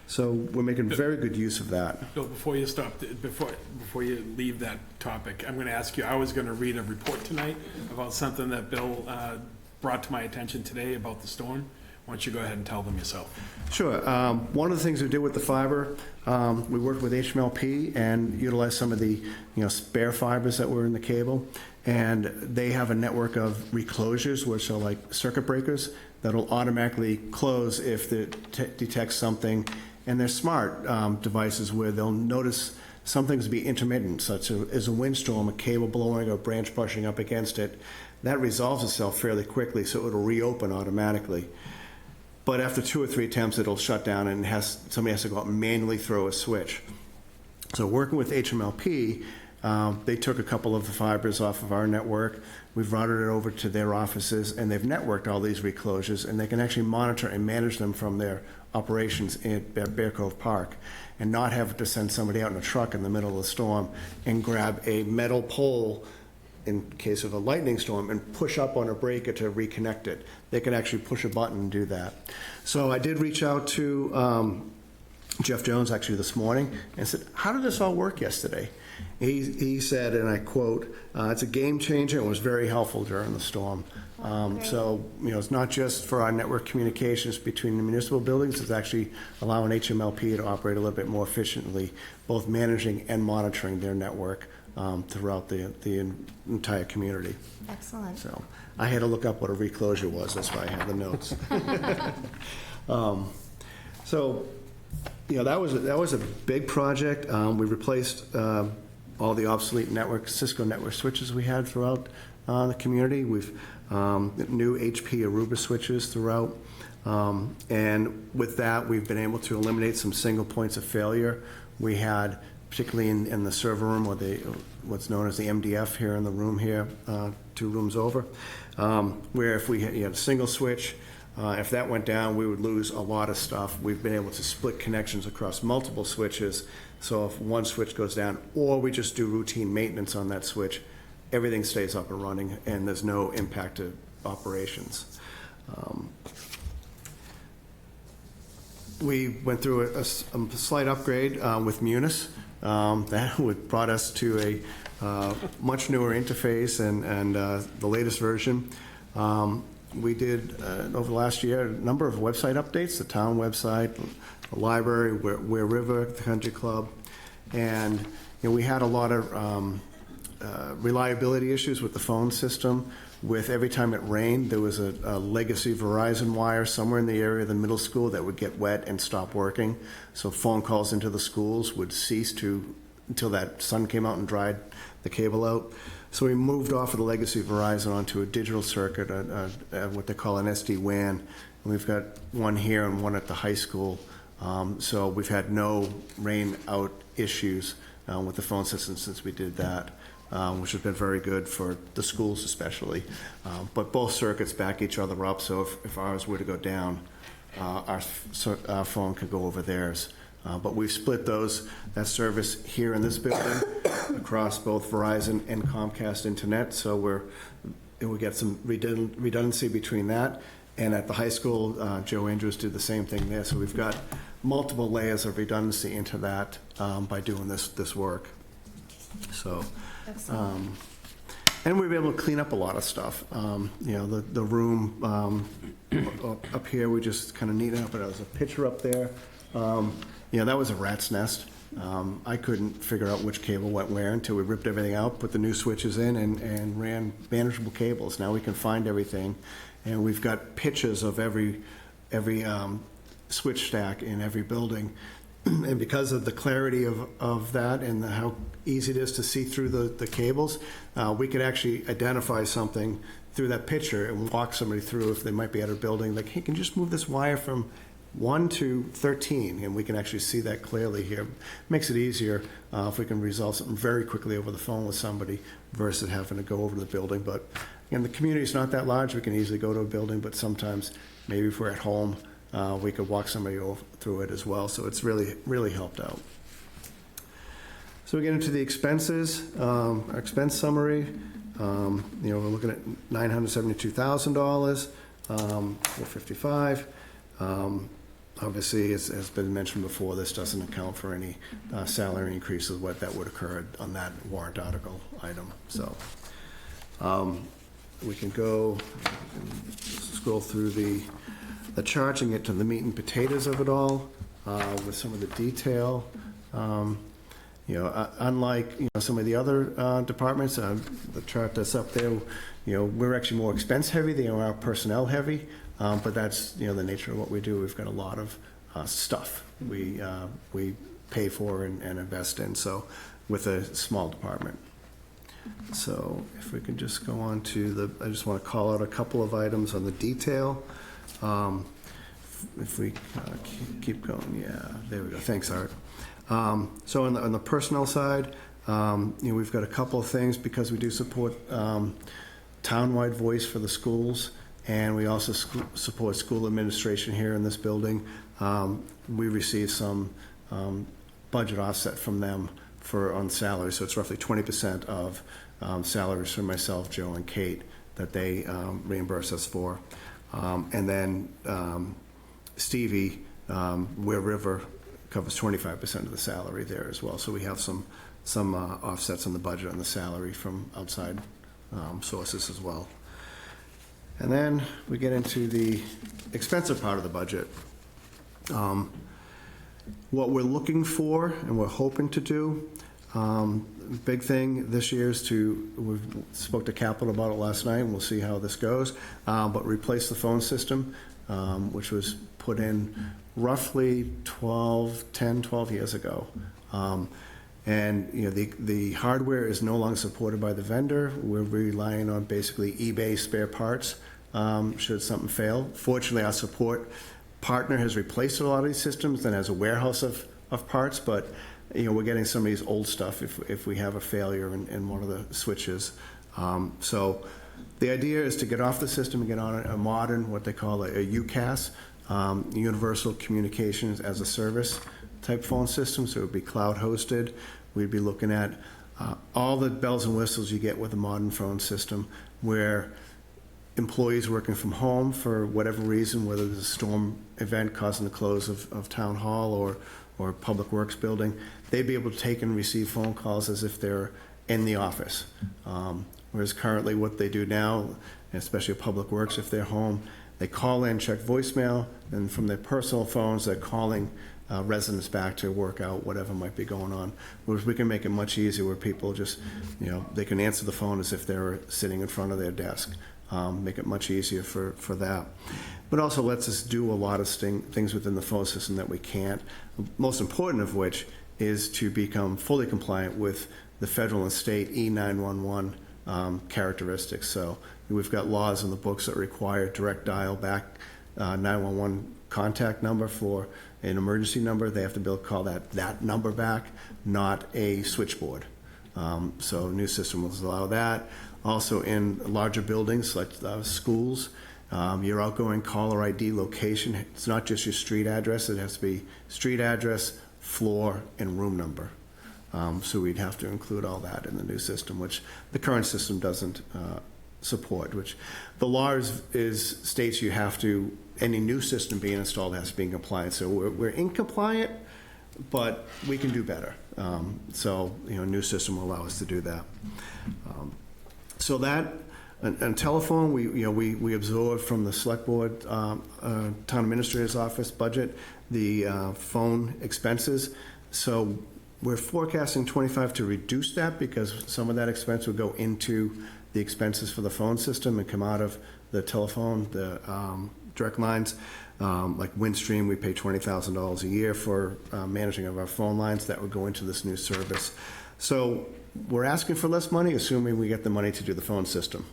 O: So we're making very good use of that.
E: Bill, before you stop, before you leave that topic, I'm going to ask you, I was going to read a report tonight about something that Bill brought to my attention today about the storm. Why don't you go ahead and tell them yourself?
O: Sure. One of the things we did with the fiber, we worked with HMLP and utilized some of the spare fibers that were in the cable, and they have a network of reclosures, which are like circuit breakers that'll automatically close if it detects something, and they're smart devices where they'll notice some things be intermittent, such as a windstorm, a cable blowing, or a branch brushing up against it. That resolves itself fairly quickly, so it'll reopen automatically. But after 2 or 3 attempts, it'll shut down, and somebody has to go out and manually throw a switch. So working with HMLP, they took a couple of the fibers off of our network. We've routed it over to their offices, and they've networked all these reclosures, and they can actually monitor and manage them from their operations at Bear Cove Park, and not have to send somebody out in a truck in the middle of the storm and grab a metal pole in case of a lightning storm and push up on a breaker to reconnect it. They can actually push a button and do that. So I did reach out to Jeff Jones actually this morning and said, how did this all work yesterday? He said, and I quote, it's a game changer and was very helpful during the storm. So, it's not just for our network communications between the municipal buildings, it's actually allowing HMLP to operate a little bit more efficiently, both managing and monitoring their network throughout the entire community.
L: Excellent.
O: So I had to look up what a reclosure was. That's why I have the notes. That was a big project. We replaced all the obsolete Cisco network switches we had throughout the community. We've new HP Aruba switches throughout. And with that, we've been able to eliminate some single points of failure. We had, particularly in the server room, or what's known as the MDF here in the room here, 2 rooms over, where if we had a single switch, if that went down, we would lose a lot of stuff. We've been able to split connections across multiple switches, so if one switch goes down, or we just do routine maintenance on that switch, everything stays up and running, and there's no impact to operations. We went through a slight upgrade with Munis. That brought us to a much newer interface and the latest version. We did, over the last year, a number of website updates, the town website, the library, Ware River, the country club, and we had a lot of reliability issues with the phone system. With every time it rained, there was a legacy Verizon wire somewhere in the area of the middle school that would get wet and stop working. So phone calls into the schools would cease until that sun came out and dried the cable out. So we moved off of the legacy Verizon onto a digital circuit, what they call an SD-WAN. And we've got one here and one at the high school. So we've had no rain out issues with the phone system since we did that. Which has been very good for the schools especially. But both circuits back each other up, so if ours were to go down, our phone could go over theirs. But we've split that service here in this building across both Verizon and Comcast Internet, so we get some redundancy between that. And at the high school, Joe Andrews did the same thing there. So we've got multiple layers of redundancy into that by doing this work. So, and we've been able to clean up a lot of stuff. The room up here, we just kind of neatened up, but there was a picture up there. That was a rat's nest. I couldn't figure out which cable went where until we ripped everything out, put the new switches in, and ran manageable cables. Now we can find everything, and we've got pictures of every switch stack in every building. And because of the clarity of that and how easy it is to see through the cables, we could actually identify something through that picture and walk somebody through if they might be at a building. Like, hey, can you just move this wire from 1 to 13? And we can actually see that clearly here. Makes it easier if we can resolve something very quickly over the phone with somebody versus having to go over to the building. But again, the community is not that large. We can easily go to a building, but sometimes maybe if we're at home, we could walk somebody through it as well. So it's really, really helped out. So we get into the expenses, our expense summary. We're looking at $972,000, $455. Obviously, as has been mentioned before, this doesn't account for any salary increases, what that would occur on that warrant article item. So we can go scroll through the chart and get to the meat and potatoes of it all with some of the detail. Unlike some of the other departments, the chart that's up there, we're actually more expense heavy. They are personnel heavy, but that's the nature of what we do. We've got a lot of stuff we pay for and invest in. So with a small department. So if we can just go on to I just want to call out a couple of items on the detail. If we keep going, yeah, there we go. Thanks, Art. So on the personnel side, we've got a couple of things because we do support townwide voice for the schools, and we also support school administration here in this building. We receive some budget offset from them on salary, so it's roughly 20% of salaries for myself, Joe, and Kate that they reimburse us for. And then Stevie, Ware River, covers 25% of the salary there as well. So we have some offsets on the budget on the salary from outside sources as well. And then we get into the expensive part of the budget. What we're looking for and we're hoping to do, big thing this year is we spoke to Capital about it last night, and we'll see how this goes, but replace the phone system, which was put in roughly 12 years ago. And the hardware is no longer supported by the vendor. We're relying on basically eBay spare parts should something fail. Fortunately, our support partner has replaced a lot of these systems and has a warehouse of parts, but we're getting some of these old stuff if we have a failure in one of the switches. So the idea is to get off the system and get on a modern, what they call a UCAS, Universal Communications as a Service type phone system. So it would be cloud hosted. We'd be looking at all the bells and whistles you get with a modern phone system, where employees working from home for whatever reason, whether there's a storm event causing the close of town hall or public works building, they'd be able to take and receive phone calls as if they're in the office. Whereas currently what they do now, especially public works, if they're home, they call in, check voicemail, and from their personal phones, they're calling residents back to work out whatever might be going on. Whereas we can make it much easier where people just, they can answer the phone as if they were sitting in front of their desk. Make it much easier for that. But also lets us do a lot of things within the phone system that we can't. Most important of which is to become fully compliant with the federal and state E911 characteristics. So we've got laws in the books that require direct dial back 911 contact number for an emergency number. They have to be able to call that number back, not a switchboard. So new system will allow that. Also in larger buildings like schools, your outgoing caller ID location, it's not just your street address, it has to be street address, floor, and room number. So we'd have to include all that in the new system, which the current system doesn't support, which the law states you have to, any new system being installed has to be in compliance. So we're in compliant, but we can do better. So, new system will allow us to do that. So that, and telephone, we absorbed from the select board, town administrator's office budget, the phone expenses. So we're forecasting 25 to reduce that because some of that expense will go into the expenses for the phone system and come out of the telephone, the direct lines. Like Windstream, we pay $20,000 a year for managing of our phone lines. That would go into this new service. So we're asking for less money, assuming we get the money to do the phone system.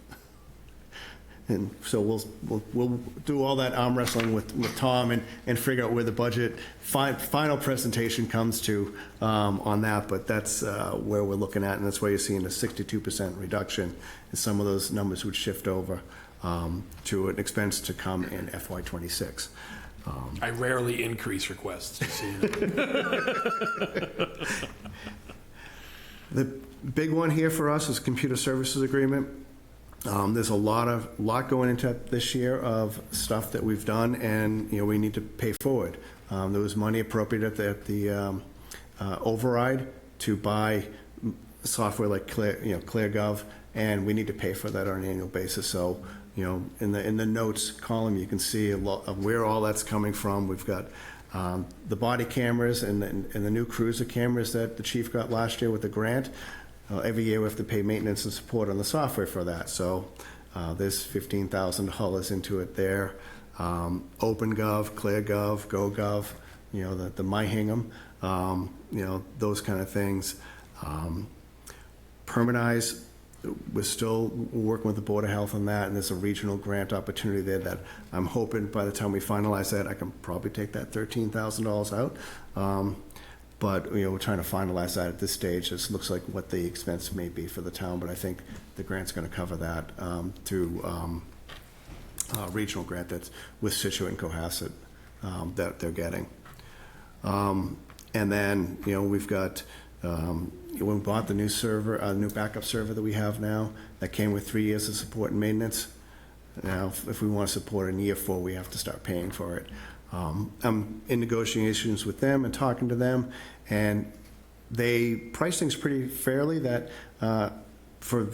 O: And so we'll do all that arm wrestling with Tom and figure out where the budget final presentation comes to on that. But that's where we're looking at, and that's why you're seeing a 62% reduction. And some of those numbers would shift over to an expense to come in FY26.
E: I rarely increase requests, just so you know.
O: The big one here for us is computer services agreement. There's a lot going into it this year of stuff that we've done, and we need to pay forward. There was money appropriated at the override to buy software like ClearGov, and we need to pay for that on an annual basis. So, in the notes column, you can see a lot of where all that's coming from. We've got the body cameras and the new cruiser cameras that the chief got last year with the grant. Every year we have to pay maintenance and support on the software for that. So there's $15,000 into it there. OpenGov, ClearGov, GoGov, the My Hingham, those kind of things. Permitize, we're still working with the Board of Health on that, and there's a regional grant opportunity there that I'm hoping by the time we finalize that, I can probably take that $13,000 out. But we're trying to finalize that at this stage. This looks like what the expense may be for the town, but I think the grant's going to cover that through a regional grant that's with Situate and Cohasset that they're getting. And then we've got when we bought the new server, new backup server that we have now, that came with 3 years of support and maintenance. Now, if we want to support it in year 4, we have to start paying for it. I'm in negotiations with them and talking to them, and they price things pretty fairly that for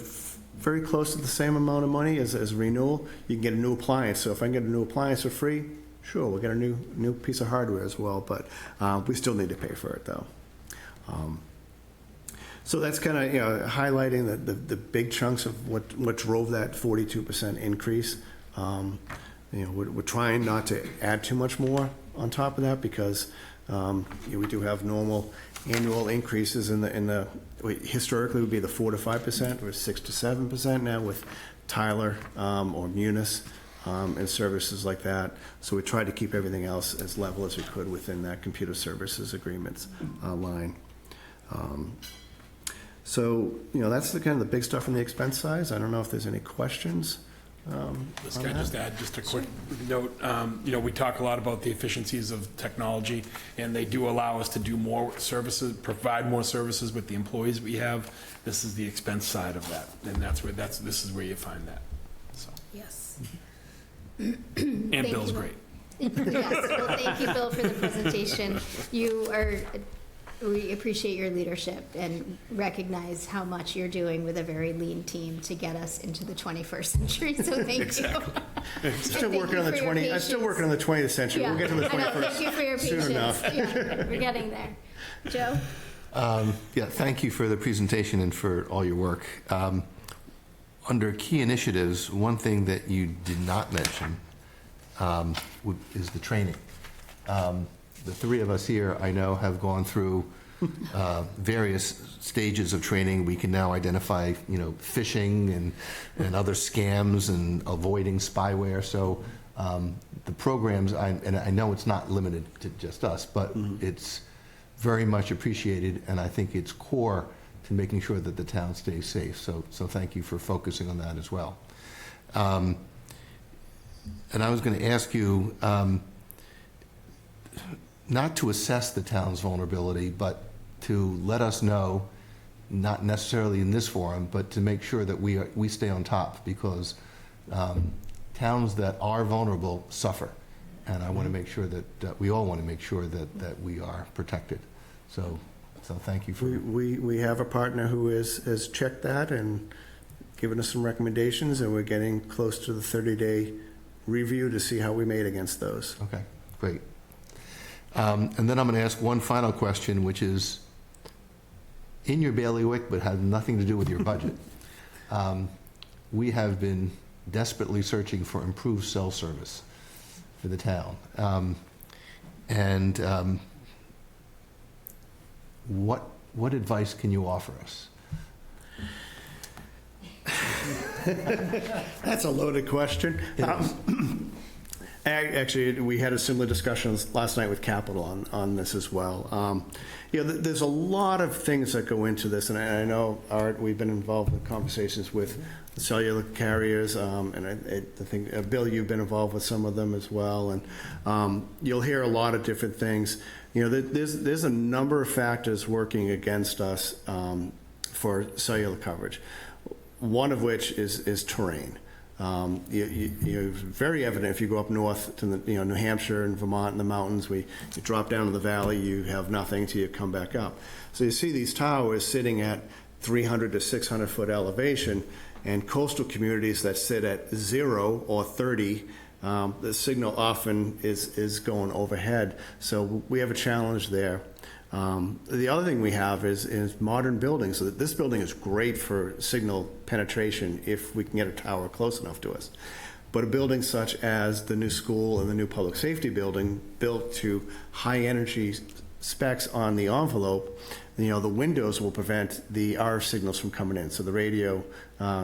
O: very close to the same amount of money as renewal, you can get a new appliance. So if I can get a new appliance for free, sure, we'll get a new piece of hardware as well, but we still need to pay for it though. So that's kind of highlighting the big chunks of what drove that 42% increase. We're trying not to add too much more on top of that because we do have normal annual increases in the historically would be the 4 to 5%, or 6 to 7% now with Tyler or Munis and services like that. So we tried to keep everything else as level as we could within that computer services agreements line. So that's the kind of the big stuff from the expense side. I don't know if there's any questions.
E: Can I just add just a quick note? We talk a lot about the efficiencies of technology, and they do allow us to do more services, provide more services with the employees we have. This is the expense side of that, and this is where you find that. So.
A: Yes.
E: And Bill's great.
A: Yes, well, thank you, Bill, for the presentation. We appreciate your leadership and recognize how much you're doing with a very lean team to get us into the 21st century. So thank
E: Exactly.
A: you.
O: Still working on the 20th. I'm still working on the 20th century.
A: Yeah.
O: We'll get to the 21st.
A: I know, thank you for your patience.
O: Soon enough.
A: Yeah, we're getting there. Joe?
B: Thank you for the presentation and for all your work. Under key initiatives, one thing that you did not mention is the training. The three of us here, I know, have gone through various stages of training. We can now identify, phishing and other scams and avoiding spyware. So the programs, and I know it's not limited to just us, but it's very much appreciated, and I think it's core to making sure that the town stays safe. So thank you for focusing on that as well. And I was going to ask you, not to assess the town's vulnerability, but to let us know not necessarily in this forum, but to make sure that we stay on top, because towns that are vulnerable suffer. And I want to make sure that we all want to make sure that we are protected. So thank you for.
O: We have a partner who has checked that and given us some recommendations, and we're getting close to the 30-day review to see how we made against those.
B: Okay, great. And then I'm going to ask one final question, which is in your bailiwick, but has nothing to do with your budget. We have been desperately searching for improved cell service for the town. What advice can you offer us?
O: That's a loaded question. Actually, we had a similar discussion last night with Capital on this as well. There's a lot of things that go into this, and I know, Art, we've been involved in conversations with the cellular carriers, and I think, Bill, you've been involved with some of them as well, and you'll hear a lot of different things. There's a number of factors working against us for cellular coverage, one of which is terrain. Very evident if you go up north to New Hampshire and Vermont and the mountains. You drop down to the valley, you have nothing till you come back up. So you see these towers sitting at 300 to 600 foot elevation, and coastal communities that sit at 0 or 30. The signal often is going overhead, so we have a challenge there. The other thing we have is modern buildings. So this building is great for signal penetration if we can get a tower close enough to us. But a building such as the new school and the new public safety building, built to high energy specs on the envelope, the windows will prevent the RF signals from coming in. So the radio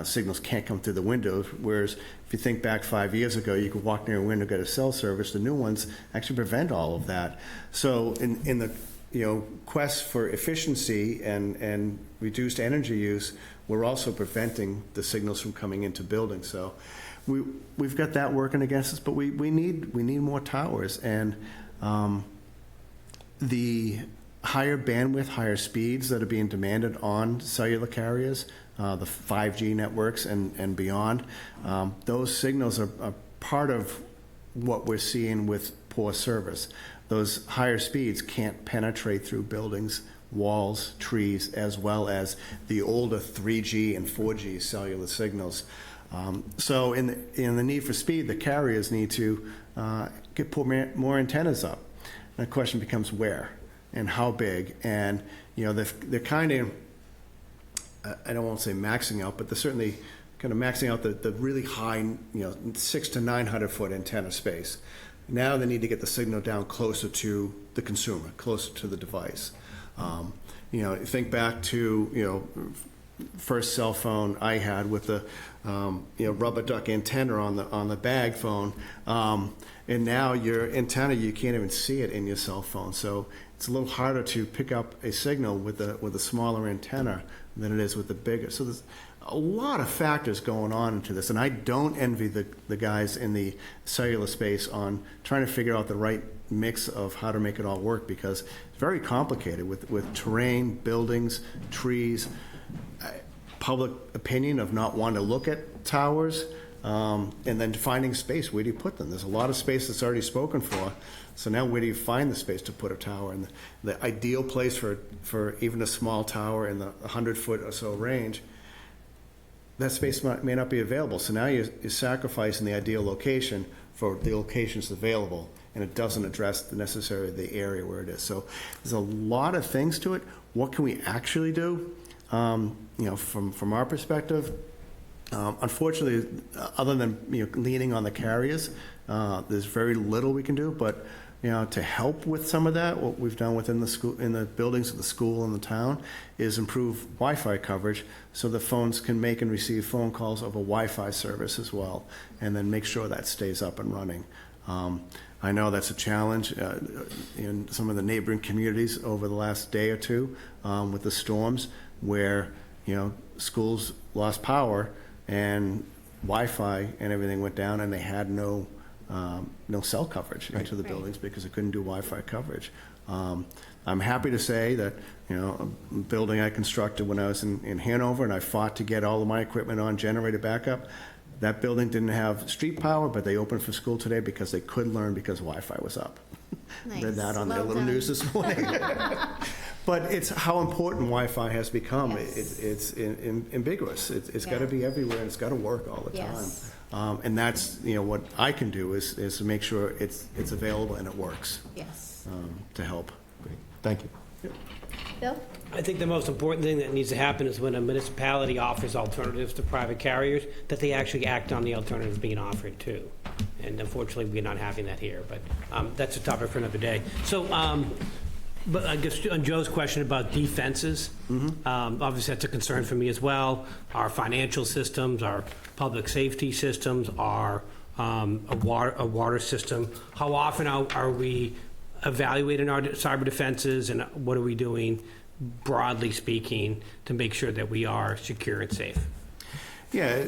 O: signals can't come through the windows, whereas if you think back 5 years ago, you could walk near a window, get a cell service. The new ones actually prevent all of that. So in the quest for efficiency and reduced energy use, we're also preventing the signals from coming into buildings. So we've got that working against us, but we need more towers, and the higher bandwidth, higher speeds that are being demanded on cellular carriers, the 5G networks and beyond, those signals are part of what we're seeing with poor service. Those higher speeds can't penetrate through buildings, walls, trees, as well as the older 3G and 4G cellular signals. So in the need for speed, the carriers need to put more antennas up. And the question becomes where and how big. And they're kind of, I don't want to say maxing out, but they're certainly kind of maxing out the really high, 600 to 900 foot antenna space. Now they need to get the signal down closer to the consumer, closer to the device. Think back to, first cell phone I had with the, rubber duck antenna on the bag phone. And now your antenna, you can't even see it in your cell phone. So it's a little harder to pick up a signal with a smaller antenna than it is with the bigger. So there's a lot of factors going on into this, and I don't envy the guys in the cellular space on trying to figure out the right mix of how to make it all work, because it's very complicated with terrain, buildings, trees, public opinion of not wanting to look at towers, and then finding space. Where do you put them? There's a lot of space that's already spoken for, so now where do you find the space to put a tower? And the ideal place for even a small tower in the 100-foot or so range, that space may not be available. So now you're sacrificing the ideal location for the locations available, and it doesn't address necessarily the area where it is. So there's a lot of things to it. What can we actually do? From our perspective, unfortunately, other than leaning on the carriers, there's very little we can do. But to help with some of that, what we've done within the school, in the buildings of the school and the town, is improve Wi-Fi coverage so the phones can make and receive phone calls over Wi-Fi service as well, and then make sure that stays up and running. I know that's a challenge in some of the neighboring communities over the last day or two with the storms, where schools lost power and Wi-Fi and everything went down, and they had no cell coverage into the buildings because they couldn't do Wi-Fi coverage. I'm happy to say that, a building I constructed when I was in Hanover, and I fought to get all of my equipment on generator backup. That building didn't have street power, but they opened for school today because they could learn because Wi-Fi was up.
L: Nice.
O: Read that on their
L: Well
O: little
L: done.
O: news this morning. But it's how important Wi-Fi has become.
L: Yes.
O: It's ambiguous. It's got to be everywhere, and it's got to work all the
L: Yes.
O: time. And that's, what I can do is to make sure it's available and it works
L: Yes.
O: to help.
B: Thank you.
L: Bill?
C: I think the most important thing that needs to happen is when a municipality offers alternatives to private carriers, that they actually act on the alternatives being offered too. And unfortunately, we're not having that here, but that's a topic for another day. So, but I guess on Joe's question about defenses, obviously that's a concern for me as well. Our financial systems, our public safety systems, our a water system. How often are we evaluating our cyber defenses, and what are we doing, broadly speaking, to make sure that we are secure and safe?
O: Yeah,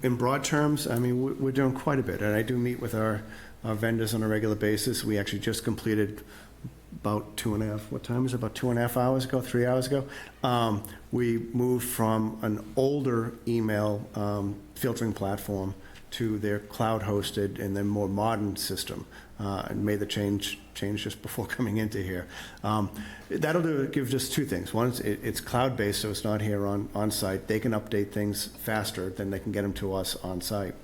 O: in broad terms, I mean, we're doing quite a bit, and I do meet with our vendors on a regular basis. We actually just completed about 2.5 hours ago, 3 hours ago. We moved from an older email filtering platform to their cloud-hosted and then more modern system, and made the change just before coming into here. That'll give us two things. One is it's cloud-based, so it's not here on site. They can update things faster than they can get them to us on site.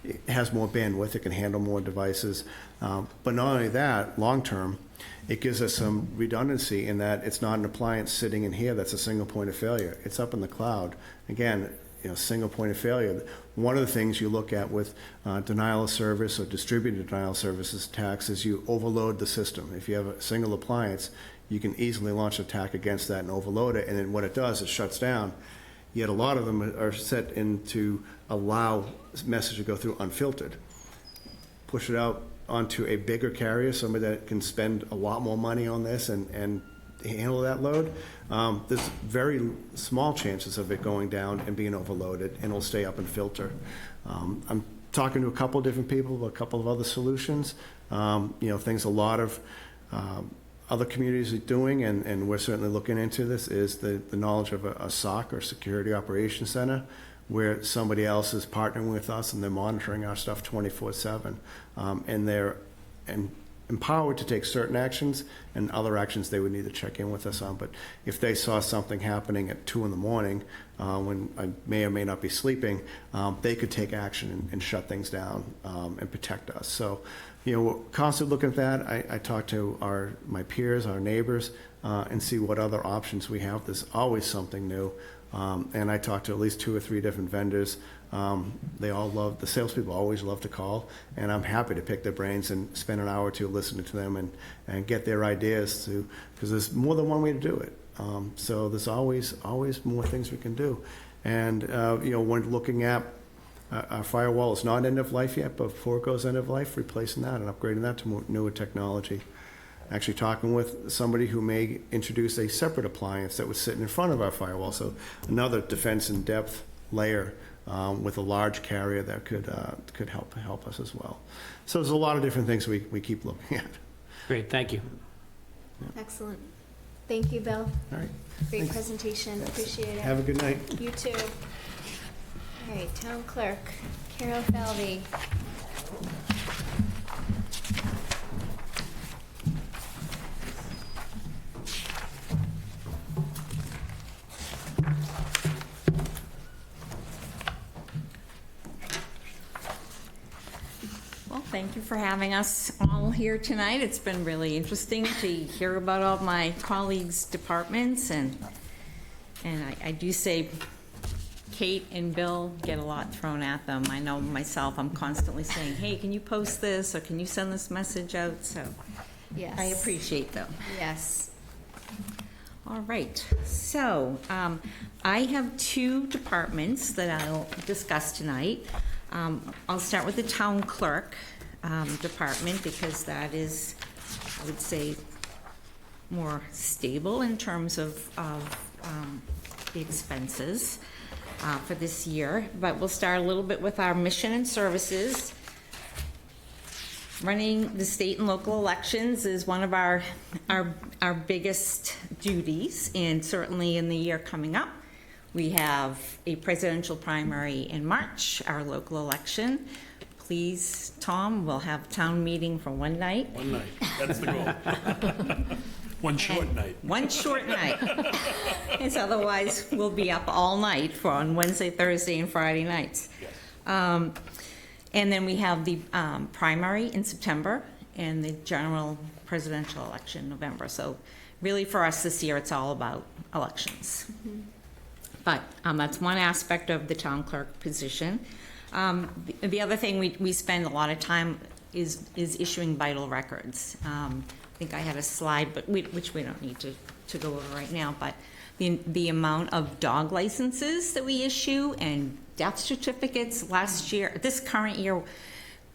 O: It has more bandwidth. It can handle more devices. But not only that, long-term, it gives us some redundancy in that it's not an appliance sitting in here that's a single point of failure. It's up in the cloud. Again, single point of failure. One of the things you look at with denial of service or distributed denial of services attacks is you overload the system. If you have a single appliance, you can easily launch an attack against that and overload it, and then what it does, it shuts down. Yet a lot of them are set in to allow message to go through unfiltered. Push it out onto a bigger carrier, somebody that can spend a lot more money on this and handle that load. There's very small chances of it going down and being overloaded, and it'll stay up and filter. I'm talking to a couple of different people about a couple of other solutions. Things a lot of other communities are doing, and we're certainly looking into this, is the knowledge of a SOC, or Security Operations Center, where somebody else is partnering with us and they're monitoring our stuff 24/7. And they're empowered to take certain actions, and other actions they would need to check in with us on. But if they saw something happening at 2 a.m, when I may or may not be sleeping, they could take action and shut things down and protect us. So, we're constantly looking at that. I talk to my peers, our neighbors, and see what other options we have. There's always something new. And I talked to at least 2 or 3 different vendors. They all love, the salespeople always love to call, and I'm happy to pick their brains and spend an hour or two listening to them and get their ideas, because there's more than one way to do it. So there's always more things we can do. And, when looking at our firewall, is not end of life yet, but before it goes end of life, replacing that and upgrading that to newer technology. Actually talking with somebody who may introduce a separate appliance that would sit in front of our firewall, so another defense in depth layer with a large carrier that could help us as well. So there's a lot of different things we keep looking at.
C: Great, thank you.
L: Excellent. Thank you, Bill.
O: All right.
L: Great
O: Thanks.
L: presentation. Appreciate it.
O: Have a good night.
L: You too. All right, Town Clerk, Carol Falvey.
P: Well, thank you for having us all here tonight. It's been really interesting to hear about all my colleagues' departments, and I do say Kate and Bill get a lot thrown at them. I know myself, I'm constantly saying, hey, can you post this, or can you send this message out? So
L: Yes.
P: I appreciate them.
L: Yes.
P: All right, so I have 2 departments that I'll discuss tonight. I'll start with the town clerk department, because that is, I would say, more stable in terms of the expenses for this year. But we'll start a little bit with our mission and services. Running the state and local elections is one of our our biggest duties, and certainly in the year coming up, we have a presidential primary in March, our local election. Please, Tom, we'll have town meeting for one night.
E: One night, that's the goal. One short night.
P: One short night. Because otherwise, we'll be up all night on Wednesday, Thursday, and Friday nights. And then we have the primary in September and the general presidential election in November. So really for us this year, it's all about elections. But that's one aspect of the town clerk position. The other thing we spend a lot of time is issuing vital records. I think I had a slide, but which we don't need to go over right now, but the amount of dog licenses that we issue and death certificates this current year,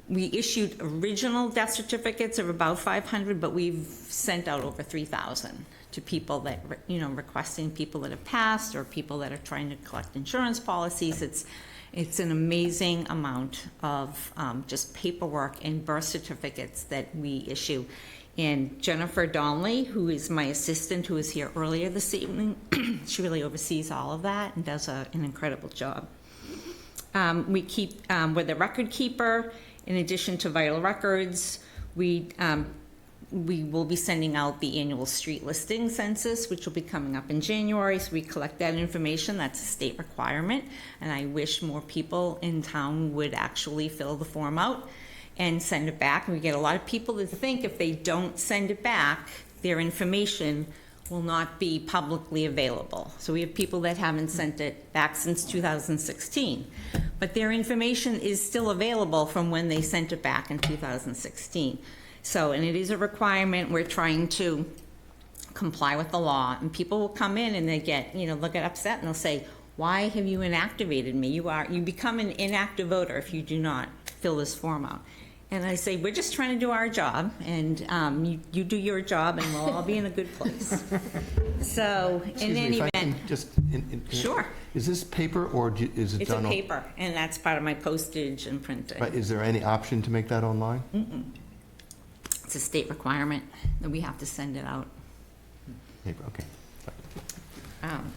P: we issued original death certificates of about 500, but we've sent out over 3,000 to people that, requesting people that have passed or people that are trying to collect insurance policies. It's an amazing amount of just paperwork and birth certificates that we issue. And Jennifer Donnelly, who is my assistant, who was here earlier this evening, she really oversees all of that and does an incredible job. We're the record keeper. In addition to vital records, we will be sending out the annual street listing census, which will be coming up in January. So we collect that information. That's a state requirement. And I wish more people in town would actually fill the form out and send it back. And we get a lot of people that think if they don't send it back, their information will not be publicly available. So we have people that haven't sent it back since 2016. But their information is still available from when they sent it back in 2016. So, and it is a requirement. We're trying to comply with the law. And people will come in and they get, they'll get upset and they'll say, why have you inactivated me? You become an inactive voter if you do not fill this form out. And I say, we're just trying to do our job, and you do your job, and we'll all be in a good place. So, in any event, sure.
B: Is this paper or is it done?
P: It's a paper, and that's part of my postage and printing.
B: Right. Is there any option to make that online?
P: Mm-mm. It's a state requirement that we have to send it out.
B: Paper, okay.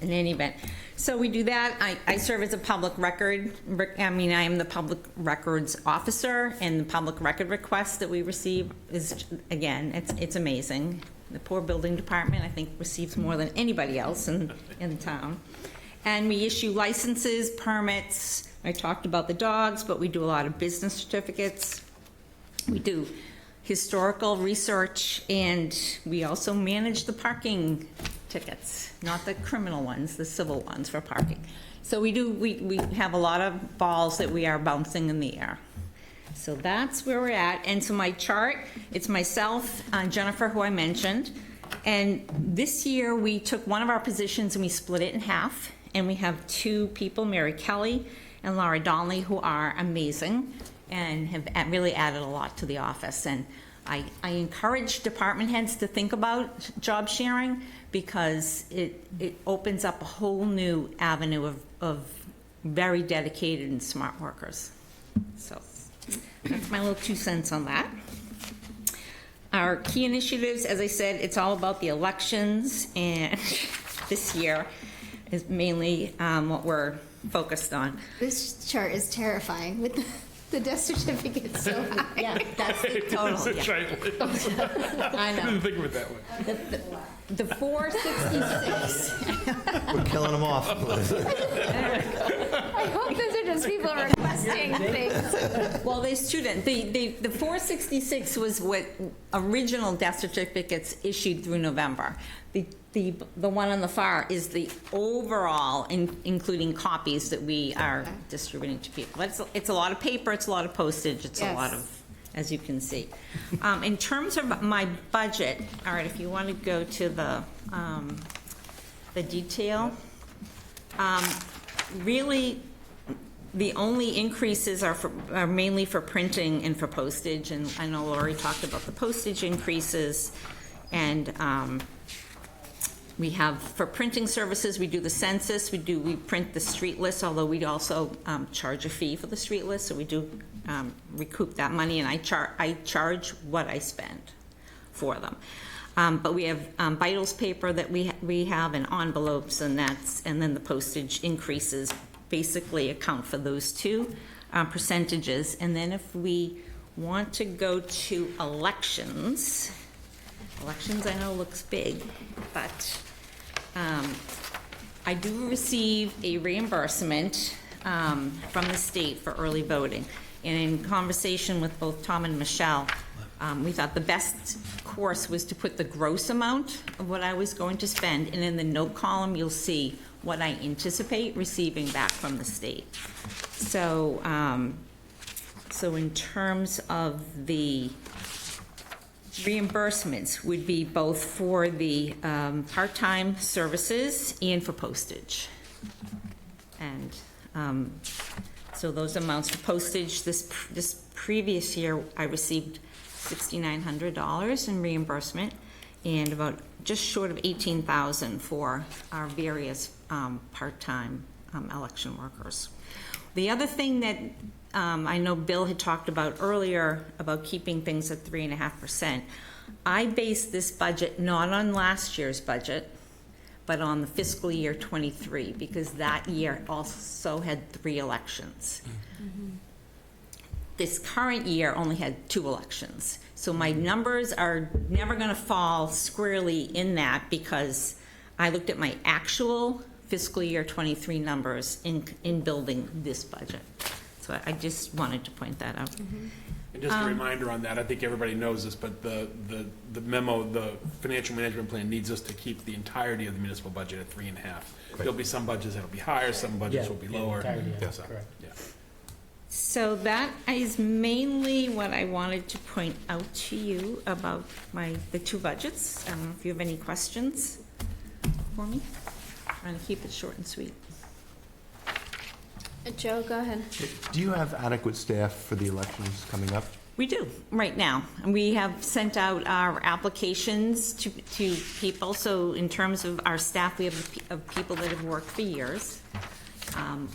P: In any event. So we do that. I serve as a public record. I am the public records officer, and the public record request that we receive is, again, it's amazing. The poor building department, I think, receives more than anybody else in town. And we issue licenses, permits. I talked about the dogs, but we do a lot of business certificates. We do historical research, and we also manage the parking tickets, not the criminal ones, the civil ones for parking. So we have a lot of balls that we are bouncing in the air. So that's where we're at. And so my chart, it's myself, Jennifer, who I mentioned, and this year we took one of our positions and we split it in half, and we have two people, Mary Kelly and Laura Donnelly, who are amazing and have really added a lot to the office. And I encourage department heads to think about job sharing, because it opens up a whole new avenue of very dedicated and smart workers. So that's my little 2 cents on that. Our key initiatives, as I said, it's all about the elections, and this year is mainly what we're focused on.
A: This chart is terrifying with the death certificate so high.
P: Yeah, that's the total. I know.
E: I didn't think of it that way.
P: The 466.
B: We're killing them off.
A: I hope those are just people requesting things.
P: Well, there's student. The 466 was what original death certificates issued through November. The one on the far is the overall, including copies that we are distributing to people. It's a lot of paper, it's a lot of postage, it's a lot of, as you can see. In terms of my budget, all right, if you want to go to the detail, really, the only increases are mainly for printing and for postage, and I know Lori talked about the postage increases, and we have, for printing services, we do the census, we print the street list, although we also charge a fee for the street list, so we do recoup that money, and I charge what I spend for them. But we have vitals paper that we have, and envelopes, and then the postage increases basically account for those two percentages. And then if we want to go to elections I know looks big, but I do receive a reimbursement from the state for early voting. And in conversation with both Tom and Michelle, we thought the best course was to put the gross amount of what I was going to spend, and in the note column, you'll see what I anticipate receiving back from the state. So, so in terms of the reimbursements would be both for the part-time services and for postage. And so those amounts for postage, this previous year, I received $6,900 in reimbursement, and about just short of $18,000 for our various part-time election workers. The other thing that I know Bill had talked about earlier about keeping things at 3.5%. I based this budget not on last year's budget, but on the fiscal year 23, because that year also had 3 elections. Mm-hmm. This current year only had 2 elections. So my numbers are never going to fall squarely in that, because I looked at my actual fiscal year 23 numbers in building this budget. So I just wanted to point that out. Mm-hmm.
E: And just a reminder on that, I think everybody knows this, but the memo, the financial management plan needs us to keep the entirety of the municipal budget at 3.5. There'll be some budgets that'll be higher, some budgets will be lower.
C: Yes, correct.
E: Yeah.
P: So that is mainly what I wanted to point out to you about the 2 budgets. I don't know if you have any questions for me. I'm trying to keep it short and sweet.
A: Joe, go ahead.
B: Do you have adequate staff for the elections coming up?
P: We do, right now. And we have sent out our applications to people. So in terms of our staff, we have people that have worked for years.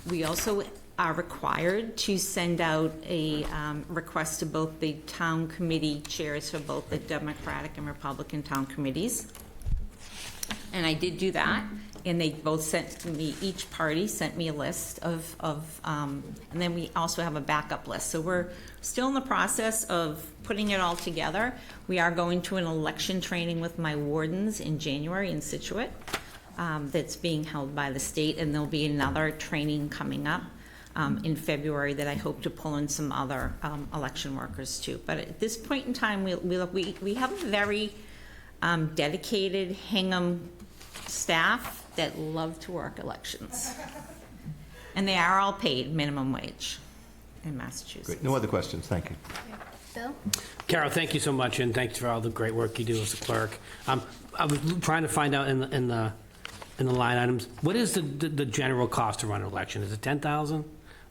P: We also are required to send out a request to both the town committee chairs for both the Democratic and Republican town committees. And I did do that. And they both sent me, each party sent me a list of and then we also have a backup list. So we're still in the process of putting it all together. We are going to an election training with my wardens in January in Situate that's being held by the state, and there'll be another training coming up in February that I hope to pull in some other election workers too. But at this point in time, we have a very dedicated Hingham staff that love to work elections. And they are all paid minimum wage in Massachusetts.
B: Great. No other questions. Thank you.
A: Bill?
C: Carol, thank you so much, and thanks for all the great work you do as a clerk. I was trying to find out in the line items, what is the general cost to run an election? Is it $10,000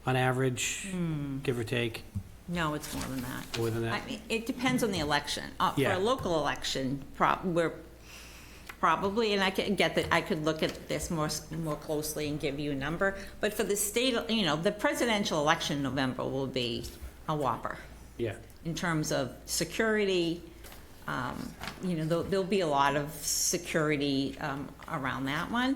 C: on average, give or take?
P: No, it's more than that.
C: More than that?
P: I mean, it depends on the election.
C: Yeah.
P: For a local election, we're probably, and I can get that, I could look at this more closely and give you a number. But for the state, the presidential election in November will be a whopper.
C: Yeah.
P: In terms of security, there'll be a lot of security around that one.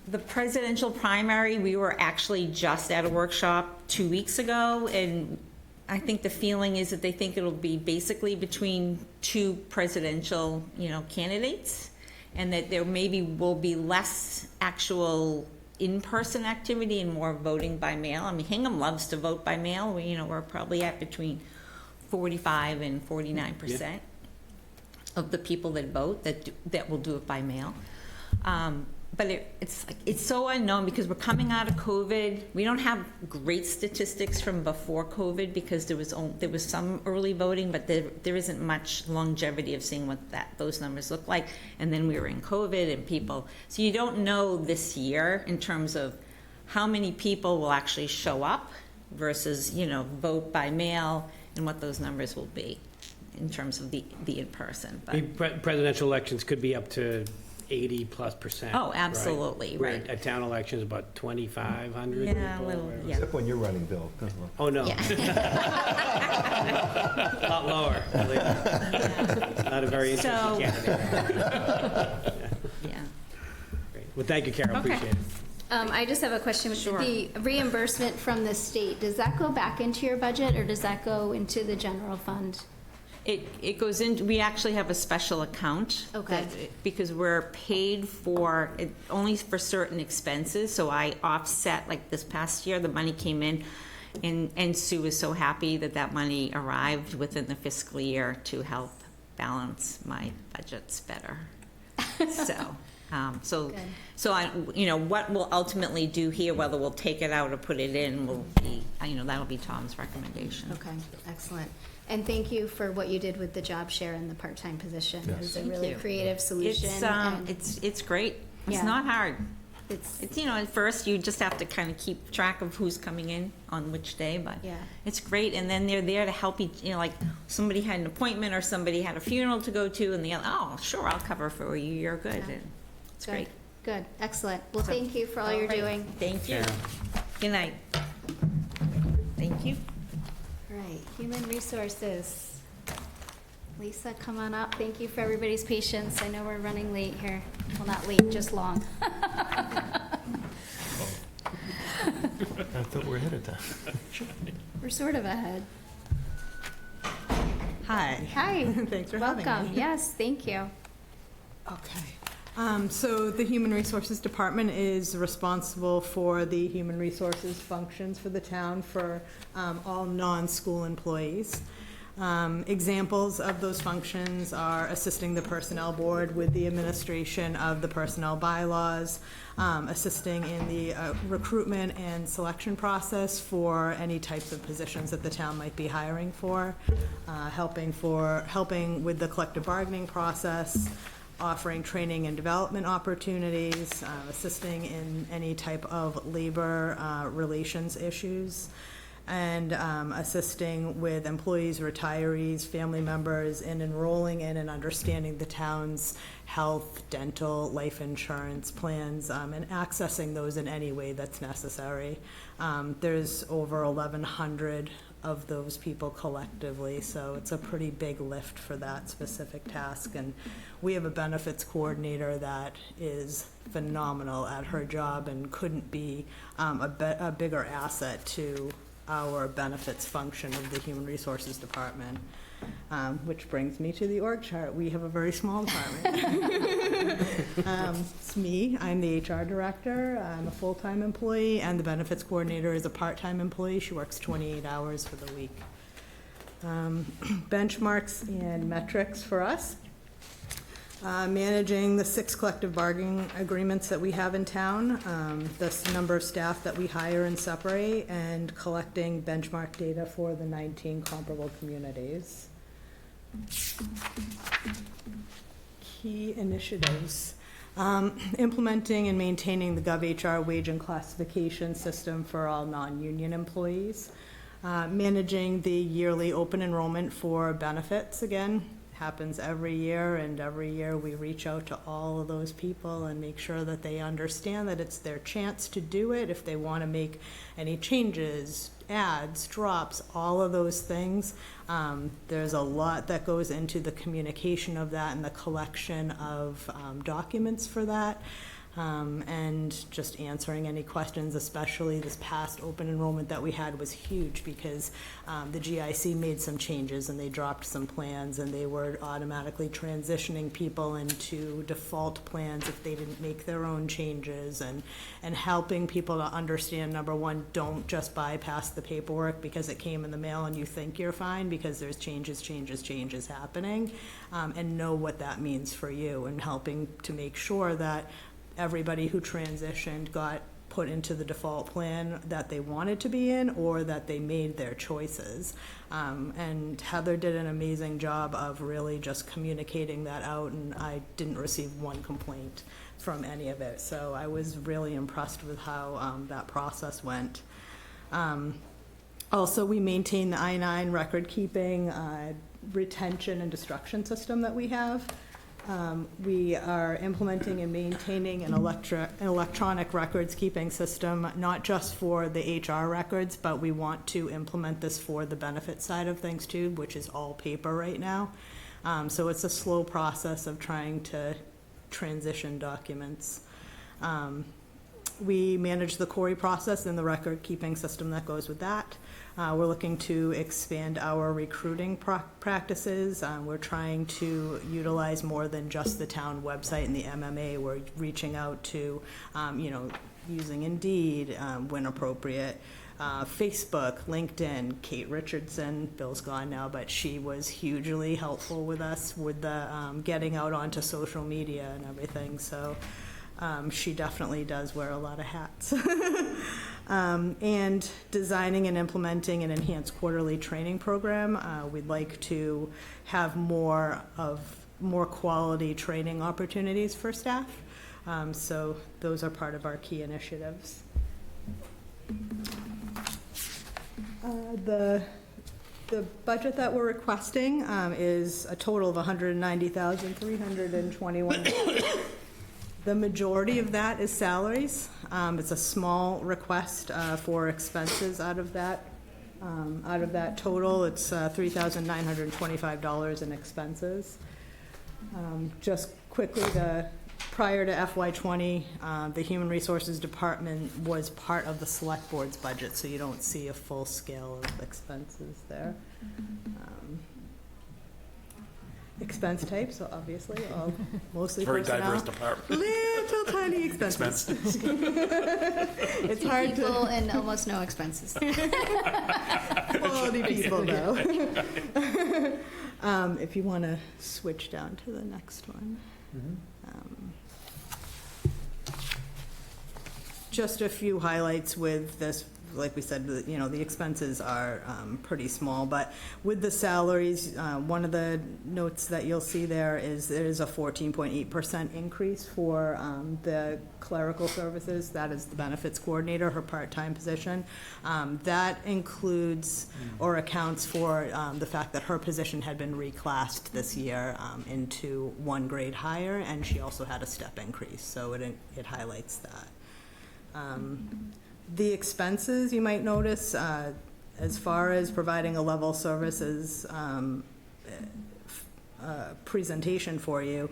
P: The presidential primary, we were actually just at a workshop 2 weeks ago, and I think the feeling is that they think it'll be basically between 2 presidential, candidates, and that there maybe will be less actual in-person activity and more voting by mail. I mean, Hingham loves to vote by mail. We're probably at between 45 and 49% of the people that vote that will do it by mail. But it's so unknown because we're coming out of COVID. We don't have great statistics from before COVID because there was some early voting, but there isn't much longevity of seeing what those numbers look like. And then we were in COVID and people, so you don't know this year in terms of how many people will actually show up versus vote by mail and what those numbers will be in terms of the in-person. But
C: Presidential elections could be up to 80+%.
P: Oh, absolutely,
C: Where
P: right.
C: A town election is about 2,500
P: Yeah, a
C: people,
P: little,
C: or-
P: yeah.
B: Except when you're running, Bill.
C: Oh, no.
P: Yeah.
C: A lot lower. Not a very
P: So-
C: interesting candidate.
P: Yeah.
C: Great. Well, thank you, Carol,
P: Okay.
C: appreciate it.
A: I just have a question.
P: Sure.
A: The reimbursement from the state, does that go back into your budget, or does that go into the general fund?
P: It goes in, we actually have a special account.
A: Okay.
P: Because we're paid for, only for certain expenses, so I offset, like this past year, the money came in, and Sue was so happy that that money arrived within the fiscal year to help balance my budgets better. So,
A: Good.
P: so I, what we'll ultimately do here, whether we'll take it out or put it in, will be, that'll be Tom's recommendation.
A: Okay, excellent. And thank you for what you did with the job share and the part-time position. It was a
P: Thank
A: really
P: you.
A: creative solution. and
P: It's great. It's
A: Yeah.
P: not hard.
A: It's,
P: It's, at first you just have to kind of keep track of who's coming in on which day, but
A: Yeah.
P: it's great. And then they're there to help you, like somebody had an appointment or somebody had a funeral to go to, and the other, oh, sure, I'll cover for you. You're good.
A: Yeah.
P: And it's
A: good,
P: great.
A: good, excellent. Well,
P: So-
A: thank you for all you're
P: right.
A: doing.
P: Thank you.
C: Carol.
P: Good night. Thank you.
A: All right, human resources. Lisa, come on up. Thank you for everybody's patience. I know we're running late here. Well, not late, just long.
B: I thought we were ahead of time.
A: We're sort of ahead.
Q: Hi.
A: Hi.
Q: Thanks for having me.
A: Welcome. Yes, thank you.
Q: Okay. So the Human Resources Department is responsible for the human resources functions for the town for all non-school employees. Examples of those functions are assisting the Personnel Board with the administration of the personnel bylaws, assisting in the recruitment and selection process for any types of positions that the town might be hiring for, helping with the collective bargaining process, offering training and development opportunities, assisting in any type of labor relations issues, and assisting with employees, retirees, family members in enrolling in and understanding the town's health, dental, life insurance plans, and accessing those in any way that's necessary. There's over 1,100 of those people collectively, so it's a pretty big lift for that specific task. And we have a benefits coordinator that is phenomenal at her job and couldn't be a bigger asset to our benefits function of the Human Resources Department. Which brings me to the org chart. We have a very small department. It's me, I'm the HR director, I'm a full-time employee, and the benefits coordinator is a part-time employee. She works 28 hours for the week. Benchmarks and metrics for us. Managing the 6 collective bargaining agreements that we have in town, the number of staff that we hire and separate, and collecting benchmark data for the 19 comparable communities. Key initiatives. Implementing and maintaining the GovHR wage and classification system for all non-union employees. Managing the yearly open enrollment for benefits, again, happens every year, and every year we reach out to all of those people and make sure that they understand that it's their chance to do it if they want to make any changes, adds, drops, all of those things. There's a lot that goes into the communication of that and the collection of documents for that. And just answering any questions, especially this past open enrollment that we had was huge because the GIC made some changes and they dropped some plans and they were automatically transitioning people into default plans if they didn't make their own changes, and helping people to understand, number one, don't just bypass the paperwork because it came in the mail and you think you're fine, because there's changes happening, and know what that means for you, and helping to make sure that everybody who transitioned got put into the default plan that they wanted to be in, or that they made their choices. And Heather did an amazing job of really just communicating that out, and I didn't receive one complaint from any of it. So I was really impressed with how that process went. Also, we maintain the I-9 record keeping, retention and destruction system that we have. We are implementing and maintaining an electronic records keeping system, not just for the HR records, but we want to implement this for the benefit side of things too, which is all paper right now. So it's a slow process of trying to transition documents. We manage the query process and the record keeping system that goes with that. We're looking to expand our recruiting practices. We're trying to utilize more than just the town website and the MMA. We're reaching out to, using Indeed when appropriate. Facebook, LinkedIn, Kate Richardson, Bill's gone now, but she was hugely helpful with us with the getting out onto social media and everything. So she definitely does wear a lot of hats. And designing and implementing an enhanced quarterly training program. We'd like to have more quality training opportunities for staff. So those are part of our key initiatives. The budget that we're requesting is a total of $190,321. The majority of that is salaries. It's a small request for expenses out of that total. It's $3,925 in expenses. Just quickly, prior to FY20, the Human Resources Department was part of the Select Board's budget, so you don't see a full scale of expenses there. Expense type, so obviously, mostly
E: Very
Q: personnel.
E: diverse department.
Q: Little tiny expenses. It's hard
A: People
Q: to.
A: and almost no expenses.
Q: Quality people, though. If you want to switch down to the next one. Just a few highlights with this. Like we said, the expenses are pretty small, but with the salaries, one of the notes that you'll see there is a 14.8% increase for the clerical services. That is the benefits coordinator, her part-time position. That includes or accounts for the fact that her position had been reclassed this year into one grade higher, and she also had a step increase, so it highlights that. The expenses, you might notice, as far as providing a level services presentation for you,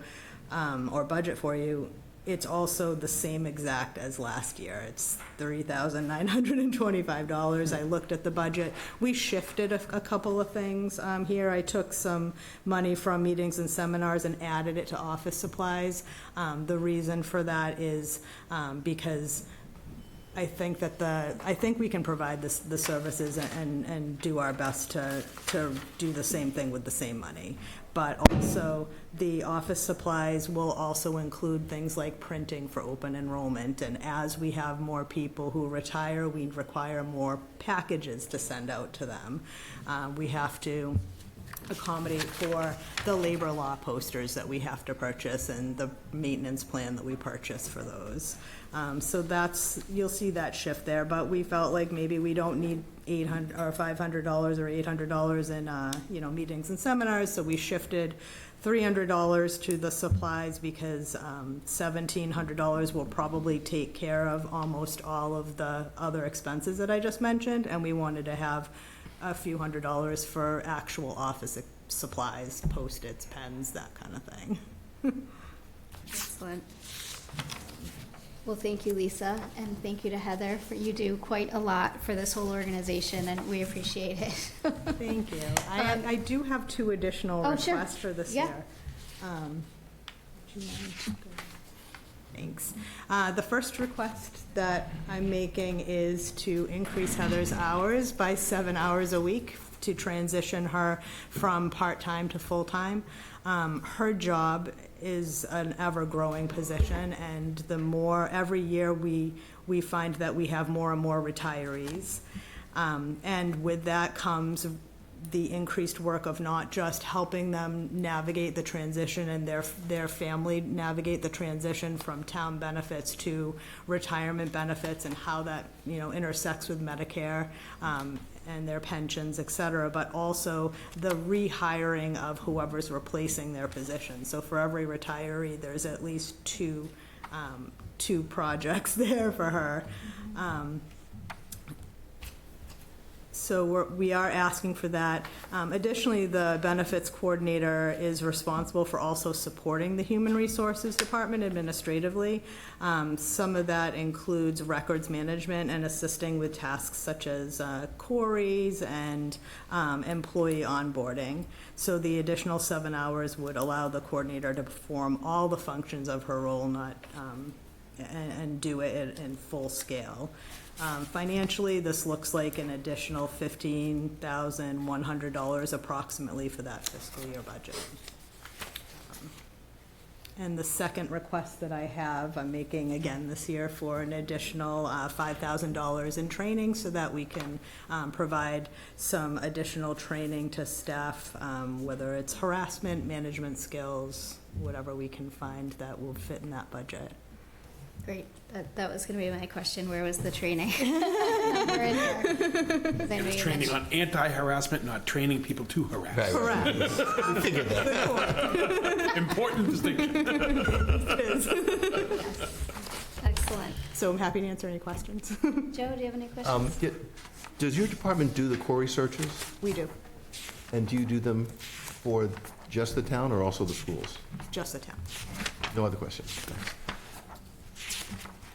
Q: or budget for you, it's also the same exact as last year. It's $3,925. I looked at the budget. We shifted a couple of things here. I took some money from meetings and seminars and added it to office supplies. The reason for that is because I think we can provide the services and do our best to do the same thing with the same money. But also, the office supplies will also include things like printing for open enrollment. And as we have more people who retire, we require more packages to send out to them. We have to accommodate for the labor law posters that we have to purchase and the maintenance plan that we purchase for those. So you'll see that shift there, but we felt like maybe we don't need $800 or $500 or $800 in meetings and seminars, so we shifted $300 to the supplies because $1,700 will probably take care of almost all of the other expenses that I just mentioned, and we wanted to have a few $100s for actual office supplies, Post-its, pens, that kind of thing.
A: Excellent. Well, thank you, Lisa, and thank you to Heather. You do quite a lot for this whole organization, and we appreciate it.
Q: Thank you. I do have two additional requests for this year. Thanks. The first request that I'm making is to increase Heather's hours by 7 hours a week to transition her from part-time to full-time. Her job is an ever-growing position, and every year we find that we have more and more retirees. And with that comes the increased work of not just helping them navigate the transition and their family navigate the transition from town benefits to retirement benefits and how that intersects with Medicare, and their pensions, et cetera, but also the rehiring of whoever's replacing their position. So for every retiree, there's at least two projects there for her. So we are asking for that. Additionally, the benefits coordinator is responsible for also supporting the Human Resources Department administratively. Some of that includes records management and assisting with tasks such as queries and employee onboarding. So the additional 7 hours would allow the coordinator to perform all the functions of her role, and do it in full scale. Financially, this looks like an additional $15,100 approximately for that fiscal year budget. And the second request that I have, I'm making again this year for an additional $5,000 in training so that we can provide some additional training to staff, whether it's harassment, management skills, whatever we can find that will fit in that budget.
A: Great. That was going to be my question. Where was the training? Number in here. 'Cause I know you
E: Training
A: mentioned-
E: on anti-harassment, not training people to harass.
Q: Correct.
B: We figured that.
E: Important distinction.
A: Excellent.
Q: So I'm happy to answer any questions.
A: Joe, do you have any questions?
B: Does your department do the query searches?
Q: We do,
B: And do you do them for just the town or also the schools?
Q: just the town.
B: No other questions? Thanks.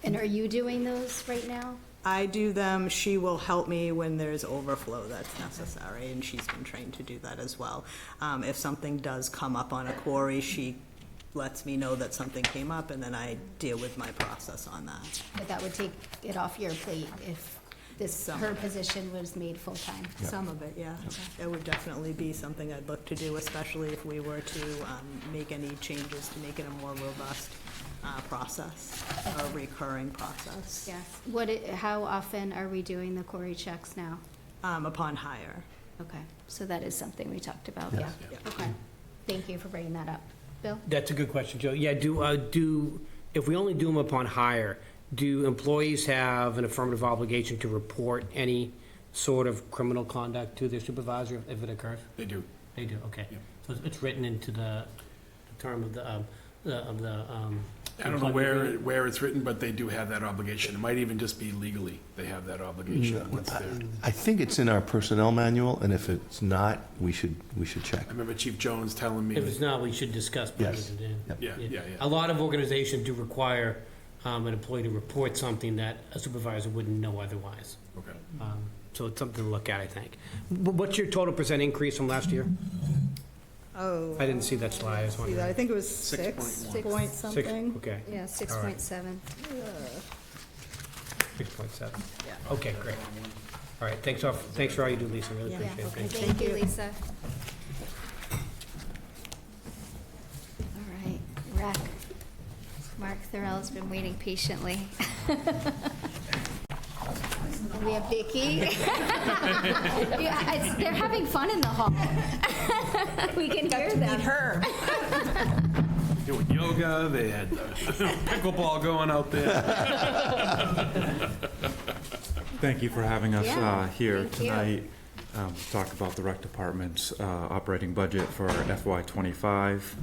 A: And are you doing those right now?
Q: I do them, she will help me when there's overflow that's necessary, and she's been trained to do that as well. If something does come up on a query, she lets me know that something came up, and then I deal with my process on that.
A: But that would take it off your plate if her position was made full-time.
Q: Some of it, yeah. It would definitely be something I'd look to do, especially if we were to make any changes to make it a more robust process, a recurring process.
A: Yes. How often are we doing the query checks now?
Q: Upon hire.
A: Okay, so that is something we talked about,
B: Yes.
A: yeah. Okay. Thank you for bringing that up. Bill?
C: That's a good question, Joe. Yeah, if we only do them upon hire, do employees have an affirmative obligation to report any sort of criminal conduct to their supervisor if it occurs?
E: They do.
C: They do, okay.
E: Yeah.
C: So it's written into the term of the
E: I don't know where it's written, but they do have that obligation. It might even just be legally, they have that obligation once they're.
B: I think it's in our personnel manual, and if it's not, we should check.
E: I remember Chief Jones telling me.
C: If it's not, we should discuss putting
B: Yes.
C: it in.
B: Yep.
E: Yeah.
C: A lot of organizations do require an employee to report something that a supervisor wouldn't know otherwise.
E: Okay.
C: So it's something to look at, I think. What's your total % increase from last year?
Q: Oh.
C: I didn't see that slide. I was
Q: See that,
C: wondering.
Q: I think it was 6 point something.
C: Okay.
A: Yeah, 6.7.
C: 6.7.
Q: Yeah.
C: Okay, great. All right, thanks for all you do, Lisa, really
Q: Yeah.
C: appreciate it. Thank you.
A: Thank you, Lisa. All right, rec. Mark Thorell's been waiting patiently. We have Vicky. Yeah, they're having fun in the hall. We can hear them.
L: Meet her.
E: Doing yoga, they had pickleball going out there.
R: Thank you for having us here
A: thank you.
R: tonight to talk about the rec department's operating budget for FY25.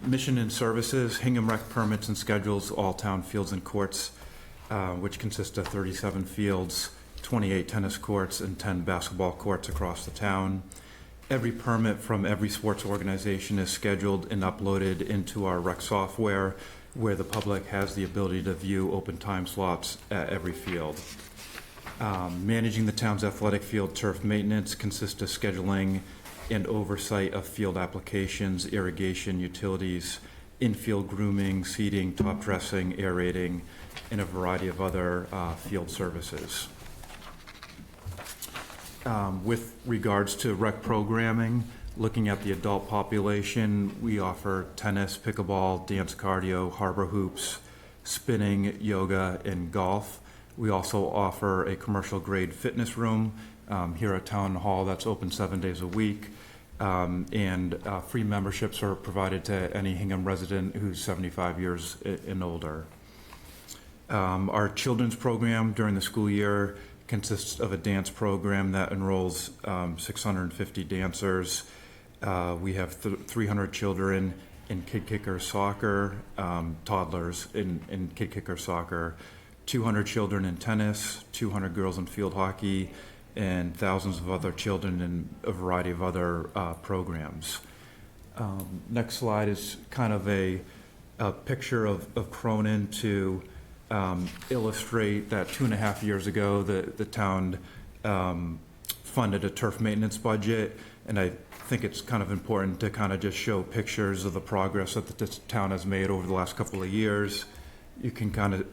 R: Mission and services, Hingham rec permits and schedules, all town fields and courts, which consist of 37 fields, 28 tennis courts, and 10 basketball courts across the town. Every permit from every sports organization is scheduled and uploaded into our rec software, where the public has the ability to view open time slots at every field. Managing the town's athletic field turf maintenance consists of scheduling and oversight of field applications, irrigation, utilities, infield grooming, seeding, top dressing, aerating, and a variety of other field services. With regards to rec programming, looking at the adult population, we offer tennis, pickleball, dance cardio, harbor hoops, spinning, yoga, and golf. We also offer a commercial-grade fitness room here at Town Hall that's open 7 days a week. And free memberships are provided to any Hingham resident who's 75 years and older. Our children's program during the school year consists of a dance program that enrolls 650 dancers. We have 300 children in kid kicker soccer, toddlers in kid kicker soccer, 200 children in tennis, 200 girls in field hockey, and thousands of other children in a variety of other programs. Next slide is kind of a picture of Cronin to illustrate that 2.5 years ago the town funded a turf maintenance budget, and I think it's kind of important to kind of just show pictures of the progress that the town has made over the last couple of years. You can kind of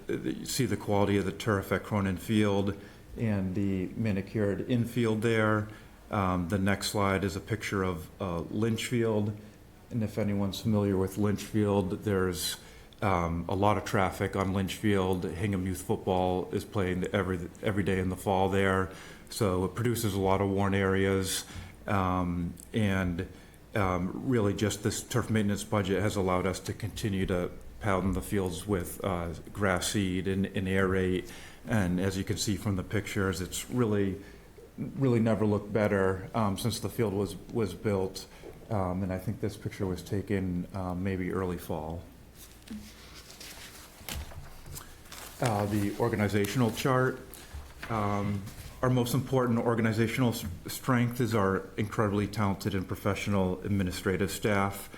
R: see the quality of the turf at Cronin Field and the manicured infield there. The next slide is a picture of Lynchfield. And if anyone's familiar with Lynchfield, there's a lot of traffic on Lynchfield. Hingham Youth Football is playing every day in the fall there. So it produces a lot of worn areas. Really just this turf maintenance budget has allowed us to continue to pound the fields with grass seed and aerate. And as you can see from the pictures, it's really never looked better since the field was built. And I think this picture was taken maybe early fall. The organizational chart. Our most important organizational strength is our incredibly talented and professional administrative staff.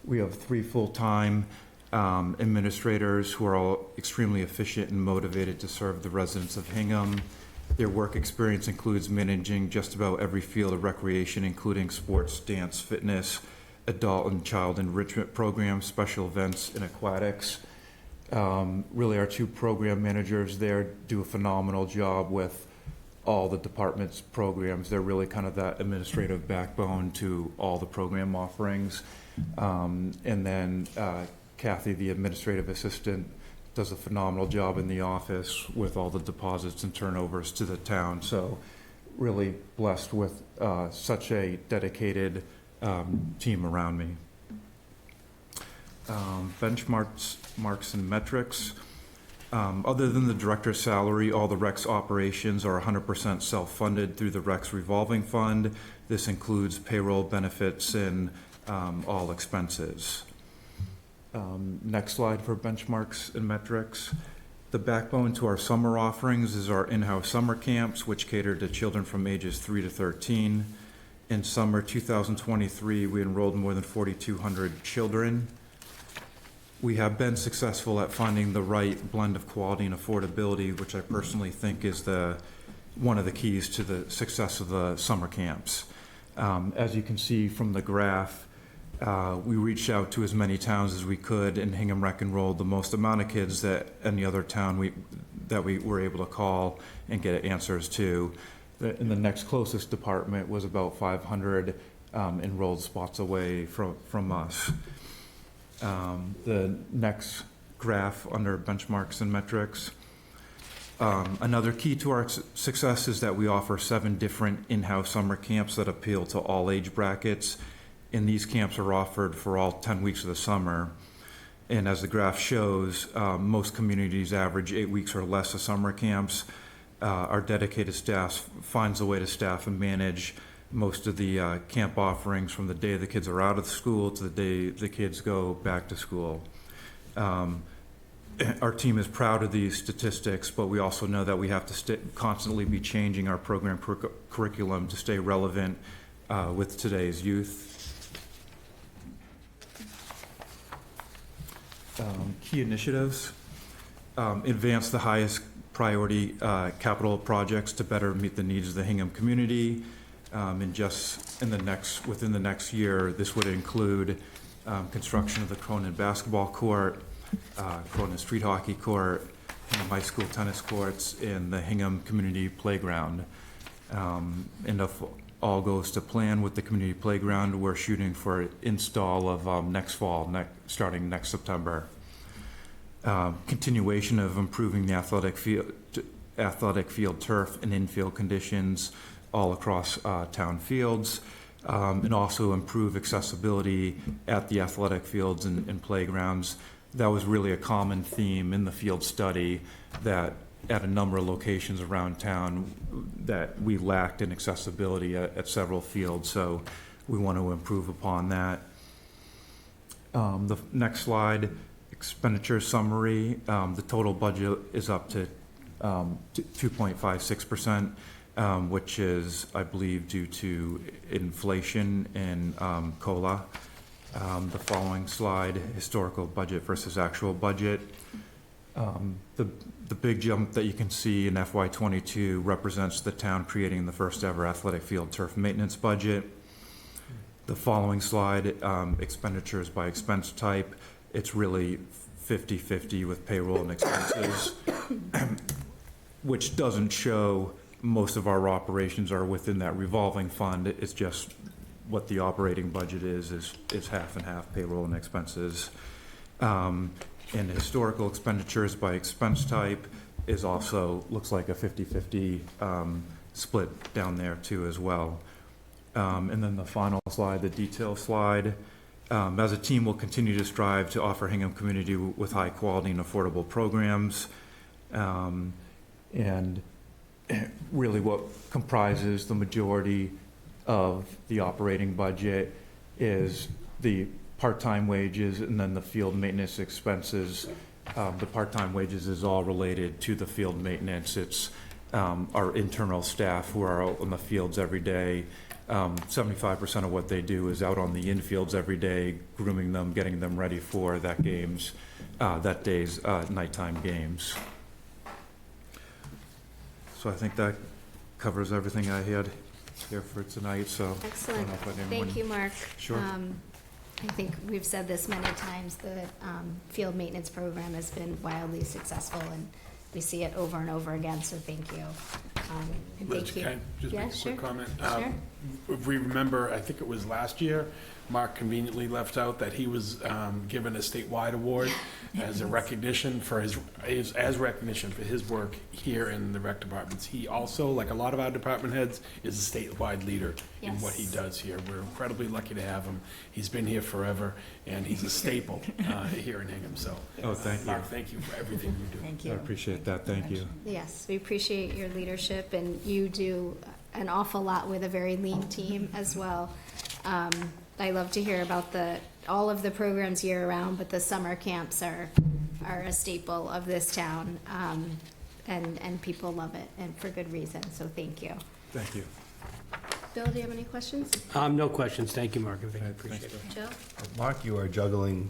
R: We have 3 full-time administrators who are all extremely efficient and motivated to serve the residents of Hingham. Their work experience includes managing just about every field of recreation, including sports, dance, fitness, adult and child enrichment programs, special events, and aquatics. Really, our 2 program managers there do a phenomenal job with all the department's programs. They're really kind of that administrative backbone to all the program offerings. And then Kathy, the administrative assistant, does a phenomenal job in the office with all the deposits and turnovers to the town. So really blessed with such a dedicated team around me. Marks and metrics. Other than the director's salary, all the REC's operations are 100% self-funded through the REC's revolving fund. This includes payroll, benefits, and all expenses. Next slide for benchmarks and metrics. The backbone to our summer offerings is our in-house summer camps, which cater to children from ages 3 to 13. In summer 2023, we enrolled more than 4,200 children. We have been successful at finding the right blend of quality and affordability, which I personally think is one of the keys to the success of the summer camps. As you can see from the graph, we reached out to as many towns as we could, and Hingham Rec enrolled the most amount of kids that any other town that we were able to call and get answers to. And the next closest department was about 500 enrolled spots away from us. The next graph under benchmarks and metrics. Another key to our success is that we offer 7 different in-house summer camps that appeal to all age brackets. And these camps are offered for all 10 weeks of the summer. And as the graph shows, most communities average 8 weeks or less of summer camps. Our dedicated staff finds a way to staff and manage most of the camp offerings from the day the kids are out of school to the day the kids go back to school. Our team is proud of these statistics, but we also know that we have to constantly be changing our program curriculum to stay relevant with today's youth. Key initiatives. Advance the highest priority capital projects to better meet the needs of the Hingham community. And just within the next year, this would include construction of the Cronin basketball court, Cronin street hockey court, Hingham High School tennis courts, and the Hingham community playground. And if all goes to plan with the community playground, we're shooting for install of next fall, starting next September. Continuation of improving the athletic field turf and infield conditions all across town fields, and also improve accessibility at the athletic fields and playgrounds. That was really a common theme in the field study, that at a number of locations around town that we lacked in accessibility at several fields, so we want to improve upon that. The next slide, expenditure summary. The total budget is up to 2.56%, which is, I believe, due to inflation and COLA. The following slide, historical budget versus actual budget. The big jump that you can see in FY22 represents the town creating the first ever athletic field turf maintenance budget. The following slide, expenditures by expense type. It's really 50-50 with payroll and expenses, which doesn't show most of our operations are within that revolving fund. It's just what the operating budget is half and half, payroll and expenses. And historical expenditures by expense type is also, looks like a 50-50 split down there too as well. And then the final slide, the detail slide. As a team, we'll continue to strive to offer Hingham community with high quality and affordable programs. And really what comprises the majority of the operating budget is the part-time wages and then the field maintenance expenses. The part-time wages is all related to the field maintenance. It's our internal staff who are out on the fields every day. 75% of what they do is out on the infields every day, grooming them, getting them ready for that day's nighttime games. So I think that covers everything I had here for tonight, so.
A: Excellent.
R: Anyone...
A: Thank you, Mark.
R: Sure.
A: I think we've said this many times, the field maintenance program has been wildly successful, and we see it over and over again, so thank you. And thank you.
E: Can I just
A: Yeah,
E: make a
A: sure.
E: quick comment?
A: Sure.
E: If we remember, I think it was last year, Mark conveniently left out that he was given a statewide award as a recognition for as recognition for his work here in the rec departments. He also, like a lot of our department heads, is a statewide leader in what he does here. We're incredibly lucky to have him. He's been here forever, and he's a staple here in Hingham. So,
R: thank you.
E: Mark, thank you for everything you do.
P: Thank you.
R: I appreciate that. Thank you.
A: Yes, we appreciate your leadership, and you do an awful lot with a very lean team as well. I love to hear about all of the programs year-round, but the summer camps are a staple of this town, and people love it, and for good reason, so thank you.
R: Thank you.
A: Bill, do you have any questions?
C: No questions. Thank you, Mark. I appreciate it.
A: Joe?
B: Mark, you are juggling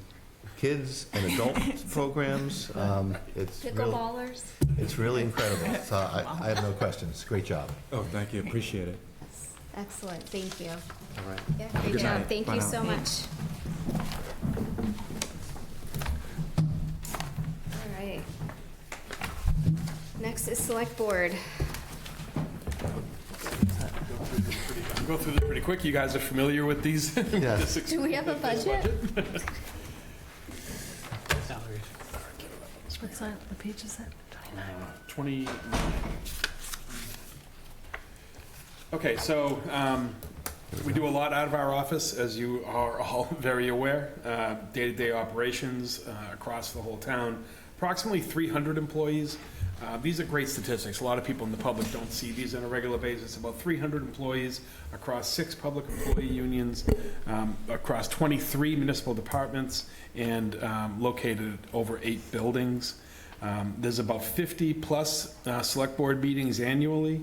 B: kids and adult programs.
A: Pickleballers?
B: It's really incredible. So I have no questions. Great job.
R: Oh, thank you. Appreciate it.
A: Excellent, thank you.
R: All right.
A: Yeah, great
R: Good
A: job,
R: night.
A: thank
R: Bye
A: you
R: now.
A: so much. All right. Next is Select Board.
E: I'll go through this pretty quick. You guys are familiar with these?
B: Yes.
A: Do we have a budget?
K: What's that, what page is that?
E: 29. Okay, so we do a lot out of our office, as you are all very aware. Day-to-day operations across the whole town. Approximately 300 employees. These are great statistics. A lot of people in the public don't see these on a regular basis. About 300 employees across 6 public employee unions, across 23 municipal departments, and located over 8 buildings. There's about 50 plus select board meetings annually.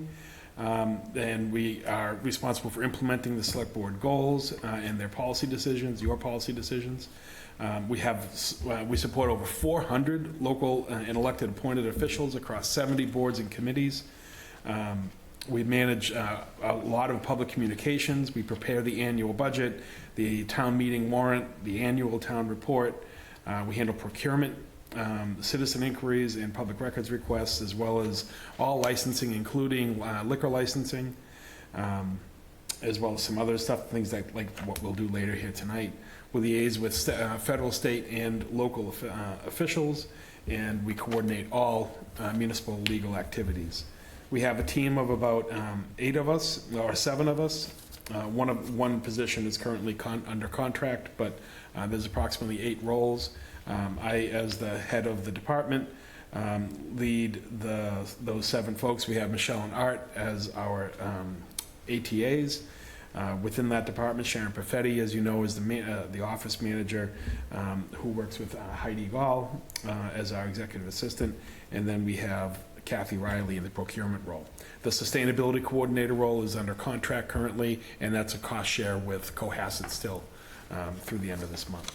E: And we are responsible for implementing the select board goals and their policy decisions, your policy decisions. We support over 400 local and elected appointed officials across 70 boards and committees. We manage a lot of public communications. We prepare the annual budget, the town meeting warrant, the annual town report. We handle procurement, citizen inquiries and public records requests, as well as all licensing, including liquor licensing, as well as some other stuff, things like what we'll do later here tonight. We liaise with federal, state, and local officials, and we coordinate all municipal legal activities. We have a team of about 8 of us, or 7 of us. One position is currently under contract, but there's approximately 8 roles. I, as the head of the department, lead those 7 folks. We have Michelle and Art as our ATAs. Within that department, Sharon Perfetti, as you know, is the office manager, who works with Heidi Gall as our executive assistant. And then we have Kathy Riley in the procurement role. The sustainability coordinator role is under contract currently, and that's a cost share with Cohasset still through the end of this month.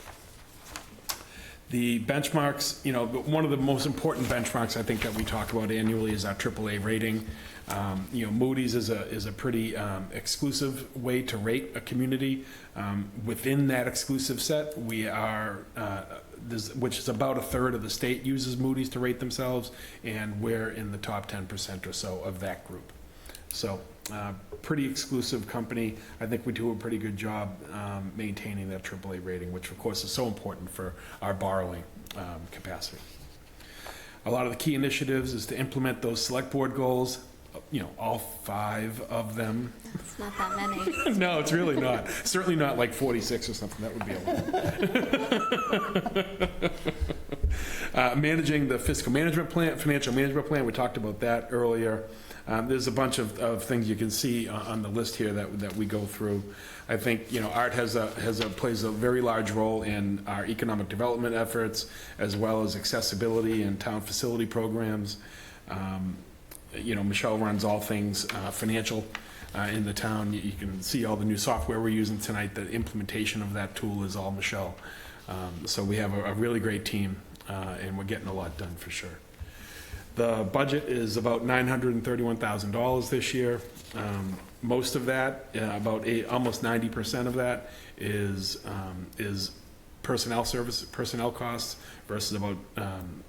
E: The benchmarks, you know, one of the most important benchmarks I think that we talk about annually is our AAA rating. You know, Moody's is a pretty exclusive way to rate a community. Within that exclusive set, we are, which is about 1/3 of the state uses Moody's to rate themselves, and we're in the top 10% or so of that group. So, pretty exclusive company. I think we do a pretty good job maintaining that AAA rating, which of course is so important for our borrowing capacity. A lot of the key initiatives is to implement those select board goals, you know, all 5 of them.
A: It's not that many.
E: No, it's really not. Certainly not like 46 or something. That would be a lot. Managing the fiscal management plan, financial management plan, we talked about that earlier. There's a bunch of things you can see on the list here that we go through. I think, you know, Art plays a very large role in our economic development efforts, as well as accessibility and town facility programs. You know, Michelle runs all things financial in the town. You can see all the new software we're using tonight. The implementation of that tool is all Michelle. So we have a really great team, and we're getting a lot done for sure. The budget is about $931,000 this year. Most of that, almost 90% of that, is personnel costs versus about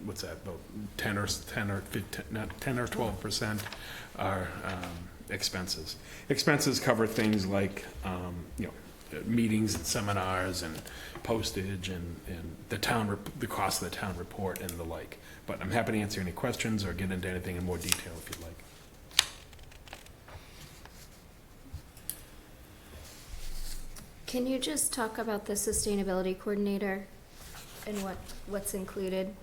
E: what's that? About 10 or 12% are expenses. Expenses cover things like you know, meetings and seminars and postage and the cost of the town report and the like. But I'm happy to answer any questions or get into anything in more detail if you'd like.
A: Can you just talk about the sustainability coordinator and what's included?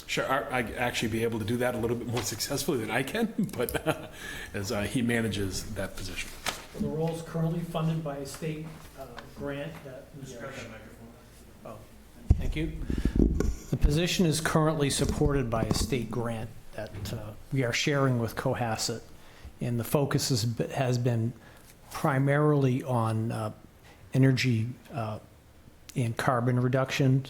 E: Sure, I'd actually be able to do that a little bit more successfully than I can, but as he manages that position.
H: The role is currently funded by a state grant that Oh, thank you. The position is currently supported by a state grant that we are sharing with Cohasset, and the focus has been primarily on energy and carbon reduction,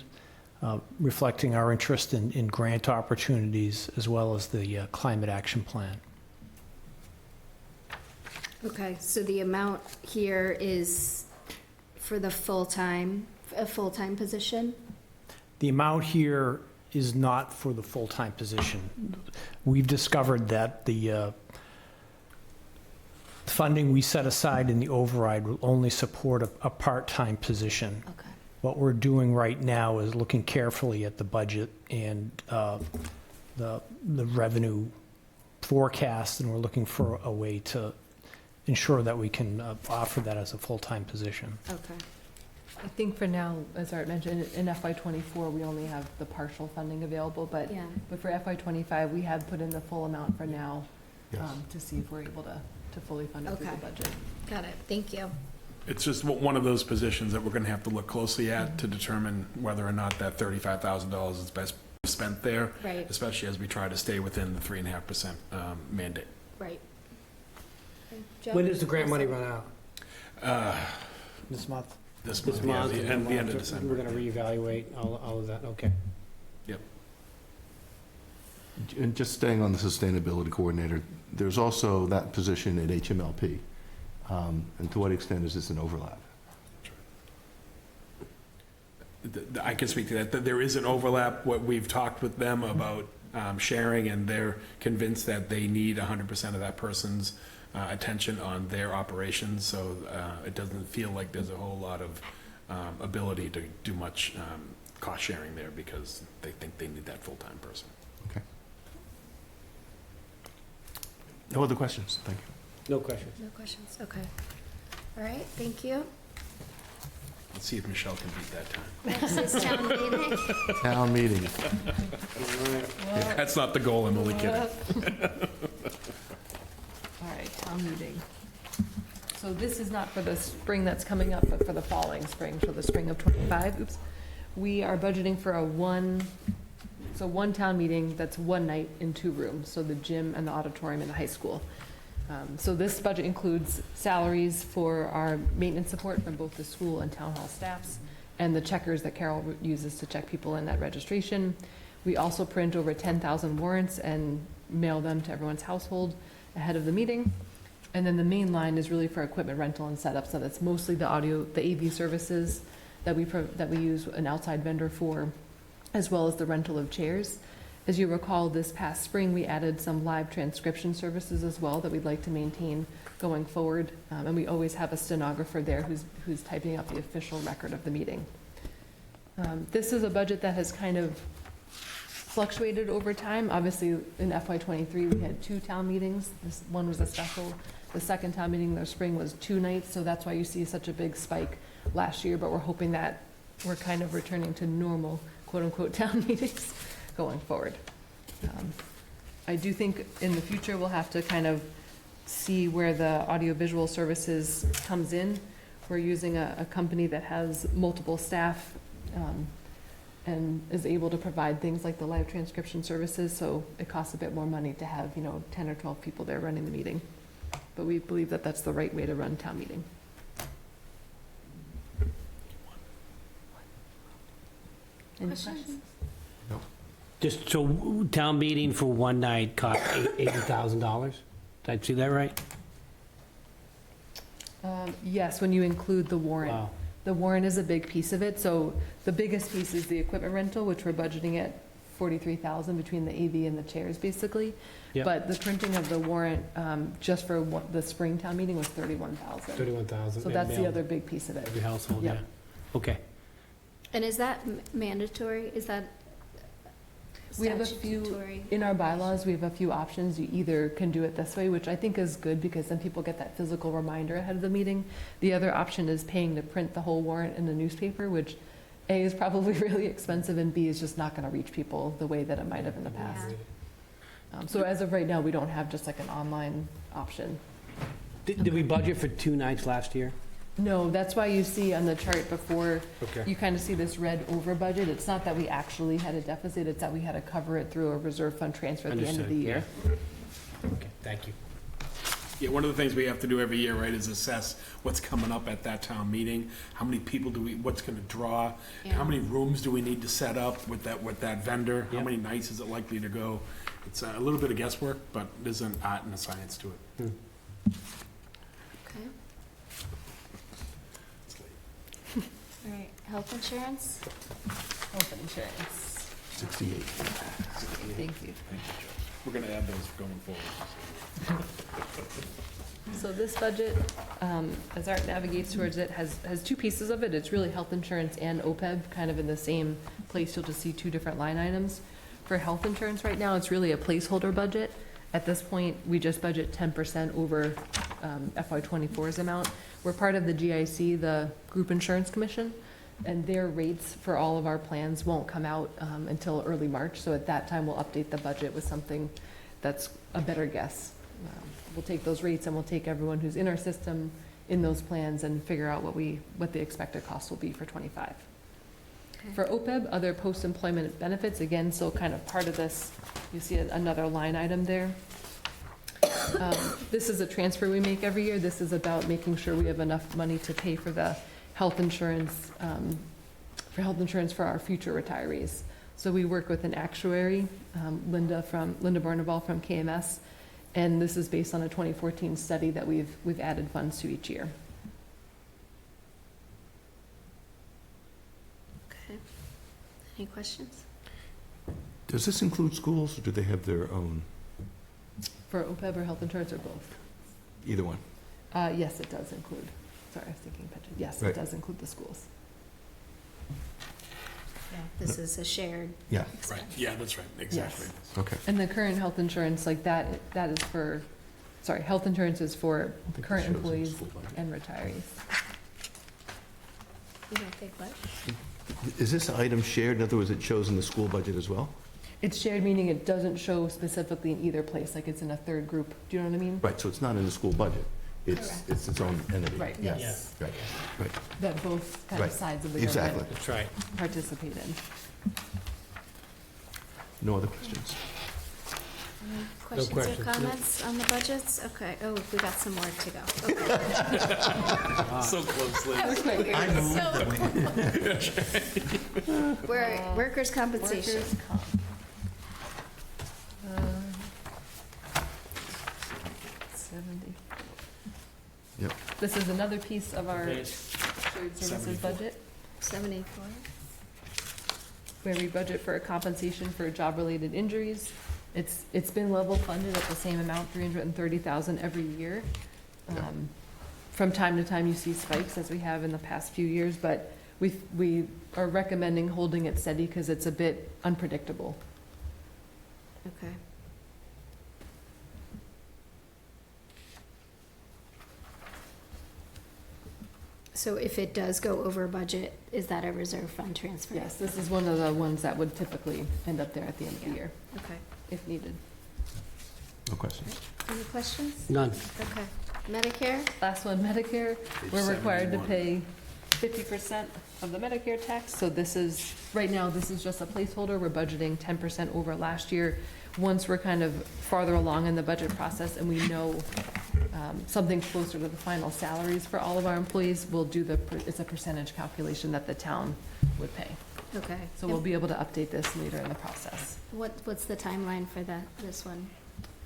H: reflecting our interest in grant opportunities as well as the climate action plan.
A: Okay, so the amount here is for the a full-time position?
H: The amount here is not for the full-time position. We've discovered that the funding we set aside in the override will only support a part-time position.
A: Okay.
H: What we're doing right now is looking carefully at the budget and the revenue forecast, and we're looking for a way to ensure that we can offer that as a full-time position.
A: Okay.
K: I think for now, as Art mentioned, in FY24, we only have the partial funding available, but for FY25, we have put in the full amount for now to see if we're able to fully fund it through the budget.
A: Got it. Thank you.
E: It's just one of those positions that we're going to have to look closely at to determine whether or not that $35,000 is best spent there,
A: Right.
E: especially as we try to stay within the 3.5% mandate.
A: Right.
C: When does the grant money run out?
H: This month?
E: This month, yeah, the end of December.
C: We're going to reevaluate all of that, okay.
E: Yep.
B: And just staying on the sustainability coordinator, there's also that position at HMLP. And to what extent is this an overlap?
E: I can speak to that. There is an overlap. What we've talked with them about sharing, and they're convinced that they need 100% of that person's attention on their operations. So it doesn't feel like there's a whole lot of ability to do much cost sharing there because they think they need that full-time person.
B: Okay. No other questions? Thank you.
C: No questions.
A: No questions. Okay. All right. Thank you.
E: Let's see if Michelle can beat that time.
A: Next is town meeting.
B: Town meeting.
E: That's not the goal, I'm only kidding.
K: All right, town meeting. So this is not for the spring that's coming up, but for the following spring, for the spring of '25. Oops. We are budgeting for one town meeting that's one night in 2 rooms, so the gym and the auditorium in the high school. So this budget includes salaries for our maintenance support from both the school and town hall staffs, and the checkers that Carol uses to check people in at registration. We also print over 10,000 warrants and mail them to everyone's household ahead of the meeting. And then the main line is really for equipment rental and setup, so that's mostly the AV services that we use an outside vendor for, as well as the rental of chairs. As you recall, this past spring, we added some live transcription services as well that we'd like to maintain going forward. And we always have a stenographer there who's typing up the official record of the meeting. This is a budget that has kind of fluctuated over time. Obviously, in FY23, we had 2 town meetings. This one was a special. The second town meeting in the spring was 2 nights, so that's why you see such a big spike last year, but we're hoping that we're kind of returning to normal, quote-unquote, town meetings going forward. I do think in the future we'll have to kind of see where the audiovisual services comes in. We're using a company that has multiple staff and is able to provide things like the live transcription services, so it costs a bit more money to have 10 or 12 people there running the meeting. But we believe that that's the right way to run town meeting. Any questions?
C: Just so town meeting for one night cost $80,000? Did I see that right?
K: Yes, when you include the warrant.
C: Wow.
K: The warrant is a big piece of it. So the biggest piece is the equipment rental, which we're budgeting at $43,000 between the AV and the chairs, basically.
C: Yep.
K: But the printing of the warrant, just for the spring town meeting, was $31,000.
C: $31,000.
K: So that's the other big piece of it.
C: Every household,
K: Yep.
C: yeah. Okay.
A: And is that mandatory? Is that
K: We have a few,
A: statutory?
K: in our bylaws, we have a few options. You either can do it this way, which I think is good because then people get that physical reminder ahead of the meeting. The other option is paying to print the whole warrant in the newspaper, which A, is probably really expensive, and B, is just not going to reach people the way that it might have in the past. So as of right now, we don't have just like an online option.
C: Did we budget for 2 nights last year?
K: No, that's why you see on the chart before,
C: Okay.
K: you kind of see this red over budget. It's not that we actually had a deficit, it's that we had to cover it through a reserve fund transfer at the end of the year.
C: Okay, thank you.
E: Yeah, one of the things we have to do every year, right, is assess what's coming up at that town meeting. How many people what's gonna draw? How many rooms do we need to set up with that vendor? How
C: Yep.
E: many nights is it likely to go? It's a little bit of guesswork, but there's an art and a science to it.
A: Okay. All right, health insurance?
K: Health insurance.
B: 68.
K: Thank you.
E: We're gonna add those going forward.
K: So this budget, as Art navigates towards it, has 2 pieces of it. It's really health insurance and OPEB, kind of in the same place. You'll just see 2 different line items. For health insurance right now, it's really a placeholder budget. At this point, we just budget 10% over FY24's amount. We're part of the GIC, the Group Insurance Commission, and their rates for all of our plans won't come out until early March. So at that time, we'll update the budget with something that's a better guess. We'll take those rates and we'll take everyone who's in our system in those plans and figure out what the expected cost will be for '25. For OPEB, other post-employment benefits, again, still kind of part of this, you see another line item there. This is a transfer we make every year. This is about making sure we have enough money to pay for the health insurance, for our future retirees. So we work with an actuary, Linda Barnabal from KMS, and this is based on a 2014 study that we've added funds to each year.
A: Okay. Any questions?
B: Does this include schools, or do they have their own?
K: For OPEB or health insurance, or both?
B: Either one.
K: Yes, it does include. Sorry, I was thinking pension. Yes,
B: Right.
K: it does include the schools.
A: Yeah, this is a shared.
B: Yeah.
E: Right, yeah, that's right, exactly.
K: Yes.
B: Okay.
K: And the current health insurance, like that is for, sorry, health insurance is for current employees and retirees.
A: You don't think what?
B: Is this item shared? In other words, it shows in the school budget as well?
K: It's shared, meaning it doesn't show specifically in either place, like it's in a third group. Do you know what I mean?
B: Right, so it's not in the school budget. It's its own entity.
K: Right.
B: Yeah.
K: Yes.
B: Right, right.
K: That both kind of
B: Right.
K: sides of the
B: Exactly.
K: government
C: That's right.
K: participate in.
B: No other questions?
A: Any questions or
C: questions, no.
A: comments on the budgets? Okay, oh, we got some more to go. Okay.
E: So close, Liz.
A: That was my favorite. We're workers' compensation.
K: Workers' comp. Uh, 70.
B: Yep.
K: This is another piece of our
C: Okay.
K: shared services budget,
A: 74.
K: where we budget for a compensation for job-related injuries. It's been level funded at the same amount, 330,000 every year. From time to time, you see spikes, as we have in the past few years, but we are recommending holding it steady because it's a bit unpredictable.
A: Okay. So if it does go over budget, is that a reserve fund transfer?
K: Yes, this is one of the ones that would typically end up there at the end of the year,
A: Okay.
K: if needed.
B: No questions?
A: Any questions?
C: None.
A: Okay. Medicare?
K: Last one, Medicare.
E: Page
K: We're required to
E: 71.
K: pay 50% of the Medicare tax, so this is, right now, this is just a placeholder. We're budgeting 10% over last year. Once we're kind of farther along in the budget process and we know something closer to the final salaries for all of our employees, we'll do it's a percentage calculation that the town would pay.
A: Okay.
K: So we'll be able to update this later in the process.
A: What's the timeline for this one?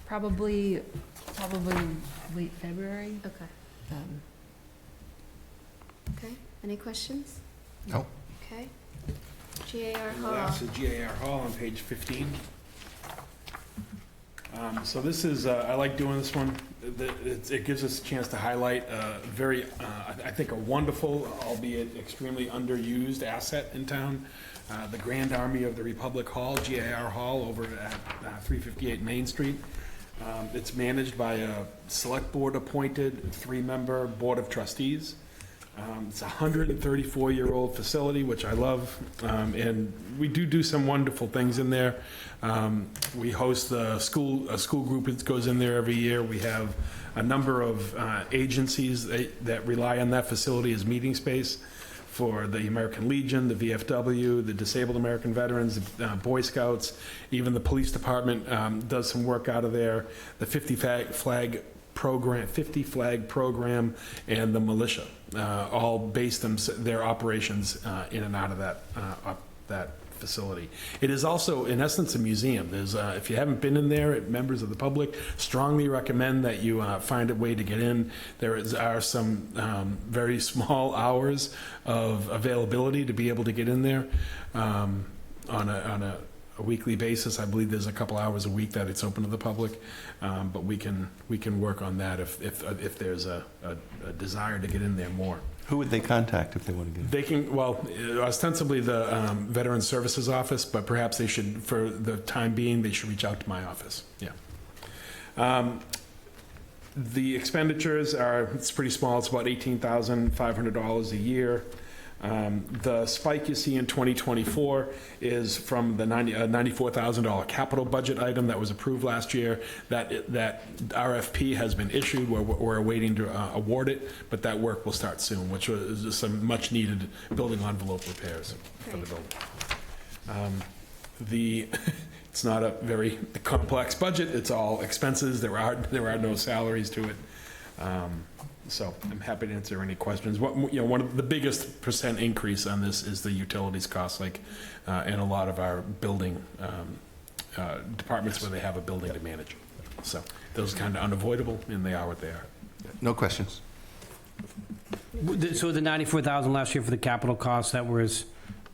K: Probably late February.
A: Okay.
K: Um,
A: Okay. Any questions?
B: No.
A: Okay. GAR
E: And
A: Hall.
E: last is GAR Hall on page 15. So this is, I like doing this one. It gives us a chance to highlight a very, I think, a wonderful, albeit extremely underused asset in town. The Grand Army of the Republic Hall, GAR Hall, over at 358 Main Street. It's managed by a select board appointed 3-member board of trustees. It's a 134-year-old facility, which I love, and we do some wonderful things in there. We host a school group that goes in there every year. We have a number of agencies that rely on that facility as meeting space for the American Legion, the VFW, the Disabled American Veterans, the Boy Scouts, even the police department does some work out of there. The 50 flag program, and the militia, all based their operations in and out of that facility. It is also, in essence, a museum. There's, if you haven't been in there, members of the public, strongly recommend that you find a way to get in. There are some very small hours of availability to be able to get in there on a weekly basis. I believe there's a couple hours a week that it's open to the public, but we can work on that if there's a desire to get in there more.
B: Who would they contact if they want to get in?
E: They can, well, ostensibly the Veteran Services Office, but perhaps they should, for the time being, they should reach out to my office. Yeah. The expenditures it's pretty small. It's about $18,500 a year. The spike you see in 2024 is from the $94,000 capital budget item that was approved last year. That RFP has been issued. We're waiting to award it, but that work will start soon, which was some much-needed building envelope repairs for the building. It's not a very complex budget. It's all expenses. There are no salaries to it. So I'm happy to answer any questions. One of the biggest percent increase on this is the utilities cost, in a lot of our building departments where they have a building to manage. So those are kind of unavoidable, and they are what they are.
B: No questions?
C: So the 94,000 last year for the capital costs, that was,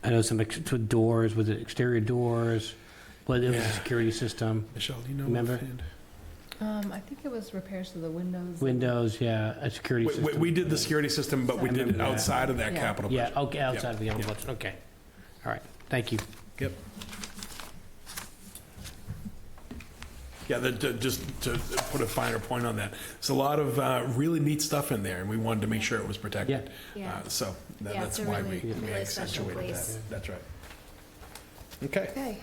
C: I know some doors, was it exterior doors? Well, it was a security system.
E: Michelle, do you know?
C: Remember?
E: offhand?
K: I think it was repairs to the windows.
C: Windows, yeah, a security system.
E: We did the security system, but we did it outside of that
K: Yeah.
E: capital budget.
C: Yeah, okay, outside of the other budget, okay. All right, thank you.
E: Yep. Yeah, just to put a finer point on that, there's a lot of really neat stuff in there, and we wanted to make sure it was protected.
A: Yeah.
E: So
A: Yeah,
E: that's
A: it's a
E: why
A: really-
E: we
A: really special
E: accentuated
A: place.
E: that. That's right. Okay.
A: Okay.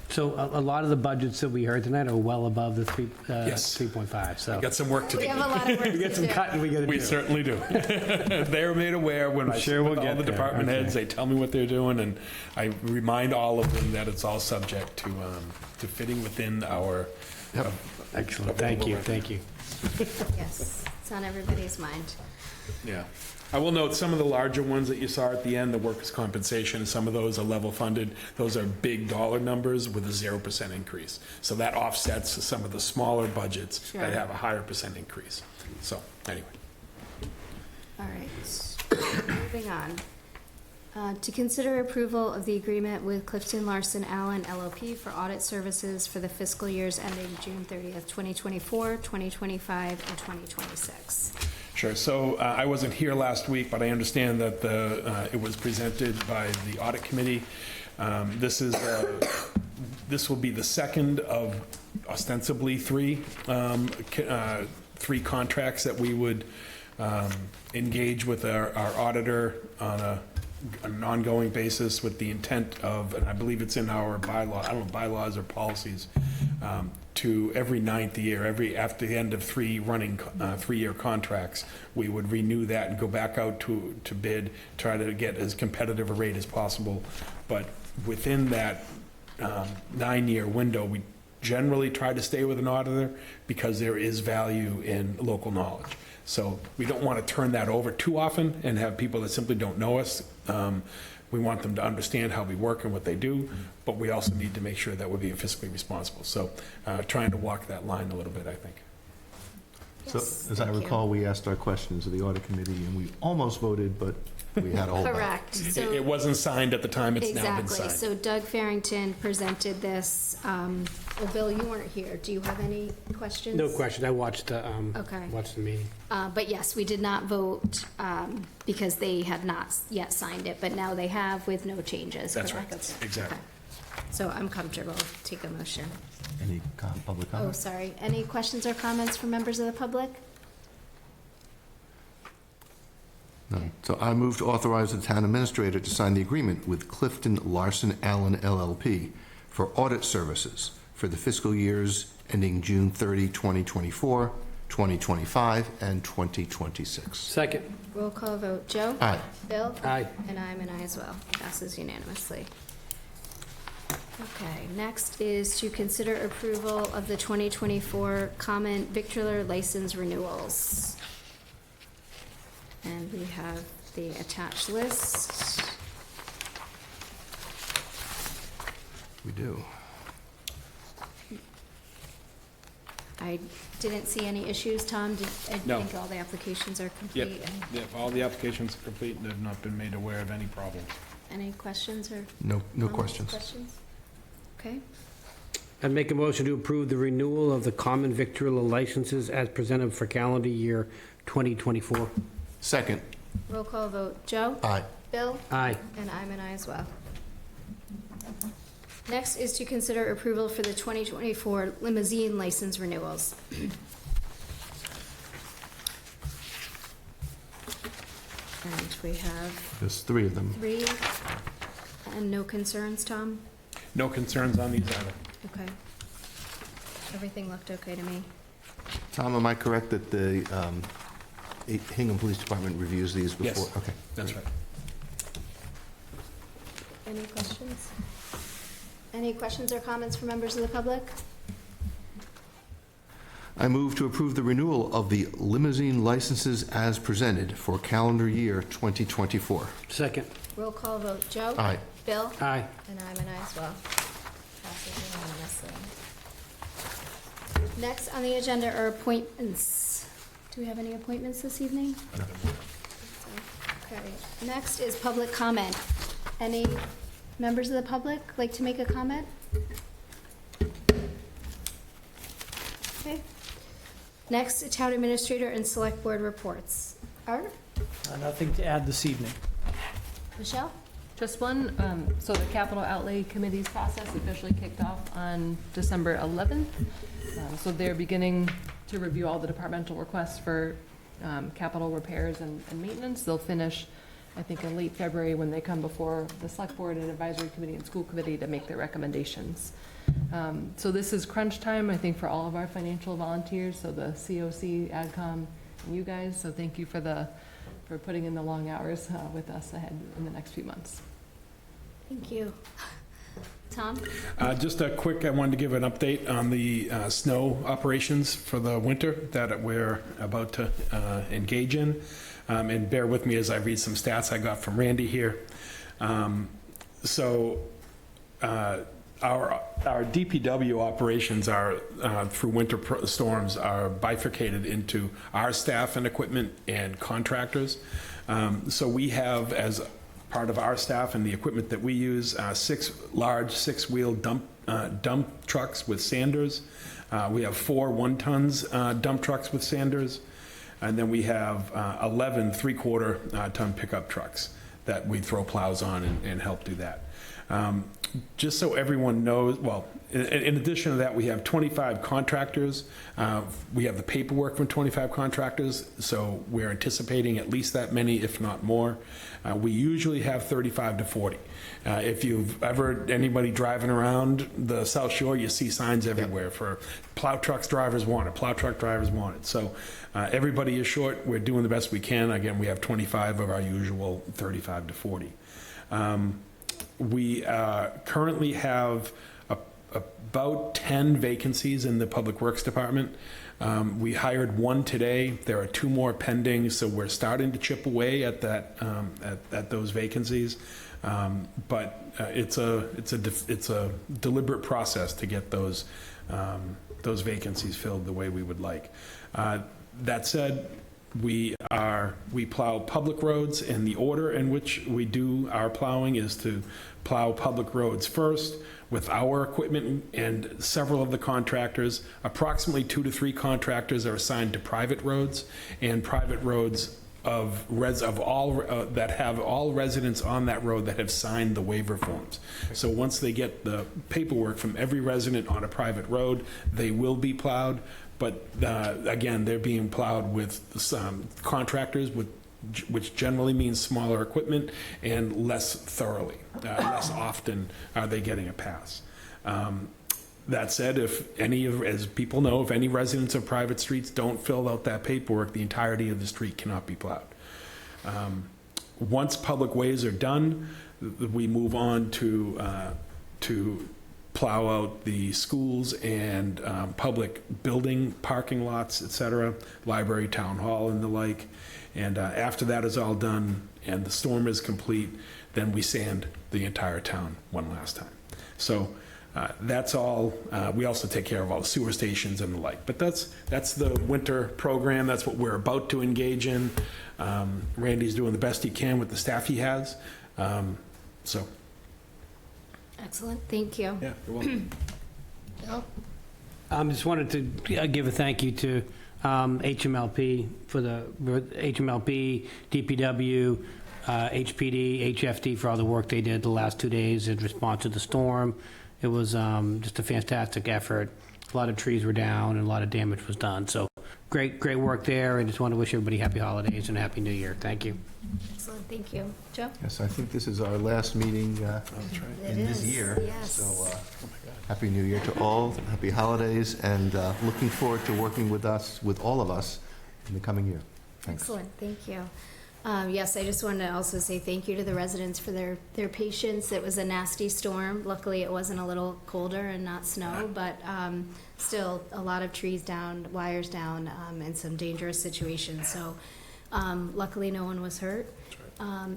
C: So a lot of the budgets that we heard tonight are well above the
E: Yes.
C: 3.5, so.
E: Got some work to do.
A: We have a lot of work
C: We got
A: to
C: some
A: do.
C: cutting we gotta do.
E: We certainly do. They're made aware when I
C: Sure
E: sit with
C: we'll
E: all
C: get
E: the
C: there.
E: department
C: Okay.
E: heads, they tell me what they're doing, and I remind all of them that it's all subject to fitting within our.
C: Excellent, thank you, thank you.
A: Yes, it's on everybody's mind.
E: Yeah. I will note, some of the larger ones that you saw at the end, the workers' compensation, some of those are level funded. Those are big dollar numbers with a 0% increase. So that offsets some of the smaller budgets that have a higher percent increase. So, anyway.
A: All right, moving on. To consider approval of the agreement with Clifton Larson Allen LLP for audit services for the fiscal years ending June 30th, 2024, 2025, and 2026.
E: Sure. So I wasn't here last week, but I understand that it was presented by the audit committee. This will be the second of ostensibly three contracts that we would engage with our auditor on an ongoing basis with the intent of, and I believe it's in our bylaw, I don't know, bylaws or policies, to every ninth year, after the end of three-year contracts, we would renew that and go back out to bid, try to get as competitive a rate as possible. But within that 9-year window, we generally try to stay with an auditor because there is value in local knowledge. So we don't want to turn that over too often and have people that simply don't know us. We want them to understand how we work and what they do, but we also need to make sure that we're being fiscally responsible. So trying to walk that line a little bit, I think.
B: So, as I recall, we asked our questions of the audit committee, and we almost voted, but we had a hold back.
A: Correct. So
E: It wasn't signed at the time, it's now been
A: exactly.
E: signed.
A: So Doug Farrington presented this. Well, Bill, you weren't here. Do you have any questions?
C: No question, I watched the,
A: Okay.
C: watched the meeting.
A: But yes, we did not vote because they had not yet signed it, but now they have with no changes.
E: That's right,
A: correct?
E: exactly.
A: Okay. So I'm comfortable. Take a motion.
B: Any public
A: Oh,
B: comment?
A: sorry. Any questions or comments from members of the public?
B: None. So I move to authorize the town administrator to sign the agreement with Clifton Larson Allen LLP for audit services for the fiscal years ending June 30, 2024, 2025, and 2026.
C: Second.
A: Roll call vote. Joe?
B: Aye.
A: Bill?
C: Aye.
A: And I'm an aye as well. Passes unanimously. Okay, next is to consider approval of the 2024 common victular license renewals. And we have the attached list.
B: We do.
A: I didn't see any issues. Tom, I
E: No.
A: think all the applications are
E: Yep,
A: complete. And
E: yep, all the applications are complete and have not been made aware of any problems.
A: any questions or?
B: No
A: comments?
B: questions.
A: Okay,
C: I'd make a motion to approve the renewal of the common victular licenses as presented for calendar year 2024.
B: Second.
A: roll call vote. Joe?
B: Aye.
A: Bill?
C: Aye.
A: And I'm an aye as well. Next is to consider approval for the 2024 limousine license renewals. And we have
B: There's three of them.
A: 3, and no concerns, Tom?
E: No concerns on these either.
A: Okay. Everything looked okay to me.
B: Tom, am I correct that the Hingham Police Department reviews these before?
E: Yes.
B: Okay.
E: That's right.
A: Any questions? Any questions or comments from members of the public?
B: I move to approve the renewal of the limousine licenses as presented for calendar year 2024.
C: Second.
A: Roll call vote. Joe?
B: Aye.
A: Bill?
C: Aye.
A: And I'm an aye as well. Passes unanimously. Next on the agenda are appointments. Do we have any appointments this evening? Okay. Next is public comment. Any members of the public like to make a comment? Okay. Next, town administrator and select board reports. Art?
H: Nothing to add this evening.
A: Michelle?
K: Just one, so the capital outlay committee's process officially kicked off on December 11th. So they're beginning to review all the departmental requests for capital repairs and maintenance. They'll finish, I think, in late February when they come before the select board and advisory committee and school committee to make their recommendations. So this is crunch time, I think, for all of our financial volunteers, so the COC, AdCom, and you guys. So thank you for putting in the long hours with us ahead in the next few months.
A: Thank you. Tom?
E: Just a quick, I wanted to give an update on the snow operations for the winter that we're about to engage in. And bear with me as I read some stats I got from Randy here. Our DPW operations are, through winter storms, are bifurcated into our staff and equipment and contractors. So we have, as part of our staff and the equipment that we use, 6 large 6-wheel dump trucks with sanders. We have 4 1-tons dump trucks with sanders. And then we have 11 3/4 ton pickup trucks that we throw plows on and help do that. Just so everyone knows, well, in addition to that, we have 25 contractors. We have the paperwork from 25 contractors, so we're anticipating at least that many, if not more. We usually have 35 to 40. If you've ever, anybody driving around the South Shore, you see signs everywhere for plow trucks drivers wanted, plow truck drivers wanted. So everybody is short. We're doing the best we can. Again, we have 25 of our usual 35 to 40. We currently have about 10 vacancies in the Public Works Department. We hired 1 today. There are 2 more pending, so we're starting to chip away at that at those vacancies. But it's a deliberate process to get those vacancies filled the way we would like. That said, we plow public roads, and the order in which we do our plowing is to plow public roads first with our equipment and several of the contractors. Approximately 2 to 3 contractors are assigned to private roads, and private roads that have all residents on that road that have signed the waiver forms. So once they get the paperwork from every resident on a private road, they will be plowed. But again, they're being plowed with some contractors, which generally means smaller equipment and less thoroughly. Less often are they getting a pass. That said, as people know, if any residents of private streets don't fill out that paperwork, the entirety of the street cannot be plowed. Once public ways are done, we move on to plow out the schools and public building, parking lots, et cetera, library, town hall, and the like. And after that is all done and the storm is complete, then we sand the entire town one last time. So that's all. We also take care of all the sewer stations and the like. But that's the winter program. That's what we're about to engage in. Randy's doing the best he can with the staff he has.
A: Excellent, thank you.
E: Yeah, you're welcome.
A: Bill?
C: Just wanted to give a thank you to HMLP for the HMLP, DPW, HPD, HFD for all the work they did the last 2 days in response to the storm. It was just a fantastic effort. A lot of trees were down and a lot of damage was done. So great work there, and just want to wish everybody happy holidays and a happy new year. Thank you.
A: Excellent, thank you. Joe?
B: Yes, I think this is our last meeting in this year.
A: Yes.
B: So Happy New Year to all, happy holidays, and looking forward to working with all of us in the coming year. Thanks.
A: Excellent, thank you. Yes, I just wanted to also say thank you to the residents for their patience. It was a nasty storm. Luckily, it wasn't a little colder and not snow, but still a lot of trees down, wires down, and some dangerous situations. So luckily, no one was hurt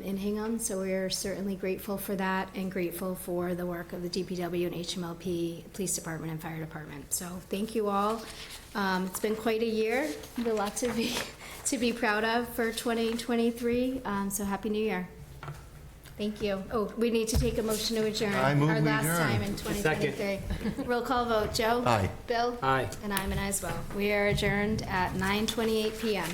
A: in Hingham, so we're certainly grateful for that and grateful for the work of the DPW and HMLP, Police Department, and Fire Department. So thank you all. It's been quite a year. A lot to be proud of for 2023. So Happy New Year. Thank you. Oh, we need to take a motion to adjourn.
B: I move
A: our
B: we
A: last
B: adjourn.
A: time in 2023. Roll call vote. Joe?
B: Aye.
A: Bill?
C: Aye.
A: And I'm an aye as well. We are adjourned at 9:28 p.m.